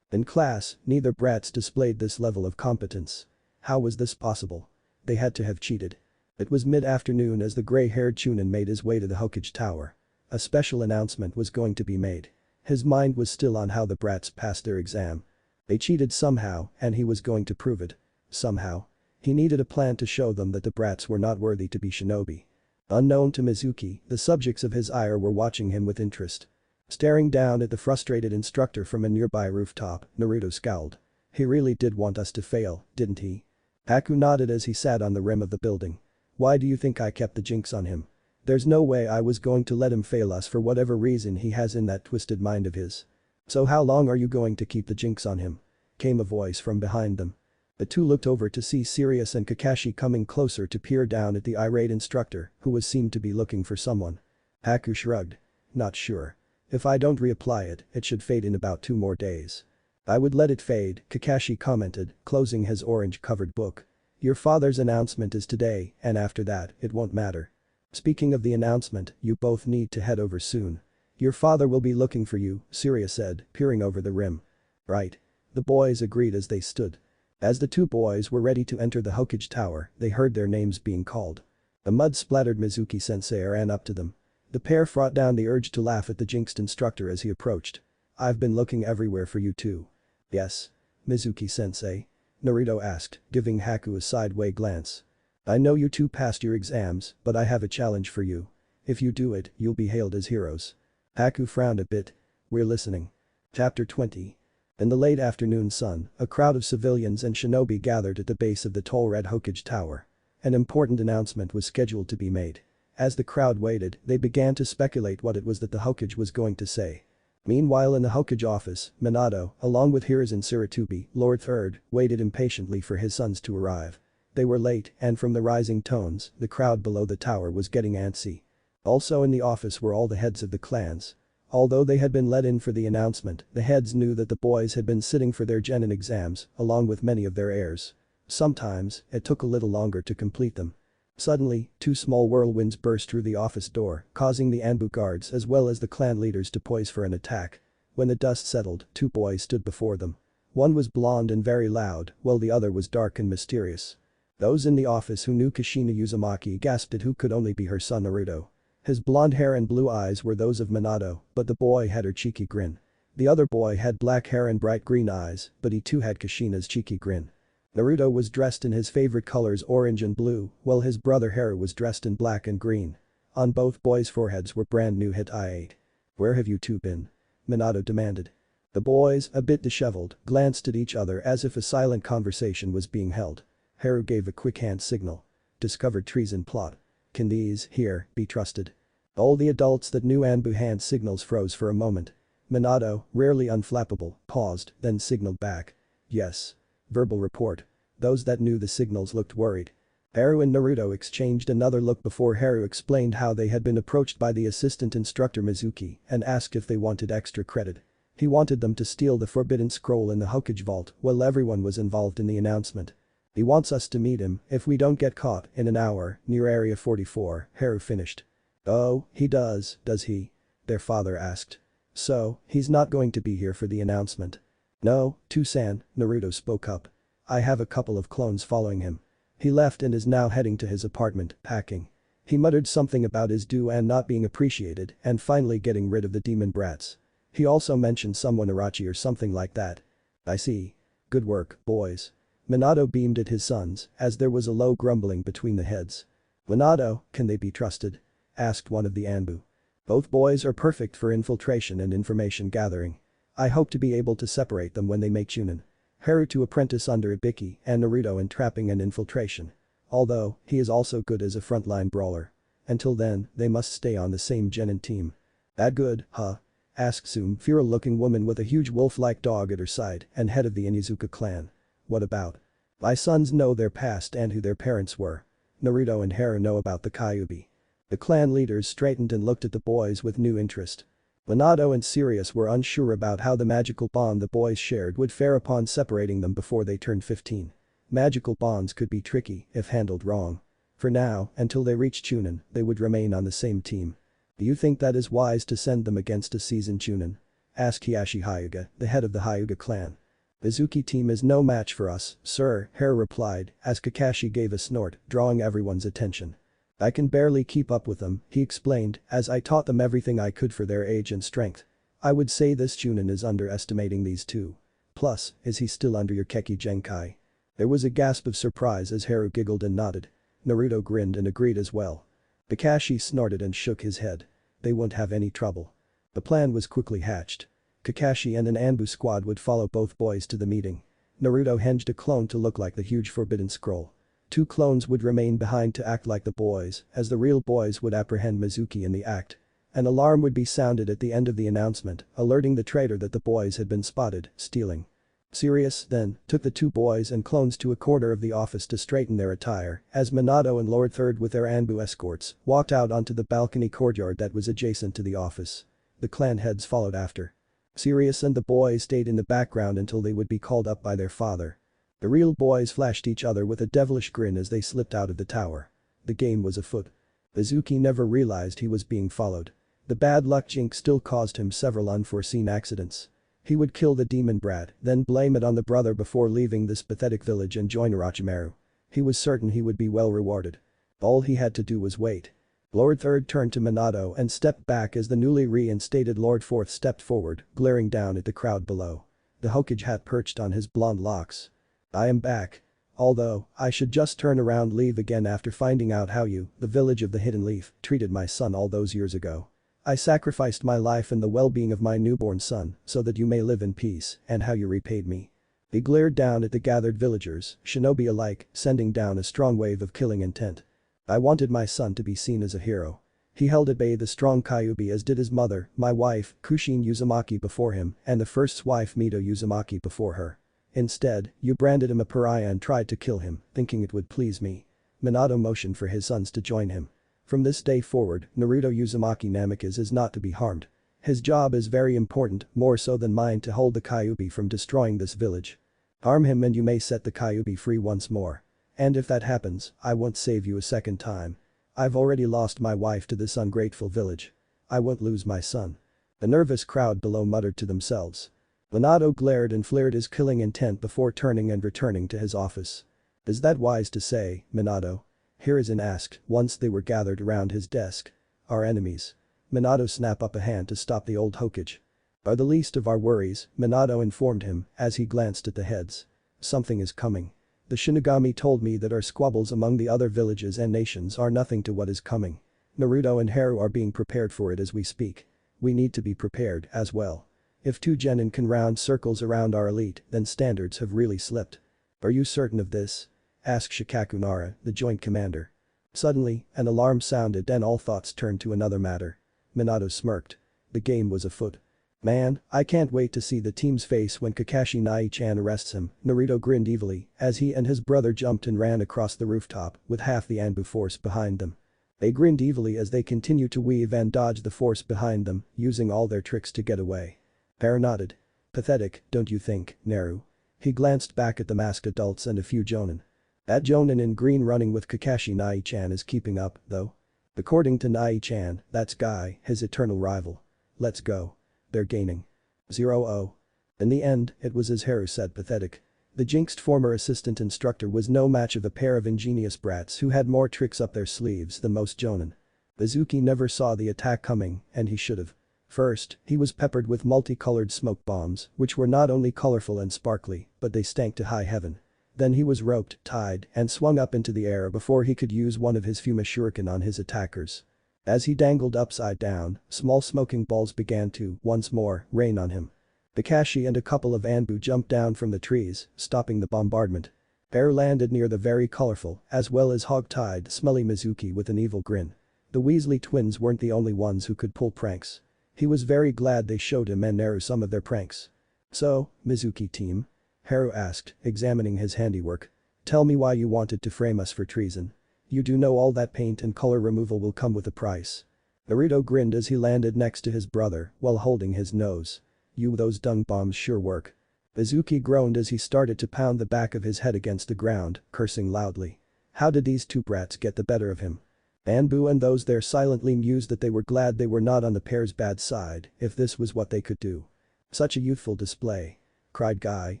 In class, neither brats displayed this level of competence. How was this possible? They had to have cheated. It was mid-afternoon as the gray-haired Chunin made his way to the Hokage Tower. A special announcement was going to be made. His mind was still on how the brats passed their exam. They cheated somehow, and he was going to prove it. Somehow. He needed a plan to show them that the brats were not worthy to be shinobi. Unknown to Mizuki, the subjects of his ire were watching him with interest. Staring down at the frustrated instructor from a nearby rooftop, Naruto scowled. He really did want us to fail, didn't he? Haku nodded as he sat on the rim of the building. Why do you think I kept the jinx on him? There's no way I was going to let him fail us for whatever reason he has in that twisted mind of his. So how long are you going to keep the jinx on him? Came a voice from behind them. The two looked over to see Sirius and Kakashi coming closer to peer down at the irate instructor who seemed to be looking for someone. Haku shrugged. Not sure. If I don't reapply it, it should fade in about 2 more days. I would let it fade, Kakashi commented, closing his orange-covered book. Your father's announcement is today, and after that, it won't matter. Speaking of the announcement, you both need to head over soon. Your father will be looking for you, Sirius said, peering over the rim. Right. The boys agreed as they stood. As the two boys were ready to enter the Hokage Tower, they heard their names being called. A mud-splattered Mizuki-sensei ran up to them. The pair fought down the urge to laugh at the jinxed instructor as he approached. I've been looking everywhere for you too. Yes? Mizuki-sensei? Naruto asked, giving Haku a sideway glance. I know you two passed your exams, but I have a challenge for you. If you do it, you'll be hailed as heroes. Haku frowned a bit. We're listening. Chapter 20. In the late afternoon sun, a crowd of civilians and shinobi gathered at the base of the tall red Hokage Tower. An important announcement was scheduled to be made. As the crowd waited, they began to speculate what it was that the Hokage was going to say. Meanwhile in the Hokage office, Minato, along with Hiruzen Tsurutobi, Lord Third, waited impatiently for his sons to arrive. They were late and from the rising tones, the crowd below the tower was getting antsy. Also in the office were all the heads of the clans. Although they had been let in for the announcement, the heads knew that the boys had been sitting for their genin exams, along with many of their heirs. Sometimes, it took a little longer to complete them. Suddenly, two small whirlwinds burst through the office door, causing the Anbu guards as well as the clan leaders to poise for an attack. When the dust settled, two boys stood before them. One was blonde and very loud, while the other was dark and mysterious. Those in the office who knew Kushina Uzumaki gasped at who could only be her son Naruto. His blonde hair and blue eyes were those of Minato, but the boy had her cheeky grin. The other boy had black hair and bright green eyes, but he too had Kushina's cheeky grin. Naruto was dressed in his favorite colors orange and blue, while his brother Haru was dressed in black and green. On both boys' foreheads were brand new hit I-8. "Where have you two been?" Minato demanded. The boys, a bit disheveled, glanced at each other as if a silent conversation was being held. Haru gave a quick hand signal. "Discovered treason plot. Can these, here, be trusted?" All the adults that knew Anbu hand signals froze for a moment. Minato, rarely unflappable, paused, then signaled back. "Yes." Verbal report. Those that knew the signals looked worried. Haru and Naruto exchanged another look before Haru explained how they had been approached by the assistant instructor Mizuki and asked if they wanted extra credit. He wanted them to steal the forbidden scroll in the Hokage vault while everyone was involved in the announcement. "He wants us to meet him if we don't get caught in an hour near Area 44, Haru finished. "Oh, he does he?" their father asked. "So, he's not going to be here for the announcement?" "No, Tusan," Naruto spoke up. "I have a couple of clones following him." He left and is now heading to his apartment, packing. He muttered something about his due and not being appreciated and finally getting rid of the demon brats. He also mentioned someone Irachi or something like that. "I see. Good work, boys." Minato beamed at his sons as there was a low grumbling between the heads. "Minato, can they be trusted?" asked one of the Anbu. "Both boys are perfect for infiltration and information gathering. I hope to be able to separate them when they make Chunin." Haru to apprentice under Ibiki and Naruto in trapping and infiltration. Although, he is also good as a frontline brawler. Until then, they must stay on the same genin team. "That good, huh?" asked some feral-looking woman with a huge wolf-like dog at her side and head of the Inizuka clan. "What about?" "My sons know their past and who their parents were. Naruto and Haru know about the Kyuubi." The clan leaders straightened and looked at the boys with new interest. Minato and Sirius were unsure about how the magical bond the boys shared would fare upon separating them before they turned 15. Magical bonds could be tricky if handled wrong. For now, until they reached Chunin, they would remain on the same team. "Do you think that is wise to send them against a seasoned Chunin?" asked Hiashi Hyuga, the head of the Hyuga clan. "Mizuki team is no match for us, sir," Haru replied as Kakashi gave a snort, drawing everyone's attention. "I can barely keep up with them," he explained, "as I taught them everything I could for their age and strength. I would say this Chunin is underestimating these two. Plus, is he still under your Keki Genkai?" There was a gasp of surprise as Haru giggled and nodded. Naruto grinned and agreed as well. Kakashi snorted and shook his head. They won't have any trouble. The plan was quickly hatched. Kakashi and an Anbu squad would follow both boys to the meeting. Naruto hinged a clone to look like the huge forbidden scroll. 2 clones would remain behind to act like the boys, as the real boys would apprehend Mizuki in the act. An alarm would be sounded at the end of the announcement, alerting the traitor that the boys had been spotted, stealing. Sirius, then, took the 2 boys and clones to a corner of the office to straighten their attire, as Minato and Lord Third with their Anbu escorts walked out onto the balcony courtyard that was adjacent to the office. The clan heads followed after. Sirius and the boys stayed in the background until they would be called up by their father. The real boys flashed each other with a devilish grin as they slipped out of the tower. The game was afoot. Mizuki never realized he was being followed. The bad luck jinx still caused him several unforeseen accidents. He would kill the demon brat, then blame it on the brother before leaving this pathetic village and join Orochimaru. He was certain he would be well rewarded. All he had to do was wait. Lord Third turned to Minato and stepped back as the newly reinstated Lord Fourth stepped forward, glaring down at the crowd below. The Hokage hat perched on his blonde locks. "I am back. Although, I should just turn around leave again after finding out how you, the village of the Hidden Leaf, treated my son all those years ago. I sacrificed my life and the well-being of my newborn son so that you may live in peace, and how you repaid me." He glared down at the gathered villagers, shinobi alike, sending down a strong wave of killing intent. I wanted my son to be seen as a hero. He held at bay the strong Kyuubi as did his mother, my wife, Kushin Uzumaki before him, and the first's wife Mito Uzumaki before her. Instead, you branded him a pariah and tried to kill him, thinking it would please me. Minato motioned for his sons to join him. From this day forward, Naruto Uzumaki Namikaze is not to be harmed. His job is very important, more so than mine to hold the Kyuubi from destroying this village. Harm him and you may set the Kyuubi free once more. And if that happens, I won't save you a second time. I've already lost my wife to this ungrateful village. I won't lose my son. The nervous crowd below muttered to themselves. Minato glared and flared his killing intent before turning and returning to his office. Is that wise to say, Minato? Hiruzen asked once they were gathered around his desk. Our enemies. Minato snapped up a hand to stop the old Hokage. Are the least of our worries, Minato informed him as he glanced at the heads. Something is coming. The Shinigami told me that our squabbles among the other villages and nations are nothing to what is coming. Naruto and Haru are being prepared for it as we speak. We need to be prepared as well. If two genin can round circles around our elite, then standards have really slipped. Are you certain of this? Asked Shikaku Nara, the joint commander. Suddenly, an alarm sounded and all thoughts turned to another matter. Minato smirked. The game was afoot. Man, I can't wait to see the team's face when Kakashi Nai-chan arrests him, Naruto grinned evilly as he and his brother jumped and ran across the rooftop with half the Anbu force behind them. They grinned evilly as they continued to weave and dodge the force behind them, using all their tricks to get away. Haru nodded. Pathetic, don't you think, Naru? He glanced back at the masked adults and a few jonin. That jonin in green running with Kakashi Nai-chan is keeping up, though. According to Nai-chan, that's Guy, his eternal rival. Let's go. They're gaining. 0-0. In the end, it was as Haru said, pathetic. The jinxed former assistant instructor was no match of a pair of ingenious brats who had more tricks up their sleeves than most jonin. Mizuki never saw the attack coming, and he should've. First, he was peppered with multicolored smoke bombs, which were not only colorful and sparkly, but they stank to high heaven. Then he was roped, tied, and swung up into the air before he could use one of his Fuma shuriken on his attackers. As he dangled upside down, small smoking balls began to, once more, rain on him. Kakashi and a couple of Anbu jumped down from the trees, stopping the bombardment. Air landed near the very colorful, as well as hog-tied, smelly Mizuki with an evil grin. The Weasley twins weren't the only ones who could pull pranks. He was very glad they showed him and Naru some of their pranks. So, Mizuki team? Haru asked, examining his handiwork. Tell me why you wanted to frame us for treason. You do know all that paint and color removal will come with a price. Naruto grinned as he landed next to his brother while holding his nose. Those dung bombs sure work. Mizuki groaned as he started to pound the back of his head against the ground, cursing loudly. How did these two brats get the better of him? Anbu and those there silently mused that they were glad they were not on the pair's bad side if this was what they could do. Such a youthful display. Cried Guy,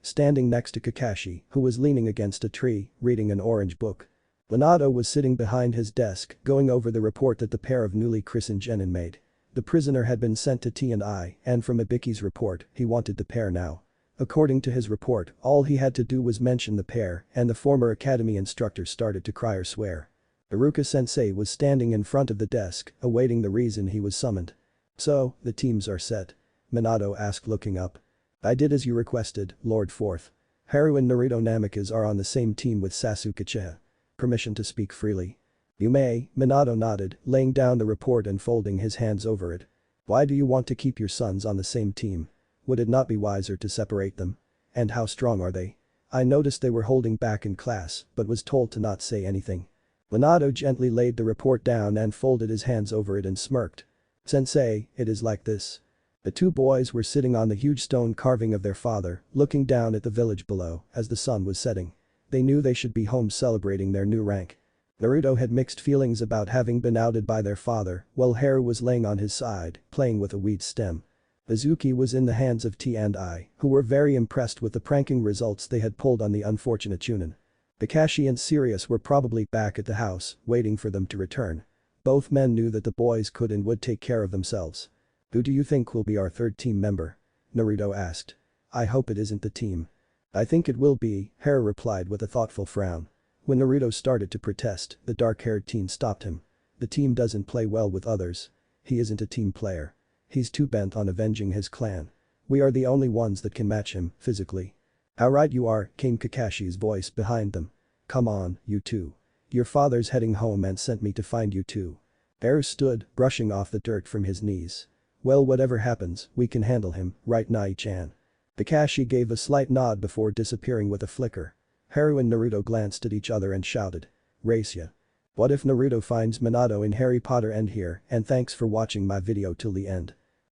standing next to Kakashi, who was leaning against a tree, reading an orange book. Minato was sitting behind his desk, going over the report that the pair of newly christened genin made. The prisoner had been sent to T&I, and from Ibiki's report, he wanted the pair now. According to his report, all he had to do was mention the pair, and the former academy instructor started to cry or swear. Iruka-sensei was standing in front of the desk, awaiting the reason he was summoned. So, the teams are set? Minato asked looking up. I did as you requested, Lord Fourth. Haru and Naruto Namikaze are on the same team with Sasuke Uchiha. Permission to speak freely. You may, Minato nodded, laying down the report and folding his hands over it. Why do you want to keep your sons on the same team? Would it not be wiser to separate them? And how strong are they? I noticed they were holding back in class, but was told to not say anything. Minato gently laid the report down and folded his hands over it and smirked. Sensei, it is like this. The two boys were sitting on the huge stone carving of their father, looking down at the village below as the sun was setting. They knew they should be home celebrating their new rank. Naruto had mixed feelings about having been outed by their father, while Haru was laying on his side, playing with a weed stem. Mizuki was in the hands of T&I, who were very impressed with the pranking results they had pulled on the unfortunate Chunin. Kakashi and Sirius were probably back at the house, waiting for them to return. Both men knew that the boys could and would take care of themselves. Who do you think will be our third team member? Naruto asked. I hope it isn't the team. I think it will be, Haru replied with a thoughtful frown. When Naruto started to protest, the dark-haired teen stopped him. The team doesn't play well with others. He isn't a team player. He's too bent on avenging his clan. We are the only ones that can match him, physically. "How right you are," came Kakashi's voice behind them. "Come on, you two. Your father's heading home and sent me to find you two." Air stood, brushing off the dirt from his knees. "Well, whatever happens, we can handle him, right Nai-chan?" Kakashi gave a slight nod before disappearing with a flicker. Haru and Naruto glanced at each other and shouted. "Race ya. What if Naruto finds Minato in Harry Potter?" End here, and thanks for watching my video till the end.